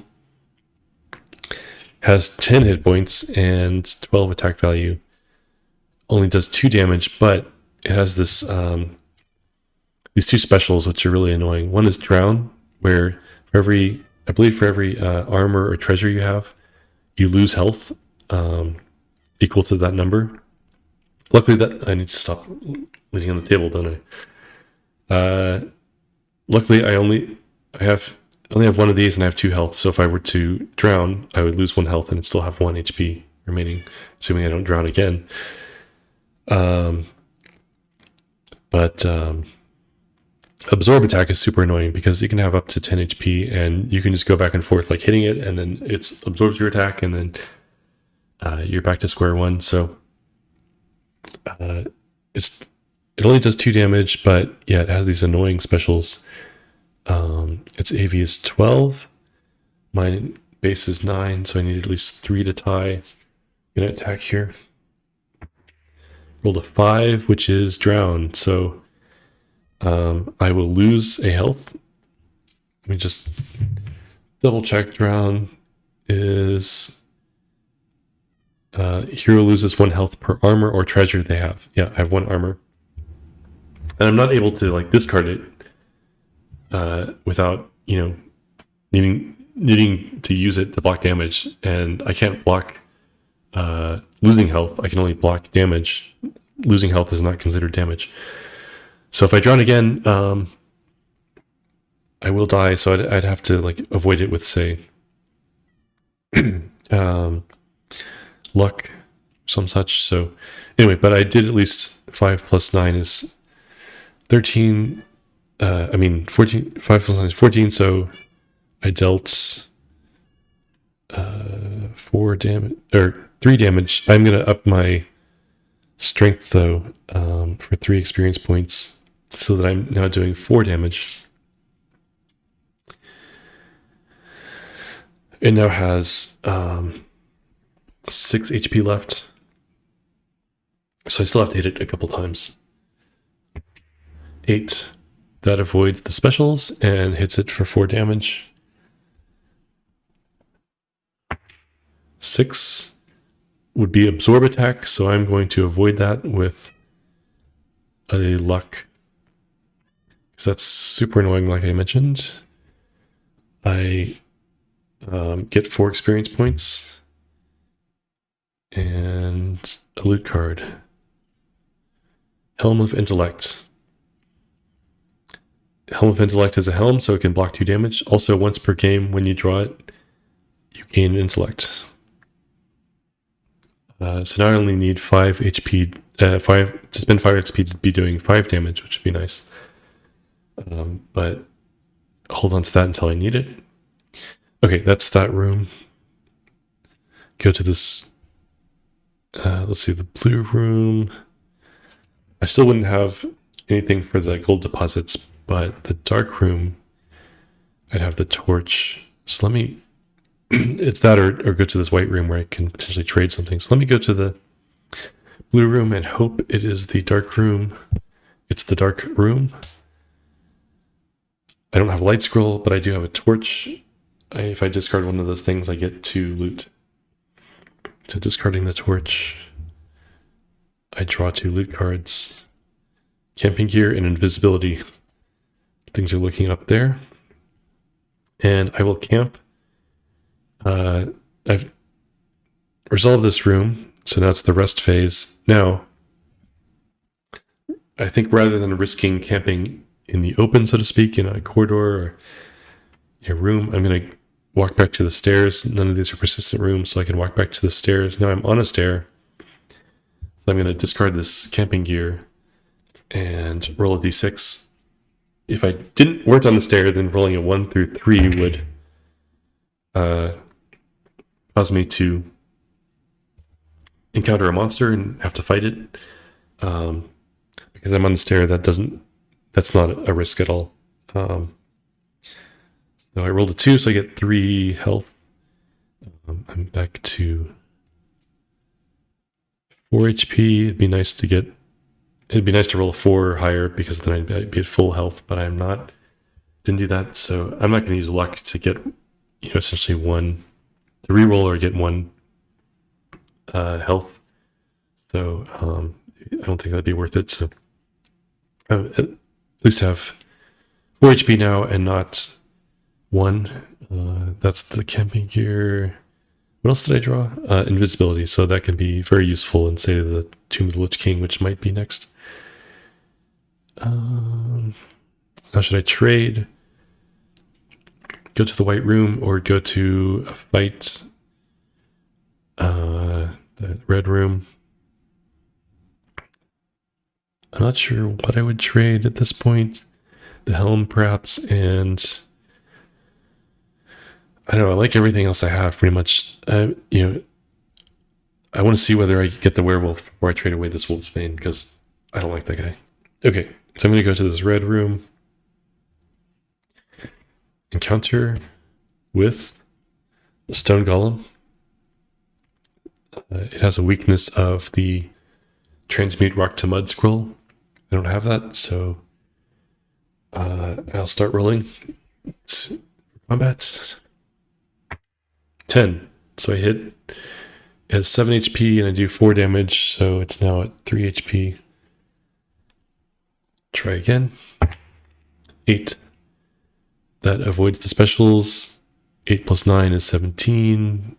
has 10 hit points and 12 attack value. Only does 2 damage, but it has this these 2 specials which are really annoying. One is Drown, where for every armor or treasure you have, you lose health equal to that number. Luckily, that I need to stop leaning on the table, don't I? Luckily, I only have 1 of these, and I have 2 health. So if I were to drown, I would lose 1 health and still have 1 HP remaining, assuming I don't drown again. But absorb attack is super annoying because it can have up to 10 HP, and you can just go back and forth like hitting it, and then it absorbs your attack, and then you're back to square one. So it only does 2 damage, but yeah, it has these annoying specials. Its AV is 12. My base is 9, so I need at least 3 to tie. I'm gonna attack here. Rolled a 5, which is drown. So I will lose a health. Let me just double check. Drown is hero loses 1 health per armor or treasure they have. Yeah, I have 1 armor, and I'm not able to like discard it without needing to use it to block damage, and I can't block losing health. I can only block damage. Losing health is not considered damage. So if I drown again, I will die. So I'd have to like avoid it with, say, luck, some such. So anyway, but I did at least 5 plus 9 is 13. 14. 5 plus 9 is 14. So I dealt 4 damage or 3 damage. I'm gonna up my strength though for 3 experience points, so that I'm now doing 4 damage. It now has 6 HP left, so I still have to hit it a couple times. 8. That avoids the specials and hits it for 4 damage. 6 would be absorb attack, so I'm going to avoid that with a luck, because that's super annoying. Like I mentioned, I get 4 experience points and a loot card. Helm of Intellect. Helm of Intellect is a helm, so it can block 2 damage. Also, once per game when you draw it, you gain intellect. So now I only need 5 HP, to spend 5 XP to be doing 5 damage, which would be nice. But hold on to that until I need it. Okay, that's that room. Go to this, let's see, the blue room. I still wouldn't have anything for the gold deposits, but the dark room, I'd have the torch. So let me, it's that or go to this white room where I can potentially trade something. So let me go to the blue room and hope it is the dark room. It's the dark room. I don't have a light scroll, but I do have a torch. If I discard one of those things, I get 2 loot. So discarding the torch, I draw 2 loot cards. Camping gear and invisibility. Things are looking up there. And I will camp. I've resolved this room, so now it's the rest phase. Now, I think rather than risking camping in the open, so to speak, in a corridor or a room, I'm going to walk back to the stairs. None of these are persistent rooms, so I can walk back to the stairs. Now I'm on a stair. So I'm going to discard this camping gear and roll a d6. If I weren't on the stair, then rolling a 1 through 3 would put cause me to encounter a monster and have to fight it. Because I'm on the stair, that's not a risk at all. So I rolled a 2, so I get 3 health. I'm back to 4 HP. It'd be nice to roll a 4 or higher, because then I'd be at full health, but I'm not. Didn't do that, so I'm not going to use luck to get, essentially to reroll or get 1 health. So I don't think that'd be worth it. So I at least have 4 HP now and not 1. That's the camping gear. What else did I draw? Invincibility. So that can be very useful in, say, the Tomb of the Lich King, which might be next. How should I trade? Go to the White Room or go to a fight? The Red Room. I'm not sure what I would trade at this point. The Helm, perhaps, and I don't know. I like everything else I have pretty much. I want to see whether I get the werewolf before I trade away this Wolfsbane, because I don't like that guy. Okay, so I'm going to go to this Red Room. Encounter with the Stone Golem. It has a weakness of the Transmute Rock to Mud scroll. I don't have that, so I'll start rolling. Combat. 10. So I hit. It has 7 HP and I do 4 damage, so it's now at 3 HP. Try again. 8. That avoids the specials. 8 plus 9 is 17.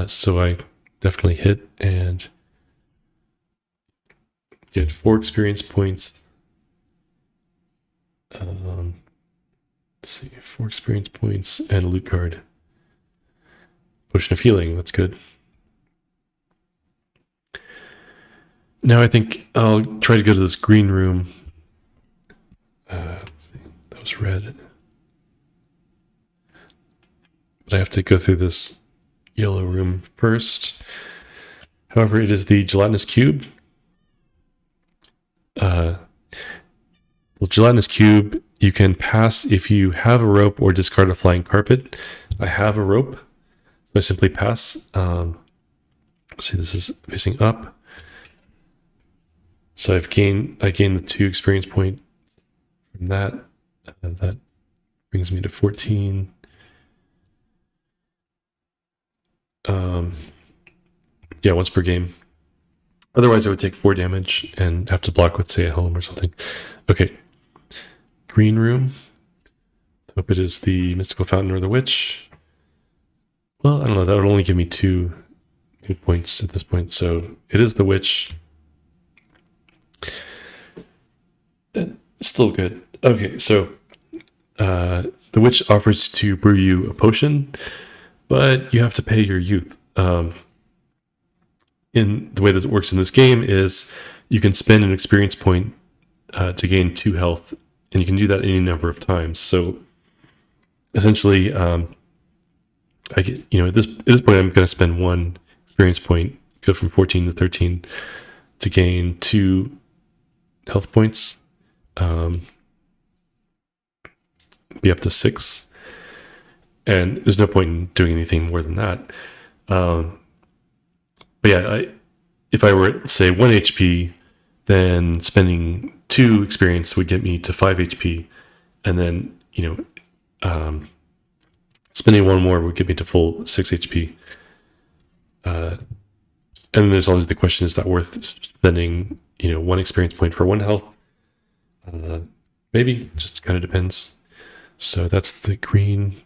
So I definitely hit and get 4 experience points. Let's see, 4 experience points and a loot card. Potion of healing, that's good. Now I think I'll try to go to this green room. That was red. But I have to go through this yellow room first. However, it is the gelatinous cube. The gelatinous cube you can pass if you have a rope or discard a flying carpet. I have a rope, so I simply pass. See, this is facing up. So I gained the 2 experience point from that. That brings me to 14. Yeah, once per game. Otherwise, I would take 4 damage and have to block with, say, a helm or something. Okay. Green room. Hope it is the Mystical Fountain or the Witch. Well, I don't know. That would only give me 2 points at this point. So it is the Witch. Still good. Okay, so the Witch offers to brew you a potion, but you have to pay your youth. In the way that it works in this game is you can spend an experience point to gain 2 health, and you can do that any number of times. So essentially, at this point, I'm going to spend 1 experience point, go from 14 to 13, to gain 2 health points, be up to 6, and there's no point in doing anything more than that. But yeah, if I were at, say, 1 HP, then spending 2 experience would get me to 5 HP, and then spending 1 more would get me to full 6 HP. And then there's always the question: is that worth spending 1 experience point for 1 health? Maybe, just kind of depends. So that's the green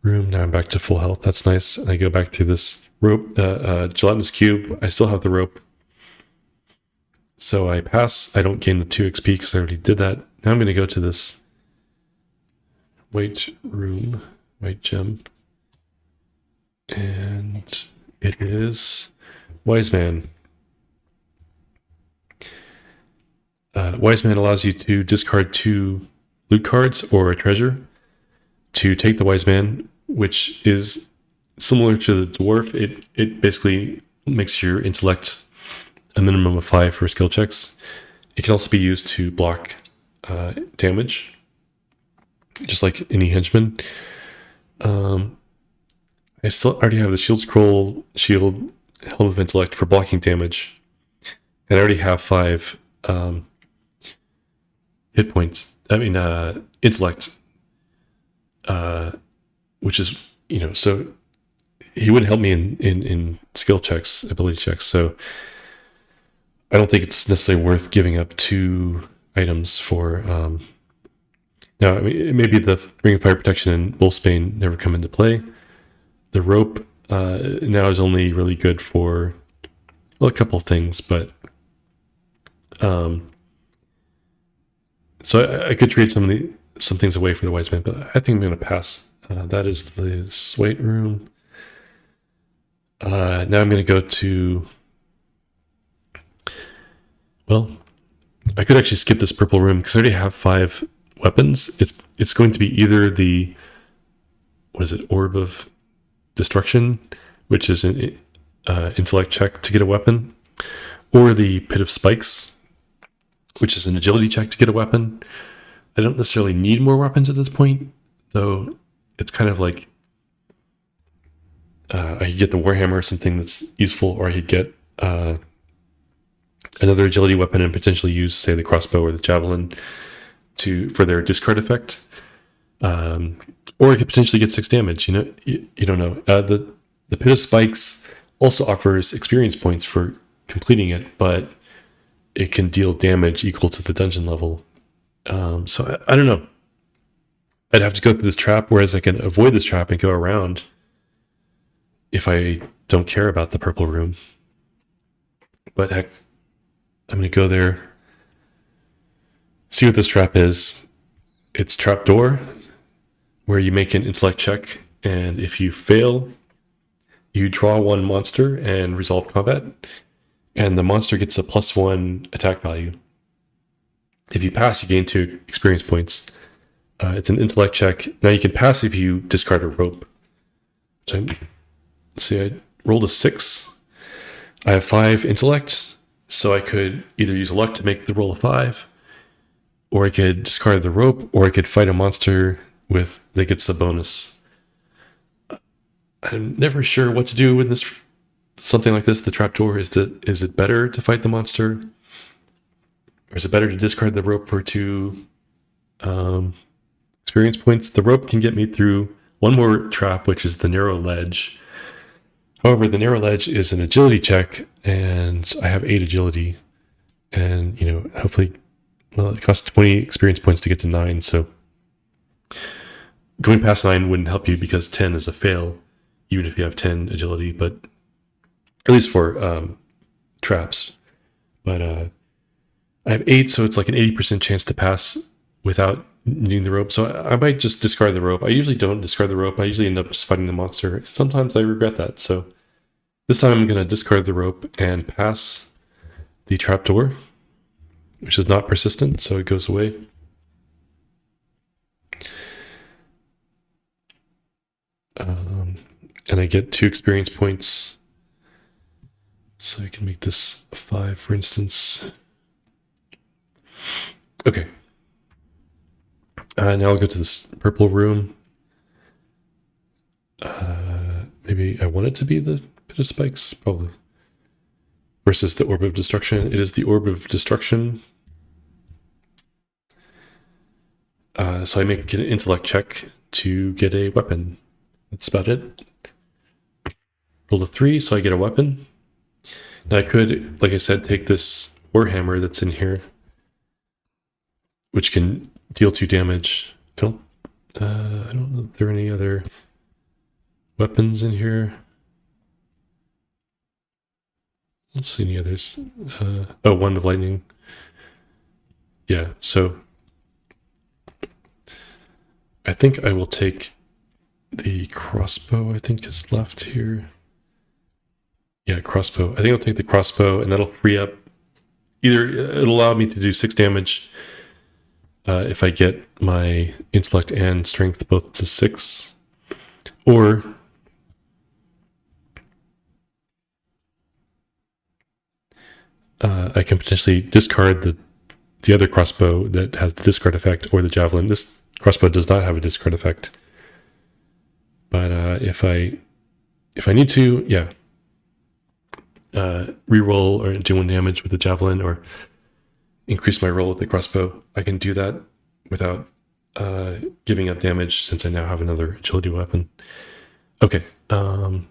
room. Now I'm back to full health. That's nice. And I go back to this rope, gelatinous cube. I still have the rope. So I pass. I don't gain the 2 XP because I already did that. Now I'm going to go to this white room, white gem. And it is Wise Man. Wise Man allows you to discard 2 loot cards or a treasure to take the Wise Man, which is similar to the dwarf, it basically makes your intellect a minimum of 5 for skill checks. It can also be used to block damage, just like any henchman. I still already have the shield scroll, shield, helm of intellect for blocking damage, and I already have 5 hit points. I mean, intellect, which is, so he would help me in skill checks, ability checks. So I don't think it's necessarily worth giving up 2 items for. Now, I mean, maybe the Ring of Fire Protection and Wolfsbane never come into play. The rope now is only really good for, well, a couple of things, but so I could trade some things away for the Wise Man, but I think I'm going to pass. That is the weight room. Now I'm going to go to. Well, I could actually skip this purple room because I already have 5 weapons. It's going to be either the, what is it, Orb of Destruction, which is an intellect check to get a weapon, or the Pit of Spikes, which is an agility check to get a weapon. I don't necessarily need more weapons at this point, though. It's kind of like I could get the Warhammer or something that's useful, or I could get another agility weapon and potentially use, say, the crossbow or the javelin for their discard effect. Or I could potentially get 6 damage. You don't know. The Pit of Spikes also offers experience points for completing it, but it can deal damage equal to the dungeon level. So I don't know. I'd have to go through this trap, whereas I can avoid this trap and go around if I don't care about the purple room. But heck, I'm going to go there, see what this trap is. It's trapdoor, where you make an intellect check, and if you fail, you draw 1 monster and resolve combat, and the monster gets a +1 attack value. If you pass, you gain 2 experience points. It's an intellect check. Now you can pass if you discard a rope. Let's see, I rolled a 6. I have 5 intellect, so I could either use luck to make the roll a 5, or I could discard the rope, or I could fight a monster that gets a bonus. I'm never sure what to do with this. Something like this, the trapdoor, is it better to fight the monster, or is it better to discard the rope for 2 experience points? The rope can get me through one more trap, which is the narrow ledge. However, the narrow ledge is an agility check, and I have 8 agility, and hopefully, well, it costs 20 experience points to get to 9, so going past 9 wouldn't help you because 10 is a fail, even if you have 10 agility, but at least for traps. But I have 8, so it's like an 80% chance to pass without needing the rope. So I might just discard the rope. I usually don't discard the rope. I usually end up just fighting the monster. Sometimes I regret that. So this time I'm going to discard the rope and pass the trapdoor, which is not persistent, so it goes away. And I get 2 experience points. So I can make this a 5, for instance. Okay. Now I'll go to this purple room. Maybe I want it to be the Pit of Spikes, probably. Versus the Orb of Destruction. It is the Orb of Destruction. So I make an intellect check to get a weapon. That's about it. Roll a 3, so I get a weapon. Now I could, like I said, take this Warhammer that's in here, which can deal 2 damage. I don't know if there are any other weapons in here. Let's see any others. Wand of Lightning. Yeah, so I think I will take the crossbow, I think is left here. Yeah, crossbow. I think I'll take the crossbow, and that'll free up. Either it'll allow me to do 6 damage if I get my intellect and strength both to 6, or I can potentially discard the other crossbow that has the discard effect, or the javelin. This crossbow does not have a discard effect. But if I need to, yeah, reroll or do 1 damage with the javelin, or increase my roll with the crossbow, I can do that without giving up damage, since I now have another agility weapon. Okay, that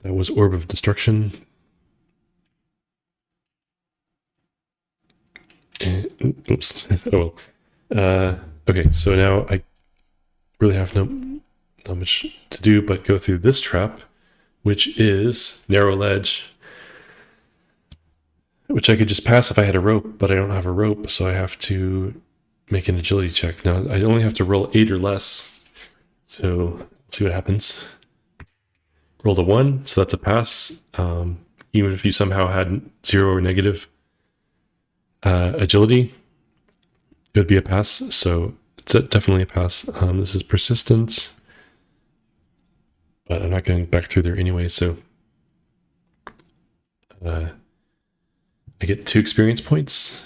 was Orb of Destruction. Oops. Oh well. Okay, so now I really have not much to do but go through this trap, which is Narrow Ledge, which I could just pass if I had a rope, but I don't have a rope, so I have to make an agility check. Now, I only have to roll 8 or less, so let's see what happens. Rolled a 1, so that's a pass. Even if you somehow had 0 or negative agility, it would be a pass, so it's definitely a pass. This is persistence, but I'm not going back through there anyway, so I get 2 experience points.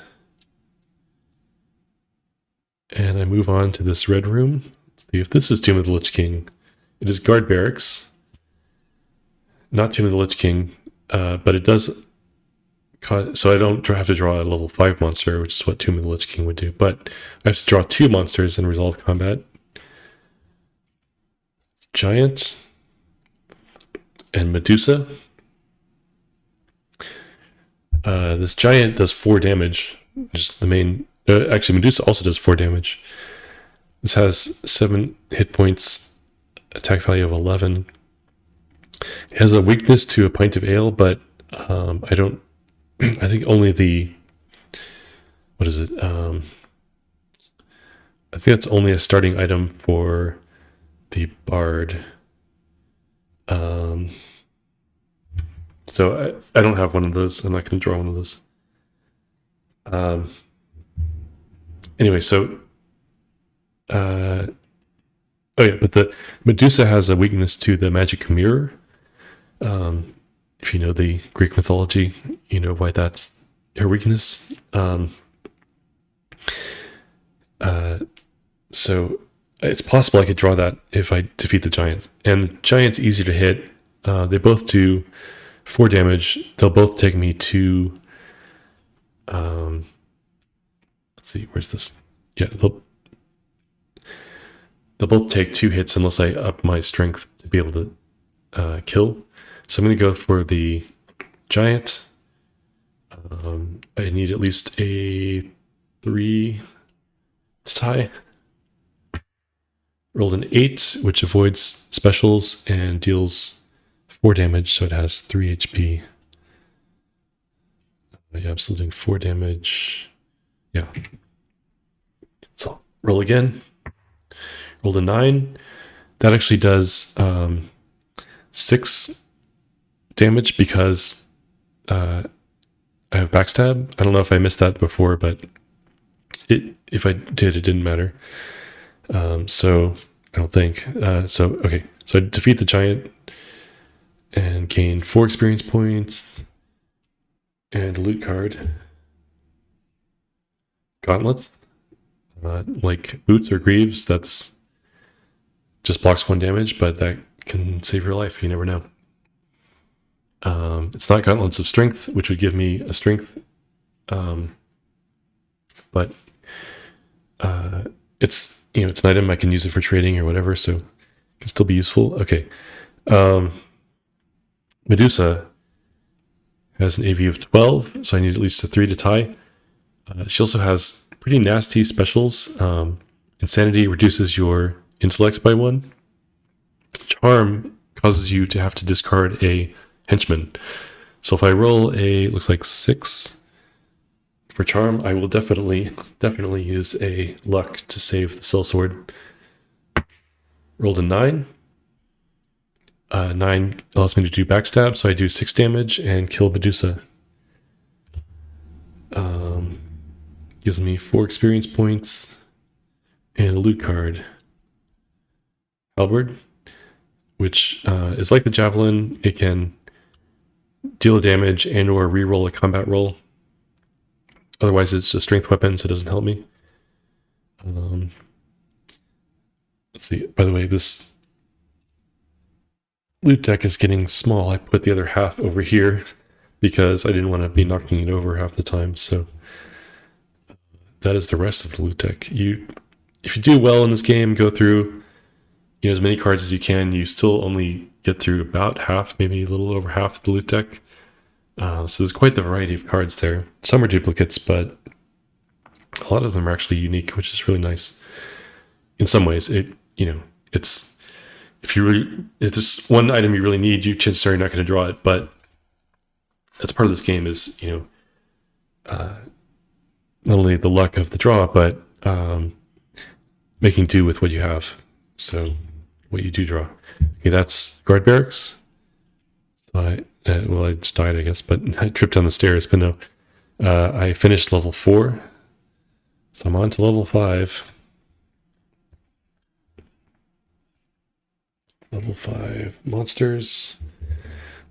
And I move on to this red room. Let's see if this is Tomb of the Lich King. It is Guard Barracks. Not Tomb of the Lich King, but it does... So I don't have to draw a level 5 monster, which is what Tomb of the Lich King would do. But I have to draw 2 monsters in Resolve Combat. Giant and Medusa. This giant does 4 damage, which is the main... actually, Medusa also does 4 damage. This has 7 hit points, attack value of 11. It has a weakness to a pint of ale, but I don't... I think only the... What is it? I think that's only a starting item for the bard. So I don't have one of those. I'm not going to draw one of those. Anyway, so... oh yeah, but the Medusa has a weakness to the magic mirror. If you know the Greek mythology, you know why that's her weakness. So it's possible I could draw that if I defeat the giant. And the giant's easy to hit. They both do 4 damage. They'll both take me to... let's see, where's this? Yeah, they'll both take 2 hits unless I up my strength to be able to kill. So I'm going to go for the giant. I need at least a 3 to tie. Rolled an 8, which avoids specials and deals 4 damage, so it has 3 HP. Yeah, I'm still doing 4 damage. Yeah. So roll again. Rolled a 9. That actually does 6 damage because I have backstab. I don't know if I missed that before, but if I did, it didn't matter. So I don't think. Okay. So I defeat the giant and gain 4 experience points and a loot card. Gauntlets. Like boots or greaves, that's just blocks 1 damage, but that can save your life. You never know. It's not Gauntlets of Strength, which would give me a strength. But it's it's an item. I can use it for trading or whatever, so it can still be useful. Okay. Medusa has an AV of 12, so I need at least a 3 to tie. She also has pretty nasty specials. Insanity reduces your intellect by 1. Charm causes you to have to discard a henchman. So if I roll looks like 6 for charm, I will definitely use a luck to save the sellsword. Rolled a 9. 9 allows me to do backstab, so I do 6 damage and kill Medusa. Gives me 4 experience points and a loot card. Halberd, which is like the javelin. It can deal damage and or reroll a combat roll. Otherwise, it's a strength weapon, so it doesn't help me. Let's see. By the way, this loot deck is getting small. I put the other half over here because I didn't want to be knocking it over half the time. So that is the rest of the loot deck. If you do well in this game, go through as many cards as you can. You still only get through about half, maybe a little over half of the loot deck. So there's quite the variety of cards there. Some are duplicates, but a lot of them are actually unique, which is really nice. In some ways, it's if there's one item you really need, chances are you're not going to draw it. But that's part of this game is not only the luck of the draw, but making do with what you have. So what you do draw. Okay, that's guard barracks. I just died, I guess, but I tripped down the stairs. But no, I finished level 4, so I'm on to level 5. Level 5 monsters.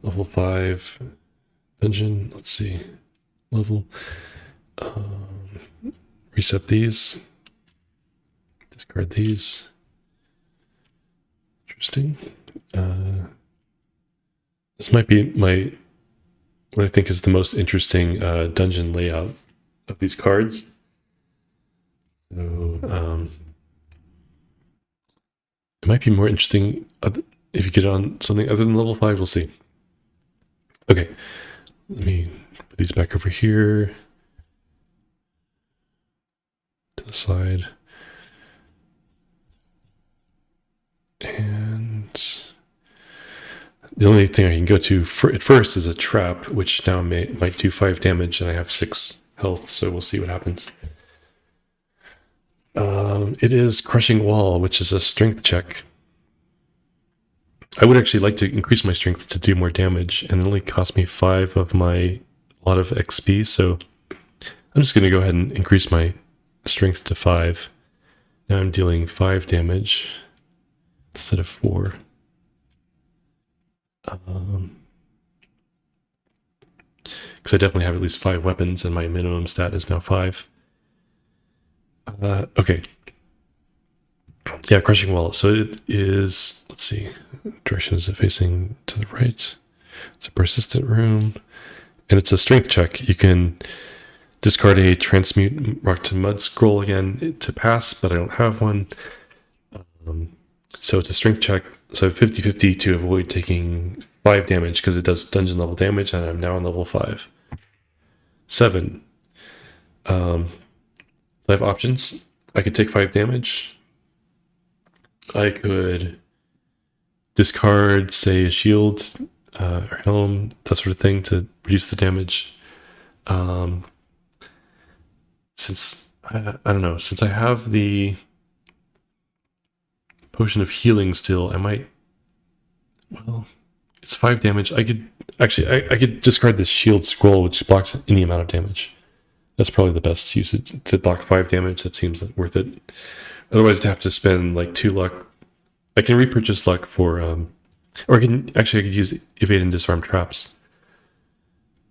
Level 5 dungeon. Let's see. Level. Reset these. Discard these. Interesting. This might be what I think is the most interesting dungeon layout of these cards. So it might be more interesting if you get on something other than level 5. We'll see. Okay, let me put these back over here to the side. And the only thing I can go to at first is a trap, which now might do 5 damage, and I have 6 health, so we'll see what happens. It is Crushing Wall, which is a strength check. I would actually like to increase my strength to do more damage, and it only cost me 5 of my lot of XP, so I'm just going to go ahead and increase my strength to 5. Now I'm dealing 5 damage instead of 4. Because I definitely have at least 5 weapons, and my minimum stat is now 5. Okay. Yeah, Crushing Wall. So it is, let's see, direction is it facing to the right? It's a persistent room, and it's a strength check. You can discard a transmute rock to mud scroll again to pass, but I don't have one. So it's a strength check. So 50-50 to avoid taking 5 damage because it does dungeon level damage, and I'm now on level 5. 7. I have options. I could take 5 damage. I could discard, say, a shield or helm, that sort of thing, to reduce the damage. Since I don't know, since I have the potion of healing still, I might. Well, it's 5 damage. I could discard this shield scroll, which blocks any amount of damage. That's probably the best usage to block 5 damage. That seems worth it. Otherwise, I'd have to spend like 2 luck. I can repurchase luck for, or I could use evade and disarm traps.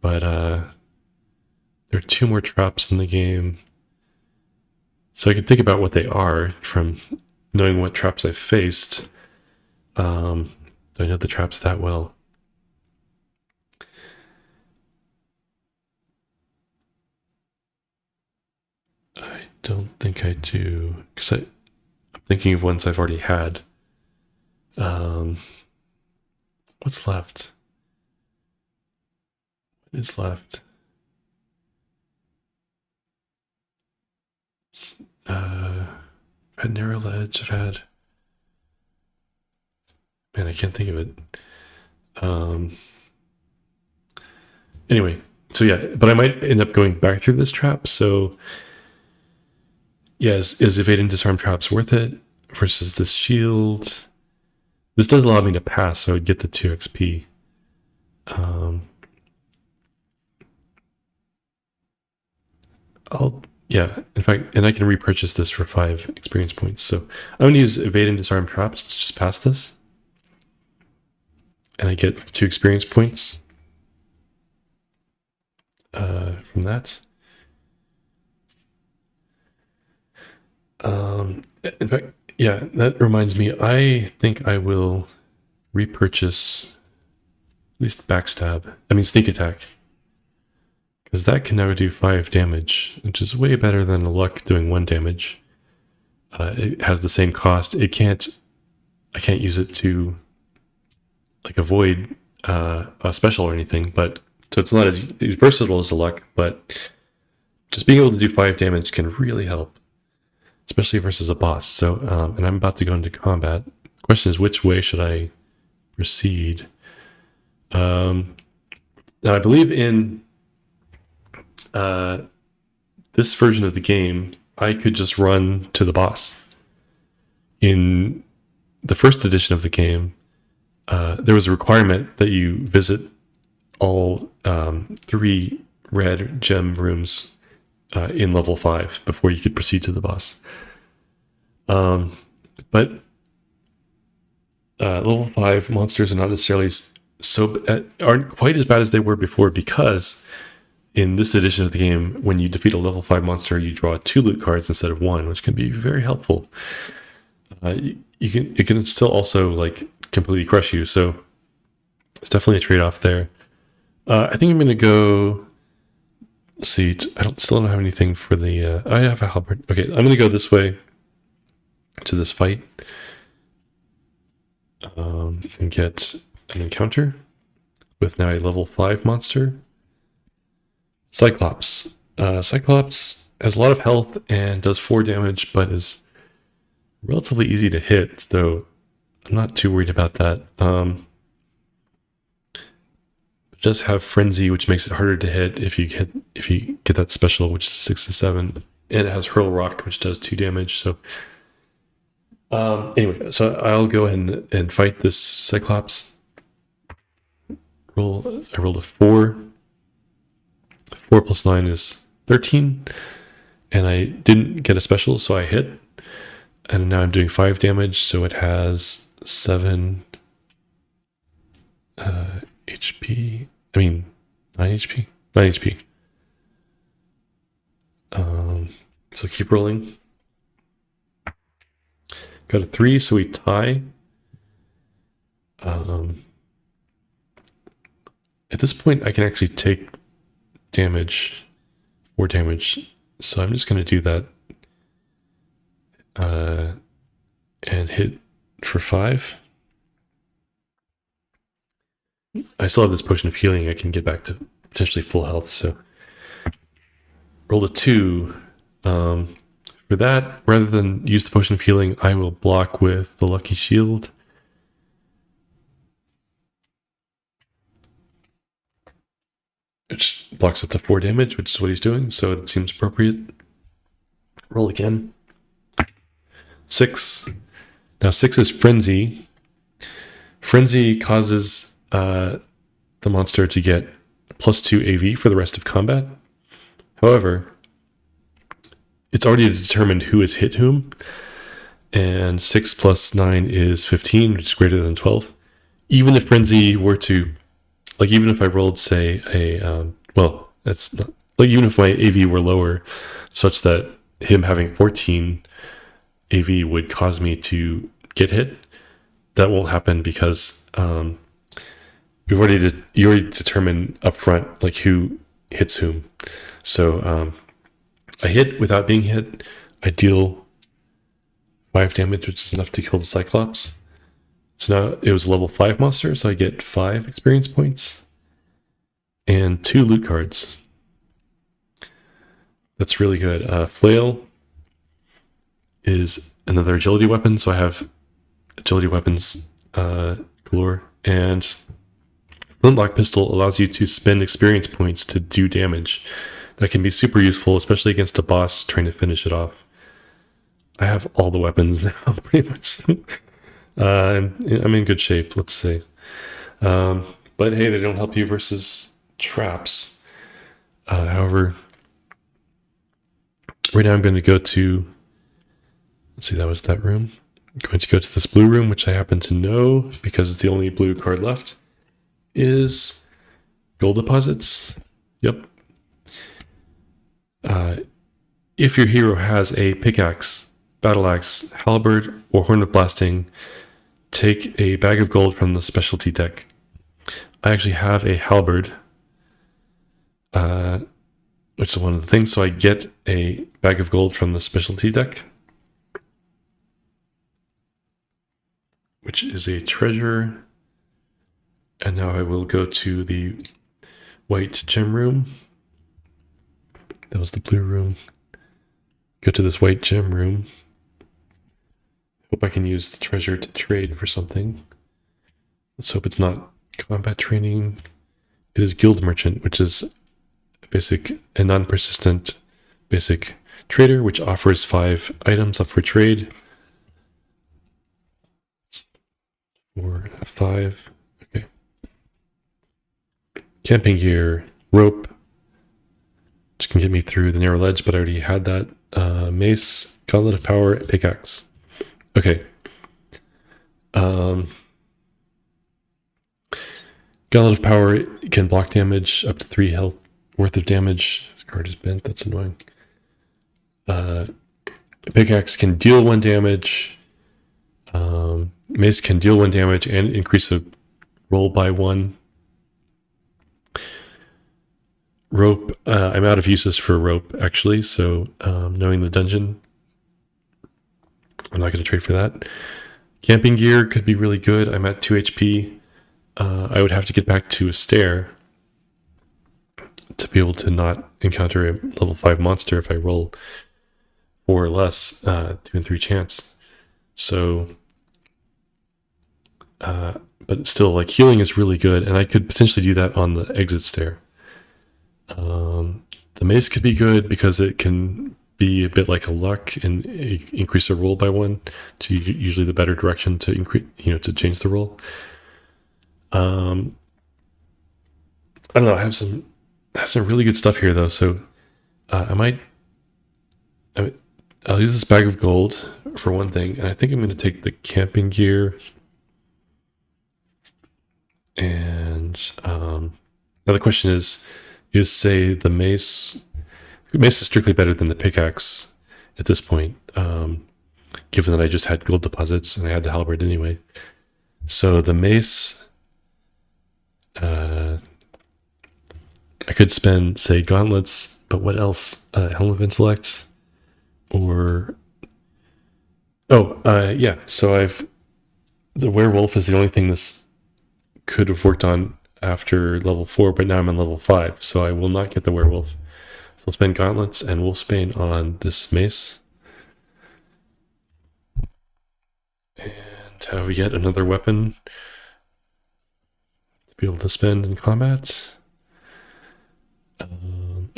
But there are 2 more traps in the game, so I can think about what they are from knowing what traps I've faced. Do I know the traps that well? I don't think I do, because I'm thinking of ones I've already had. What's left? What is left? I've had Narrow Ledge, I've had... Man, I can't think of it. Anyway, so yeah, but I might end up going back through this trap, so... Yeah, is evade and disarm traps worth it versus this shield? This does allow me to pass, so I'd get the 2 XP. In fact, and I can repurchase this for 5 experience points. So I'm going to use evade and disarm traps to just pass this. And I get 2 experience points. from that. In fact, yeah, that reminds me. I think I will repurchase at least backstab. I mean sneak attack, because that can now do 5 damage, which is way better than a luck doing 1 damage. It has the same cost. I can't use it to like avoid a special or anything, but so it's not as versatile as a luck, but just being able to do 5 damage can really help, especially versus a boss. So, and I'm about to go into combat. The question is, which way should I proceed? Now, I believe in this version of the game, I could just run to the boss. In the first edition of the game, there was a requirement that you visit all 3 red gem rooms in level 5 before you could proceed to the boss. But level 5 monsters are not necessarily aren't quite as bad as they were before, because in this edition of the game, when you defeat a level 5 monster, you draw 2 loot cards instead of 1, which can be very helpful. It can still also like completely crush you, so it's definitely a trade-off there. I think I'm going to go. Let's see. Still don't have anything for the. I have a halberd. Okay, I'm going to go this way to this fight and get an encounter with now a level 5 monster, Cyclops. Cyclops has a lot of health and does 4 damage, but is relatively easy to hit, so I'm not too worried about that. It does have Frenzy, which makes it harder to hit if you get that special, which is 6 to 7, and it has Hurl Rock, which does 2 damage. So anyway, so I'll go ahead and fight this Cyclops. I rolled a 4. 4 plus 9 is 13, and I didn't get a special, so I hit. And now I'm doing 5 damage, so it has 7 HP. I mean, 9 HP? 9 HP. So keep rolling. Got a 3, so we tie. At this point, I can actually take damage, 4 damage. So I'm just going to do that. And hit for 5. I still have this potion of healing. I can get back to potentially full health. So roll a 2. For that, rather than use the potion of healing, I will block with the lucky shield. Which blocks up to 4 damage, which is what he's doing, so it seems appropriate. Roll again. 6. Now 6 is Frenzy. Frenzy causes the monster to get +2 AV for the rest of combat. However, it's already determined who has hit whom, and 6 plus 9 is 15, which is greater than 12. Even if Frenzy were to, like, even if I rolled, say, that's not, like, even if my AV were lower, such that him having 14 AV would cause me to get hit, that won't happen, because you already determined up front like who hits whom. So I hit without being hit. I deal 5 damage, which is enough to kill the Cyclops. So now it was a level 5 monster, so I get 5 experience points and 2 loot cards. That's really good. Flail is another agility weapon, so I have agility weapons galore. And Flintlock Pistol allows you to spend experience points to do damage. That can be super useful, especially against a boss trying to finish it off. I have all the weapons now, pretty much. I'm in good shape, let's say. But hey, they don't help you versus traps. However, right now I'm going to go to, let's see, that was that room. I'm going to go to this blue room, which I happen to know because it's the only blue card left, is gold deposits. Yep. If your hero has a pickaxe, battle axe, halberd, or horn of blasting, take a bag of gold from the specialty deck. I actually have a halberd, which is one of the things, so I get a bag of gold from the specialty deck, which is a treasure. And now I will go to the white gem room. That was the blue room. Go to this white gem room. Hope I can use the treasure to trade for something. Let's hope it's not combat training. It is guild merchant, which is a non-persistent basic trader, which offers 5 items up for trade. 4, 5. Okay. Camping gear, rope, which can get me through the narrow ledge, but I already had that. Mace, gauntlet of power, pickaxe. Okay. Gauntlet of power can block damage up to 3 health worth of damage. This card is bent. That's annoying. Pickaxe can deal 1 damage. Mace can deal 1 damage and increase a roll by 1. Rope, I'm out of uses for rope, actually, so knowing the dungeon, I'm not going to trade for that. Camping gear could be really good. I'm at 2 HP. I would have to get back to a stair to be able to not encounter a level 5 monster if I roll 4 or less, 2 and 3 chance. So, but still, like, healing is really good, and I could potentially do that on the exit stair. The mace could be good because it can be a bit like a luck and increase a roll by 1 to usually the better direction to increase, to change the roll. I don't know. I have some really good stuff here though, so I'll use this bag of gold for one thing, and I think I'm going to take the camping gear. And now the question is say the mace is strictly better than the pickaxe at this point, given that I just had gold deposits and I had the halberd anyway. So the mace, I could spend, say, gauntlets, but what else? Helm of Intellect, or yeah. So the werewolf is the only thing this could have worked on after level 4, but now I'm on level 5, so I will not get the werewolf. So I'll spend gauntlets and wolfsbane on this mace. And have yet another weapon to be able to spend in combat.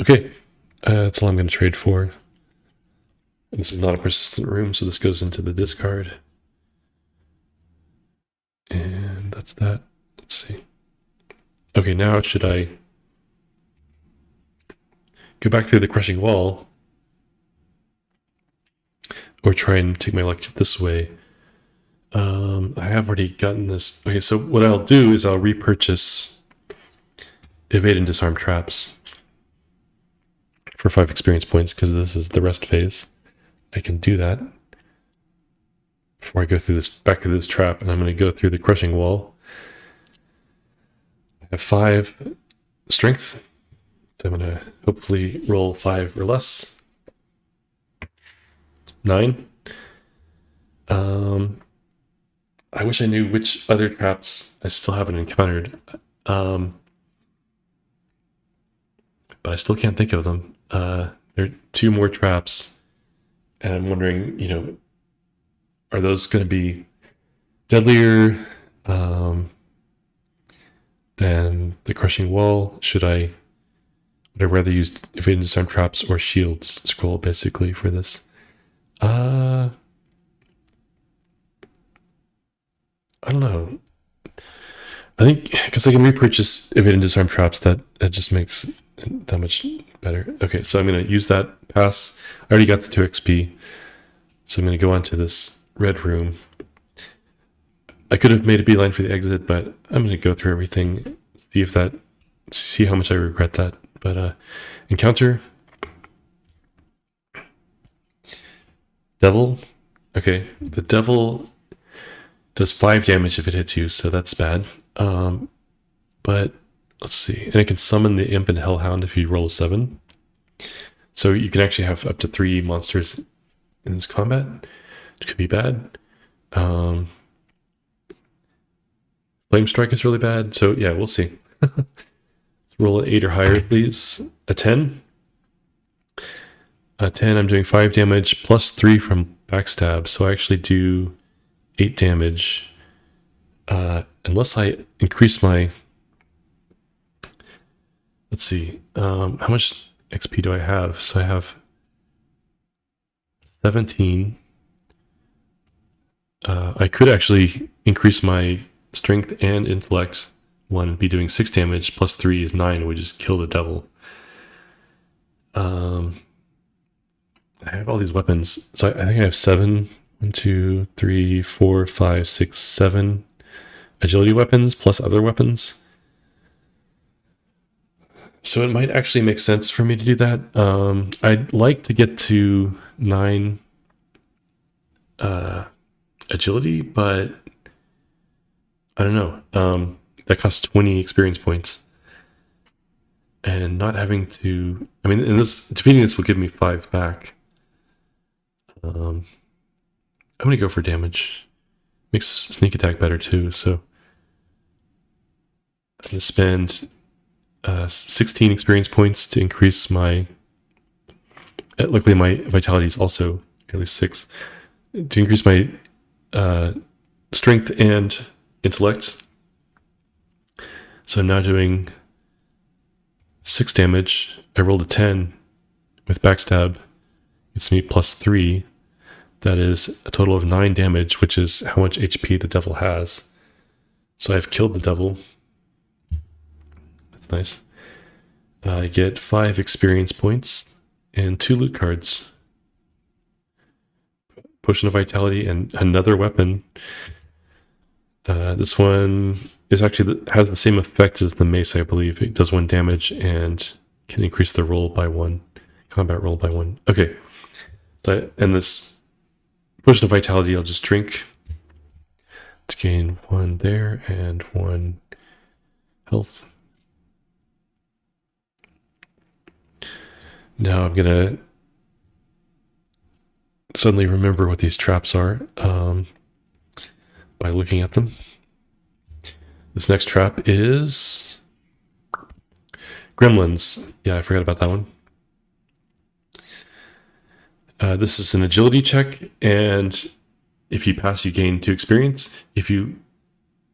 Okay, that's all I'm going to trade for. This is not a persistent room, so this goes into the discard. And that's that. Let's see. Okay, now should I go back through the crushing wall or try and take my luck this way? I have already gotten this. Okay, so what I'll do is I'll repurchase evade and disarm traps for 5 experience points, because this is the rest phase. I can do that before I go through this back to this trap, and I'm going to go through the crushing wall. I have 5 strength, so I'm going to hopefully roll 5 or less. 9. I wish I knew which other traps I still haven't encountered, but I still can't think of them. There are 2 more traps, and I'm wondering, are those going to be deadlier than the crushing wall? Would I rather use evade and disarm traps or shields scroll basically for this? I don't know. I think because I can repurchase evade and disarm traps, that just makes it that much better. Okay, so I'm going to use that pass. I already got the 2 XP, so I'm going to go on to this red room. I could have made a beeline for the exit, but I'm going to go through everything, see how much I regret that. But encounter, Devil. Okay, the devil does 5 damage if it hits you, so that's bad. But let's see. And it can summon the imp and hellhound if you roll a 7. So you can actually have up to 3 monsters in this combat. It could be bad. Flame strike is really bad. So yeah, we'll see. Let's roll an 8 or higher, please. A 10. A 10, I'm doing 5 damage plus 3 from backstab. So I actually do 8 damage. Unless I increase my... Let's see. How much XP do I have? So I have 17. I could actually increase my strength and intellect one and be doing 6 damage. Plus 3 is 9. We just kill the devil. I have all these weapons. So I think I have 7. 1, 2, 3, 4, 5, 6, 7 agility weapons plus other weapons. So it might actually make sense for me to do that. I'd like to get to 9 agility, but I don't know. That costs 20 experience points. And not having to... I mean, defeating this will give me 5 back. I'm going to go for damage. Makes sneak attack better too, so... I'm going to spend 16 experience points to increase my... luckily my vitality is also at least 6. To increase my strength and intellect. So I'm now doing 6 damage. I rolled a 10 with backstab. It's me plus 3. That is a total of 9 damage, which is how much HP the devil has. So I've killed the devil. That's nice. I get 5 experience points and 2 loot cards. Potion of Vitality and another weapon. This one is actually has the same effect as the mace, I believe. It does 1 damage and can increase the roll by 1. Combat roll by 1. Okay. And this Potion of Vitality, I'll just drink to gain 1 there and 1 health. Now I'm gonna suddenly remember what these traps are by looking at them. This next trap is Gremlins. Yeah, I forgot about that one. This is an agility check, and if you pass, you gain 2 experience. If you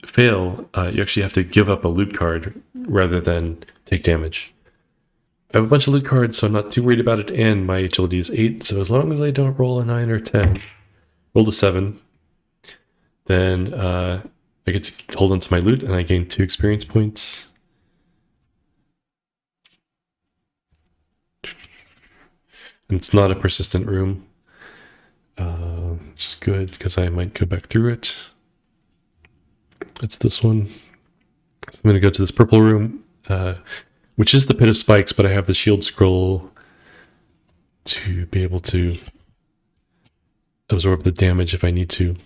fail, you actually have to give up a loot card rather than take damage. I have a bunch of loot cards, so I'm not too worried about it, and my agility is 8, so as long as I don't roll a 9 or 10, roll a 7, then I get to hold onto my loot, and I gain 2 experience points. And it's not a persistent room, which is good, because I might go back through it. It's this one. So I'm going to go to this purple room, which is the Pit of Spikes, but I have the shield scroll to be able to absorb the damage if I need to.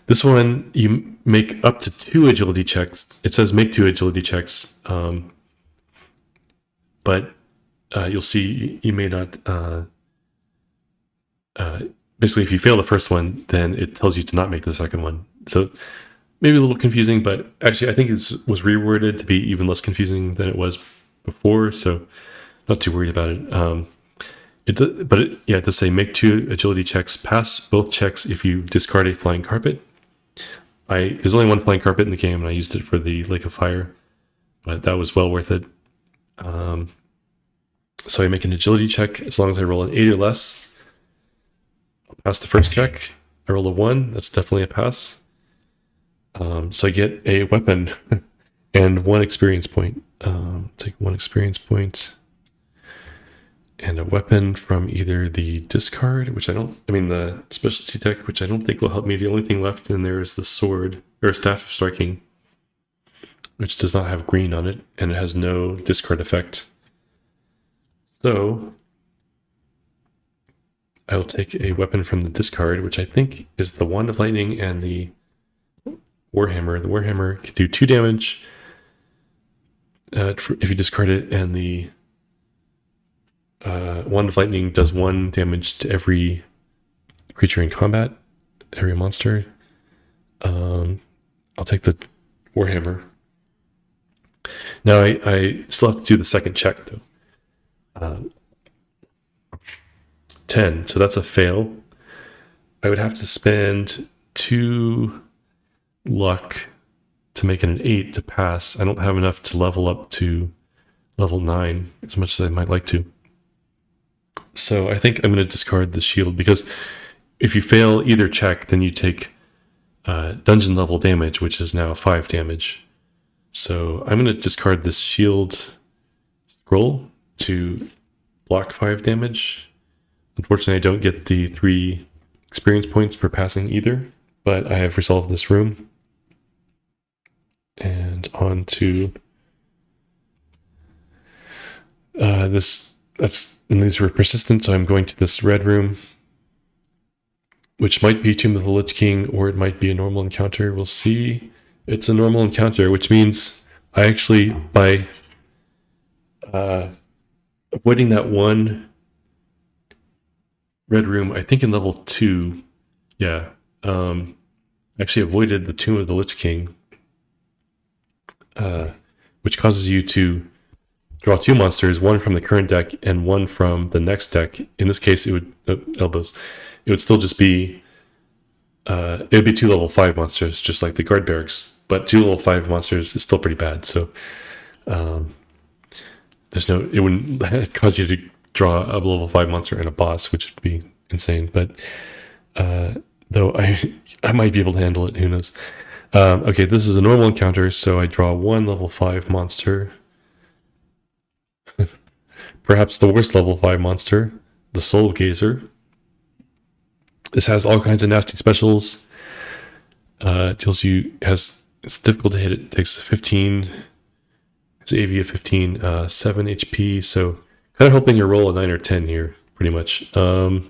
This one, you make up to 2 agility checks. It says make 2 agility checks, but you'll see you may not... basically, if you fail the first one, then it tells you to not make the second one. So maybe a little confusing, but actually I think it was reworded to be even less confusing than it was before, so not too worried about it. It does say make 2 agility checks, pass both checks if you discard a flying carpet. There's only 1 flying carpet in the game, and I used it for the Lake of Fire, but that was well worth it. So I make an agility check. As long as I roll an 8 or less, I'll pass the first check. I roll a 1, that's definitely a pass. So I get a weapon and 1 experience point. Take 1 experience and a weapon from either the discard, the specialty deck, which I don't think will help me. The only thing left in there is the sword, or staff of striking, which does not have green on it, and it has no discard effect. So I'll take a weapon from the discard, which I think is the Wand of Lightning and the Warhammer. The Warhammer can do 2 damage if you discard it, and the Wand of Lightning does 1 damage to every creature in combat, every monster. I'll take the Warhammer. Now I still have to do the second check though. 10, so that's a fail. I would have to spend 2 luck to make it an 8 to pass. I don't have enough to level up to level 9 as much as I might like to. So I think I'm going to discard the shield, because if you fail either check, then you take dungeon level damage, which is now 5 damage. So I'm going to discard this shield scroll to block 5 damage. Unfortunately, I don't get the 3 experience points for passing either, but I have resolved this room. And on to this. And these were persistent, so I'm going to this red room, which might be Tomb of the Lich King, or it might be a normal encounter. We'll see. It's a normal encounter, which means I actually, by avoiding that one red room, I think in level 2, yeah, actually avoided the Tomb of the Lich King, which causes you to draw 2 monsters, one from the current deck and one from the next deck. In this case, it would elbows. It would still just be it would be 2 level 5 monsters, just like the guard barracks. But 2 level 5 monsters is still pretty bad. So it wouldn't cause you to draw a level 5 monster and a boss, which would be insane. But though I might be able to handle it. Who knows? Okay, this is a normal encounter, so I draw 1 level 5 monster. Perhaps the worst level 5 monster, the Soul Gazer. This has all kinds of nasty specials. It's difficult to hit. It takes 15. It's AV of 15, 7 HP. So kind of hoping you roll a 9 or 10 here, pretty much. We'll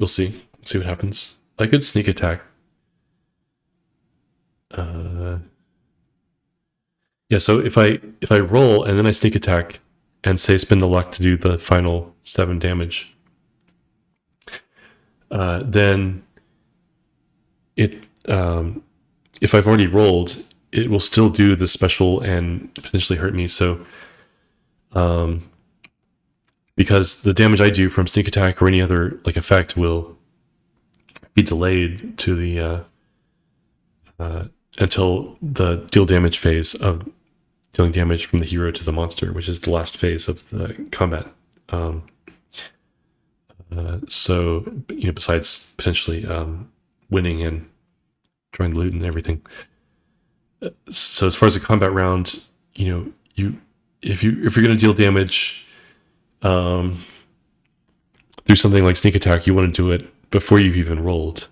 see. See what happens. I could sneak attack. Yeah, so if I roll and then I sneak attack and say spend the luck to do the final 7 damage, then it if I've already rolled, it will still do the special and potentially hurt me. So because the damage I do from sneak attack or any other like effect will be delayed to the until the deal damage phase of dealing damage from the hero to the monster, which is the last phase of the combat. So, besides potentially winning and drawing the loot and everything. So as far as a combat round, if you're going to deal damage through something like sneak attack, you want to do it before you've even rolled.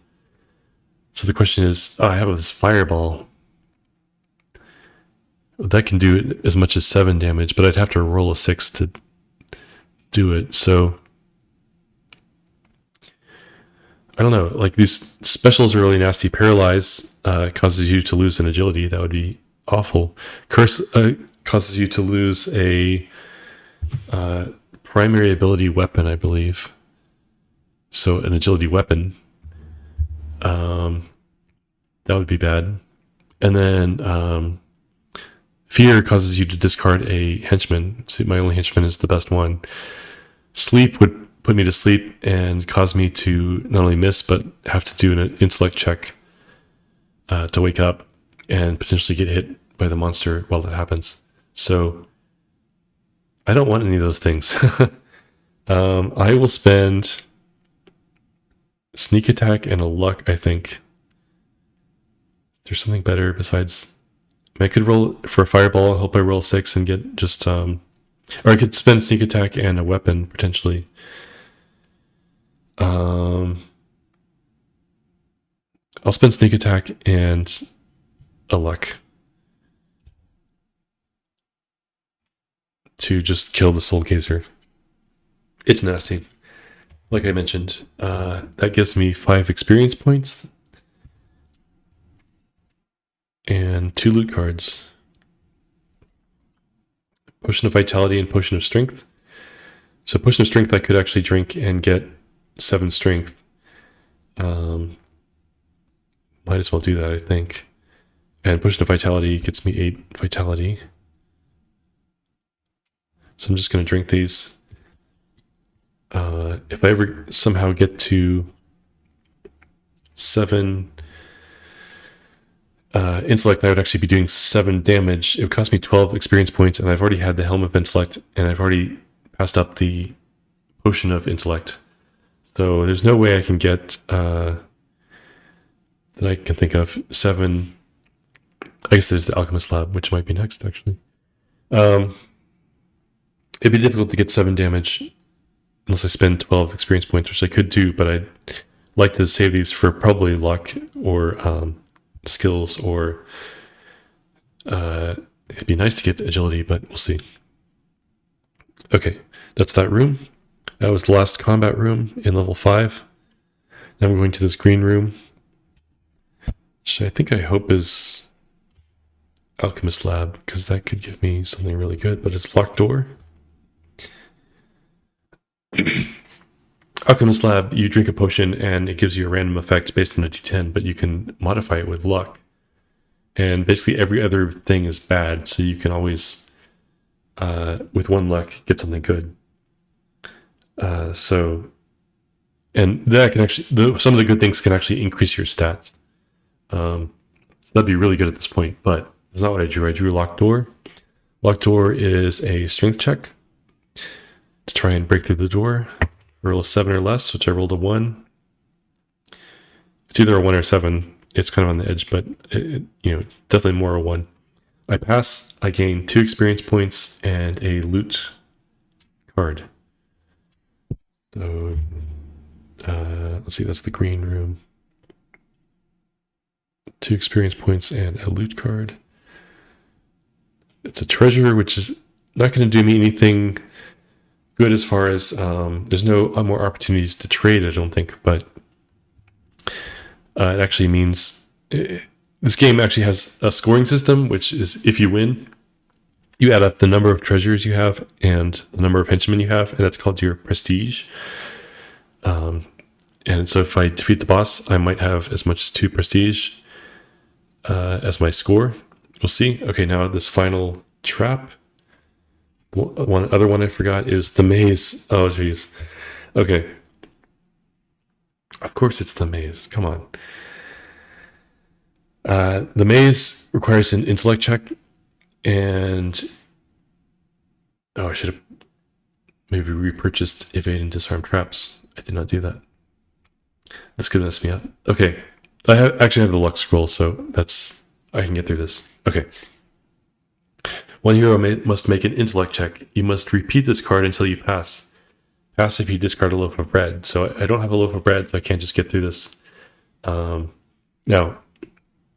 So the question is, I have this fireball. That can do as much as 7 damage, but I'd have to roll a 6 to do it. So I don't know. Like, these specials are really nasty. Paralyze causes you to lose an agility. That would be awful. Curse causes you to lose a primary ability weapon, I believe. So an agility weapon. That would be bad. And then fear causes you to discard a henchman. See, my only henchman is the best one. Sleep would put me to sleep and cause me to not only miss, but have to do an intellect check to wake up and potentially get hit by the monster while that happens. So I don't want any of those things. I will spend sneak attack and a luck, I think. There's something better besides... I could roll for a fireball and hope I roll 6 and get just... or I could spend sneak attack and a weapon, potentially. I'll spend sneak attack and a luck to just kill the Soul Gazer. It's nasty. Like I mentioned, that gives me 5 experience points and 2 loot cards. Potion of Vitality and Potion of Strength. So Potion of Strength I could actually drink and get 7 strength. Might as well do that, I think. And Potion of Vitality gets me 8 Vitality. So I'm just going to drink these. If I ever somehow get to 7 intellect, I would actually be doing 7 damage. It would cost me 12 experience points, and I've already had the Helm of Intellect, and I've already passed up the Potion of Intellect. So there's no way I can get, that I can think of, 7. I guess there's the Alchemist Lab, which might be next, actually. It'd be difficult to get 7 damage unless I spend 12 experience points, which I could do, but I'd like to save these for probably luck or skills, or it'd be nice to get agility, but we'll see. Okay, that's that room. That was the last combat room in level 5. Now I'm going to this green room, which I hope is Alchemist Lab, because that could give me something really good, but it's locked door. Alchemist Lab, you drink a potion and it gives you a random effect based on a d10, but you can modify it with luck. And basically every other thing is bad, so you can always, with 1 luck, get something good. And that can actually, some of the good things can actually increase your stats. So that'd be really good at this point, but that's not what I drew. I drew Locked Door. Locked Door is a strength check to try and break through the door. Roll a 7 or less, which I rolled a 1. It's either a 1 or 7. It's kind of on the edge, but it's definitely more a 1. I pass. I gain 2 experience points and a loot card. So let's see. That's the green room. 2 experience points and a loot card. It's a treasure, which is not going to do me anything good as far as there's no more opportunities to trade, I don't think, but it actually means this game actually has a scoring system, which is if you win, you add up the number of treasures you have and the number of henchmen you have, and that's called your prestige. And so if I defeat the boss, I might have as much as 2 prestige as my score. We'll see. Okay, now this final trap. One other one I forgot is the maze. Oh, jeez. Okay. Of course it's the maze. Come on. The maze requires an intellect check, and I should have maybe repurchased evade and disarm traps. I did not do that. This could mess me up. Okay. I actually have the luck scroll, so I can get through this. Okay. One hero must make an intellect check. You must repeat this card until you pass. Pass if you discard a loaf of bread. So I don't have a loaf of bread, so I can't just get through this. Now,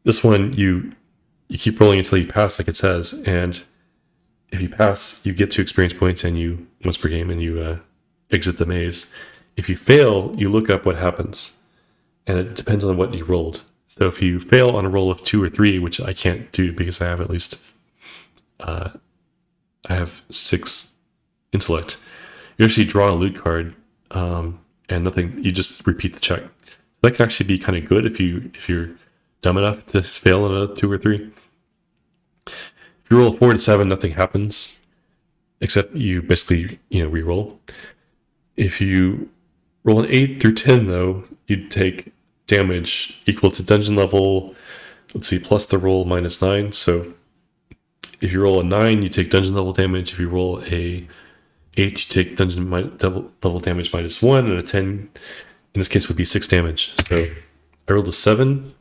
this one, you keep rolling until you pass, like it says, and if you pass, you get 2 experience points and once per game, and you exit the maze. If you fail, you look up what happens, and it depends on what you rolled. So if you fail on a roll of 2 or 3, which I can't do because I have at least I have 6 intellect, you actually draw a loot card, and nothing. You just repeat the check. That can actually be kind of good if you're dumb enough to fail on a 2 or 3. If you roll a 4 to 7, nothing happens, except you basically re-roll. If you roll an 8 through 10, though, you'd take damage equal to dungeon level. Let's see, plus the roll minus 9. So if you roll a 9, you take dungeon level damage. If you roll a 8, you take dungeon level damage minus 1, and a 10, in this case, would be 6 damage. So I rolled a 7.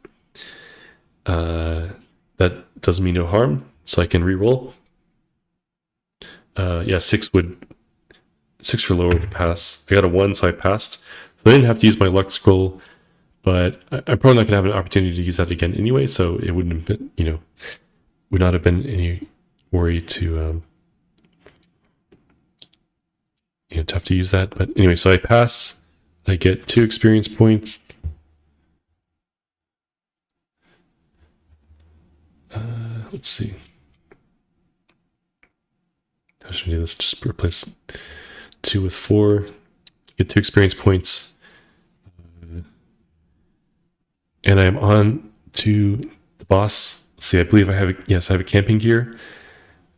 That does me no harm, so I can re-roll. 6 for lower would pass. I got a 1, so I passed. So I didn't have to use my luck scroll, but I'm probably not going to have an opportunity to use that again anyway, so it wouldn't have been, would not have been any worry to tough to use that. But anyway, so I pass. I get 2 experience points. Let's see. How should I do this? Just replace 2 with 4. Get 2 experience points. And I'm on to the boss. Let's see, I believe I have a camping gear.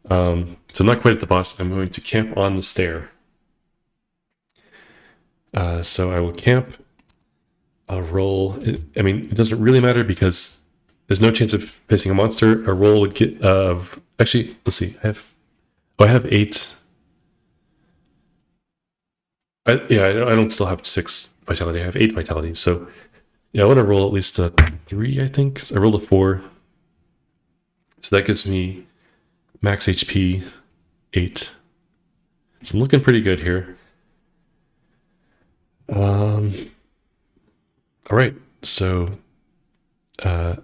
So I'm not quite at the boss. I'm going to camp on the stair. So I will camp. I'll roll. It doesn't really matter because there's no chance of facing a monster. A roll would get. Actually, let's see. I have 8. I don't still have 6 vitality. I have 8 vitality. So yeah, I want to roll at least a 3. I think so I rolled a 4. So that gives me max HP 8. So I'm looking pretty good here. All right, so I'm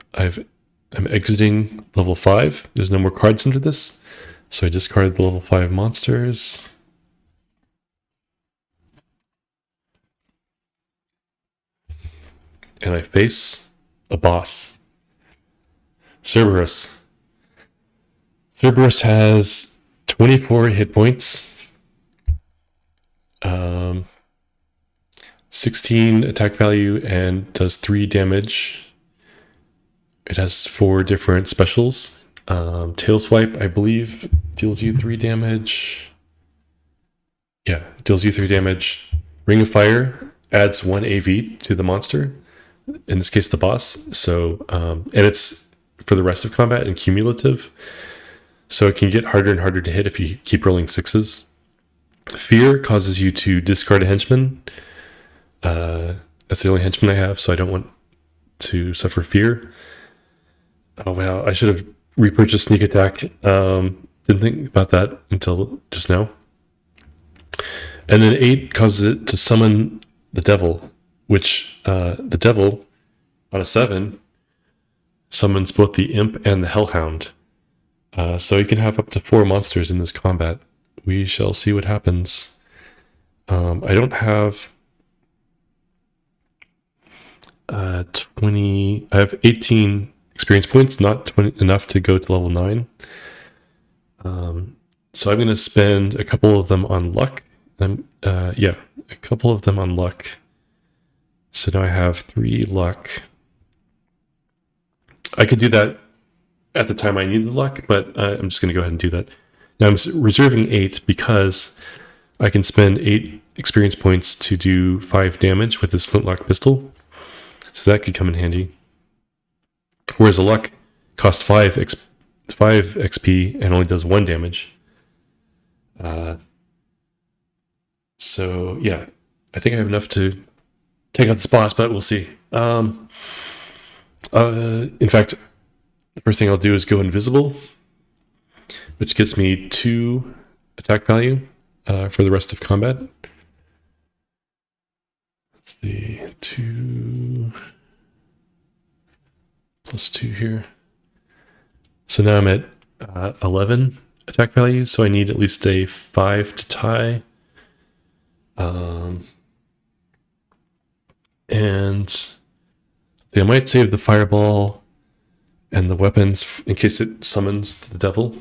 exiting level 5. There's no more cards under this, so I discarded the level 5 monsters. And I face a boss, Cerberus. Cerberus has 24 hit points, 16 attack value, and does 3 damage. It has 4 different specials. Tail Swipe, I believe, deals you 3 damage. Yeah, deals you 3 damage. Ring of Fire adds 1 AV to the monster, in this case the boss. So, and it's for the rest of combat and cumulative. So it can get harder and harder to hit if you keep rolling 6s. Fear causes you to discard a henchman. That's the only henchman I have, so I don't want to suffer fear. Oh wow, I should have repurchased sneak attack. Didn't think about that until just now. And then 8 causes it to summon the devil, which the devil on a 7 summons both the imp and the hellhound. So you can have up to 4 monsters in this combat. We shall see what happens. I don't have 20. I have 18 experience points, not 20, enough to go to level 9. So I'm going to spend a couple of them on luck. A couple of them on luck. So now I have 3 luck. I could do that at the time I need the luck, but I'm just going to go ahead and do that. Now I'm reserving 8 because I can spend 8 experience points to do 5 damage with this flintlock pistol. So that could come in handy. Whereas a luck costs 5 XP and only does 1 damage. So yeah, I think I have enough to take out this boss, but we'll see. In fact, the first thing I'll do is go invisible, which gets me 2 attack value for the rest of combat. Let's see, 2 plus 2 here. So now I'm at 11 attack value, so I need at least a 5 to tie. And I might save the fireball and the weapons in case it summons the devil.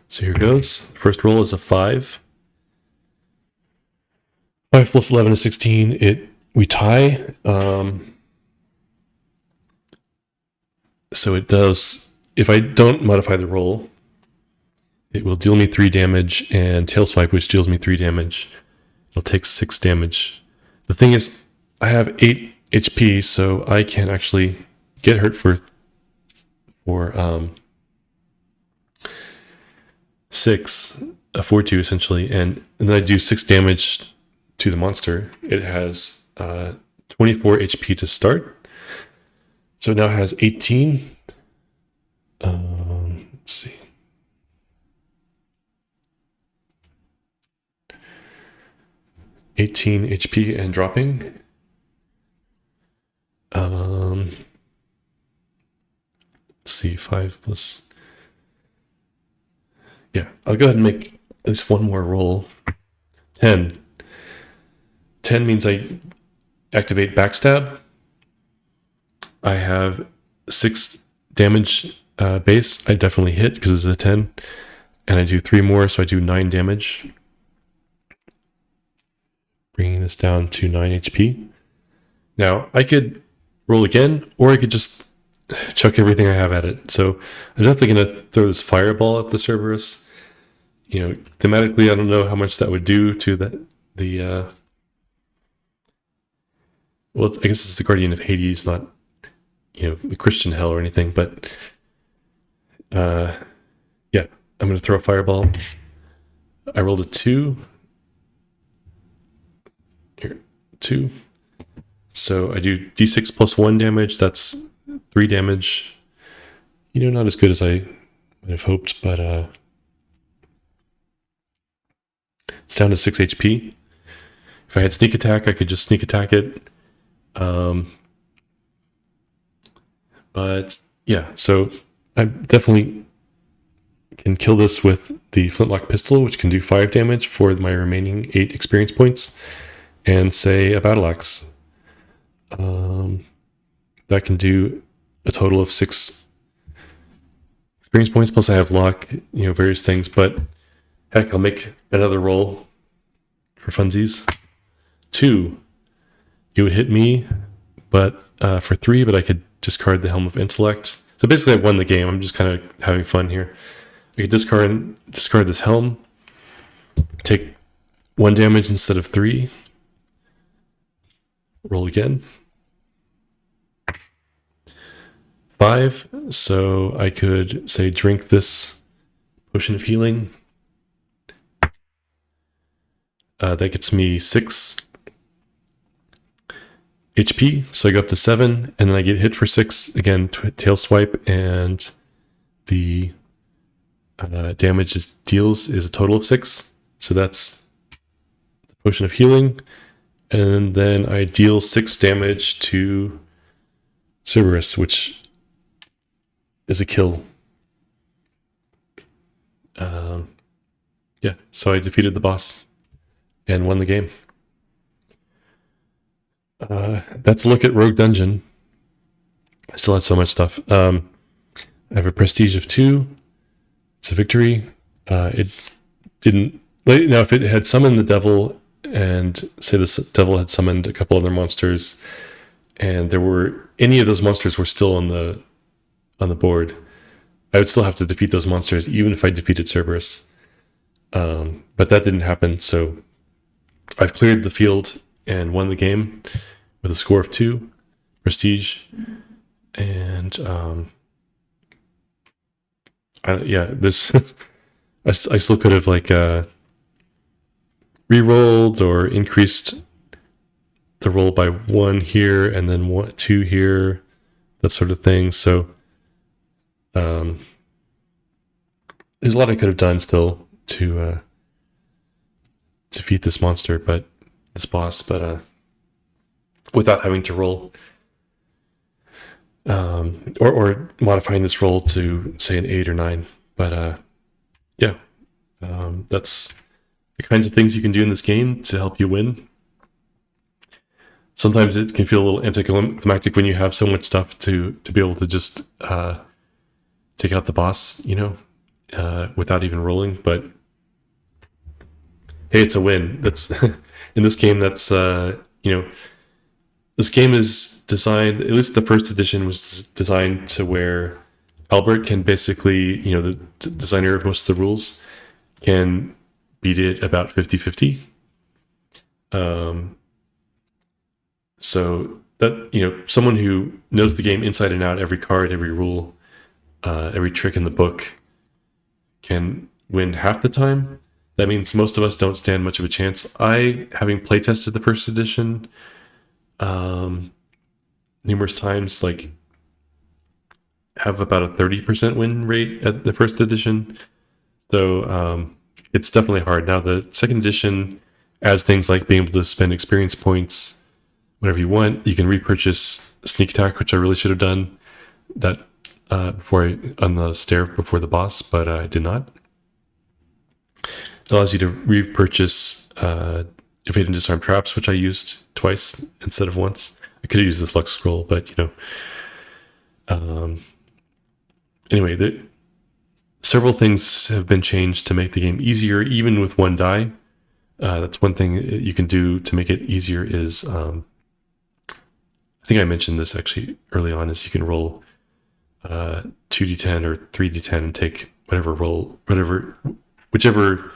So here goes. First roll is a 5. 5 plus 11 is 16. We tie. So it does, if I don't modify the roll, it will deal me 3 damage, and Tail Swipe, which deals me 3 damage, it'll take 6 damage. The thing is, I have 8 HP, so I can actually get hurt for 6, a 4-2 essentially, and then I do 6 damage to the monster. It has 24 HP to start, so it now has 18. Let's see. HP and dropping. Let's see, 5 plus. Yeah, I'll go ahead and make at least one more roll. 10. 10 means I activate backstab. I have 6 damage base. I definitely hit because it's a 10. And I do 3 more, so I do 9 damage. Bringing this down to 9 HP. Now, I could roll again, or I could just chuck everything I have at it. So I'm definitely going to throw this fireball at the Cerberus. Thematically, I don't know how much that would do to well, I guess it's the Guardian of Hades, not, the Christian hell or anything, but yeah, I'm going to throw a fireball. I rolled a 2. Here, 2. So I do d6 plus 1 damage. That's 3 damage. Not as good as I might have hoped, but it's down to 6 HP. If I had sneak attack, I could just sneak attack it. But yeah, so I definitely can kill this with the flintlock pistol, which can do 5 damage for my remaining 8 experience points, and say a battle axe. That can do a total of 6 experience points, plus I have luck, various things, but heck, I'll make another roll for funsies. 2. It would hit me, but for 3, but I could discard the Helm of Intellect. So basically I've won the game. I'm just kind of having fun here. I could discard this helm, take 1 damage instead of 3. Roll again. 5, so I could say drink this potion of healing. That gets me 6 HP, so I go up to 7, and then I get hit for 6 again. Tail swipe, and the damage it deals is a total of 6. So that's the potion of healing, and then I deal 6 damage to Cerberus, which is a kill. Yeah, so I defeated the boss and won the game. That's a look at Rogue Dungeon. I still have so much stuff. I have a prestige of 2. It's a victory. It didn't... Now, if it had summoned the devil, and say this devil had summoned a couple other monsters, and any of those monsters were still on the board, I would still have to defeat those monsters, even if I defeated Cerberus. But that didn't happen, so I've cleared the field and won the game with a score of 2, prestige, and this I still could have re-rolled or increased the roll by 1 here and then 2 here, that sort of thing. So there's a lot I could have done still to defeat this monster, this boss, but without having to roll, or modifying this roll to say an 8 or 9. But that's the kinds of things you can do in this game to help you win. Sometimes it can feel a little anticlimactic when you have so much stuff to be able to just take out the boss, without even rolling. But hey, it's a win. That's in this game. That's this game is designed. At least the first edition was designed to where Albert can basically, the designer of most of the rules, can beat it about 50-50. So that, someone who knows the game inside and out, every card, every rule, every trick in the book, can win half the time. That means most of us don't stand much of a chance. I, having playtested the first edition numerous times, have about a 30% win rate at the first edition. So it's definitely hard. Now the second edition adds things like being able to spend experience points whenever you want. You can repurchase sneak attack, which I really should have done that on the stair before the boss, but I did not. It allows you to repurchase evade and disarm traps, which I used twice instead of once. I could have used this Lux Scroll, but anyway, several things have been changed to make the game easier, even with one die. That's one thing you can do to make it easier is, I think I mentioned this actually early on, is you can roll 2d10 or 3d10 and take whichever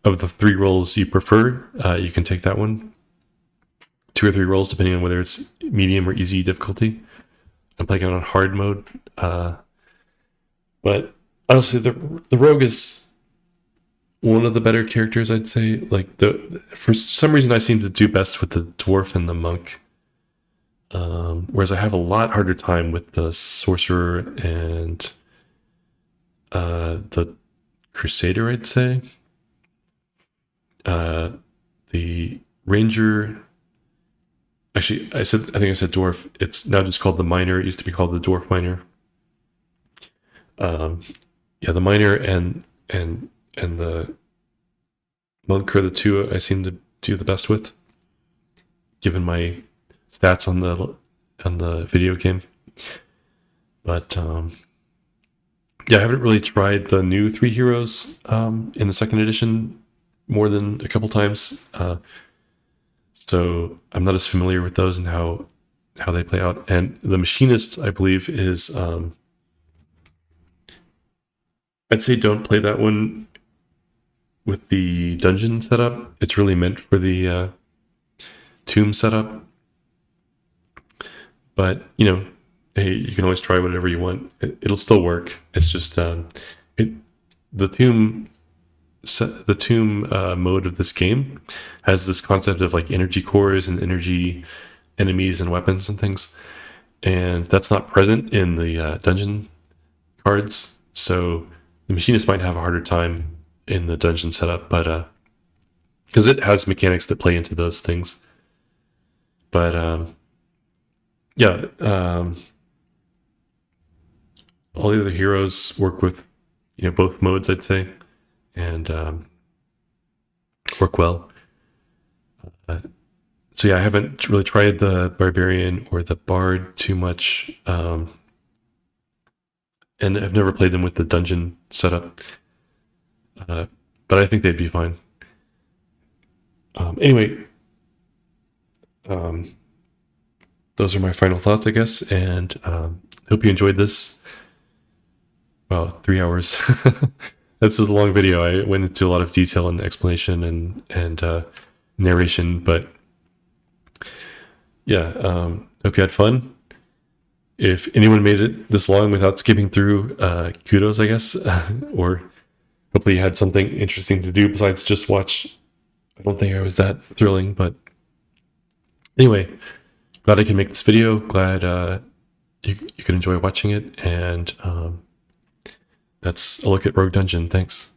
of the 3 rolls you prefer. You can take that one. 2 or 3 rolls, depending on whether it's medium or easy difficulty. I'm playing it on hard mode. But honestly, the rogue is one of the better characters, I'd say. Like, for some reason, I seem to do best with the dwarf and the monk. Whereas I have a lot harder time with the sorcerer and the crusader, I'd say. The ranger, actually, I think I said dwarf. It's now just called the miner. It used to be called the dwarf miner. Yeah, the miner and the monk are the two I seem to do the best with, given my stats on the video game. But yeah, I haven't really tried the new 3 heroes in the 2nd edition more than a couple times, so I'm not as familiar with those and how they play out. And the machinist, I believe, is I'd say don't play that one with the dungeon setup. It's really meant for the tomb setup. But hey, you can always try whatever you want. It'll still work. It's just the tomb mode of this game has this concept of like energy cores and energy enemies and weapons and things, and that's not present in the dungeon cards. So the machinist might have a harder time in the dungeon setup, but because it has mechanics that play into those things. But yeah, all the other heroes work with both modes, I'd say, and work well. So yeah, I haven't really tried the barbarian or the bard too much, and I've never played them with the dungeon setup, but I think they'd be fine. Anyway, those are my final thoughts, I guess, and hope you enjoyed this. Wow, 3 hours. This is a long video. I went into a lot of detail and explanation and narration, but yeah, hope you had fun. If anyone made it this long without skipping through, kudos, I guess, or hopefully you had something interesting to do besides just watch. I don't think I was that thrilling, but anyway, glad I can make this video. Glad you could enjoy watching it, and that's a look at Rogue Dungeon. Thanks.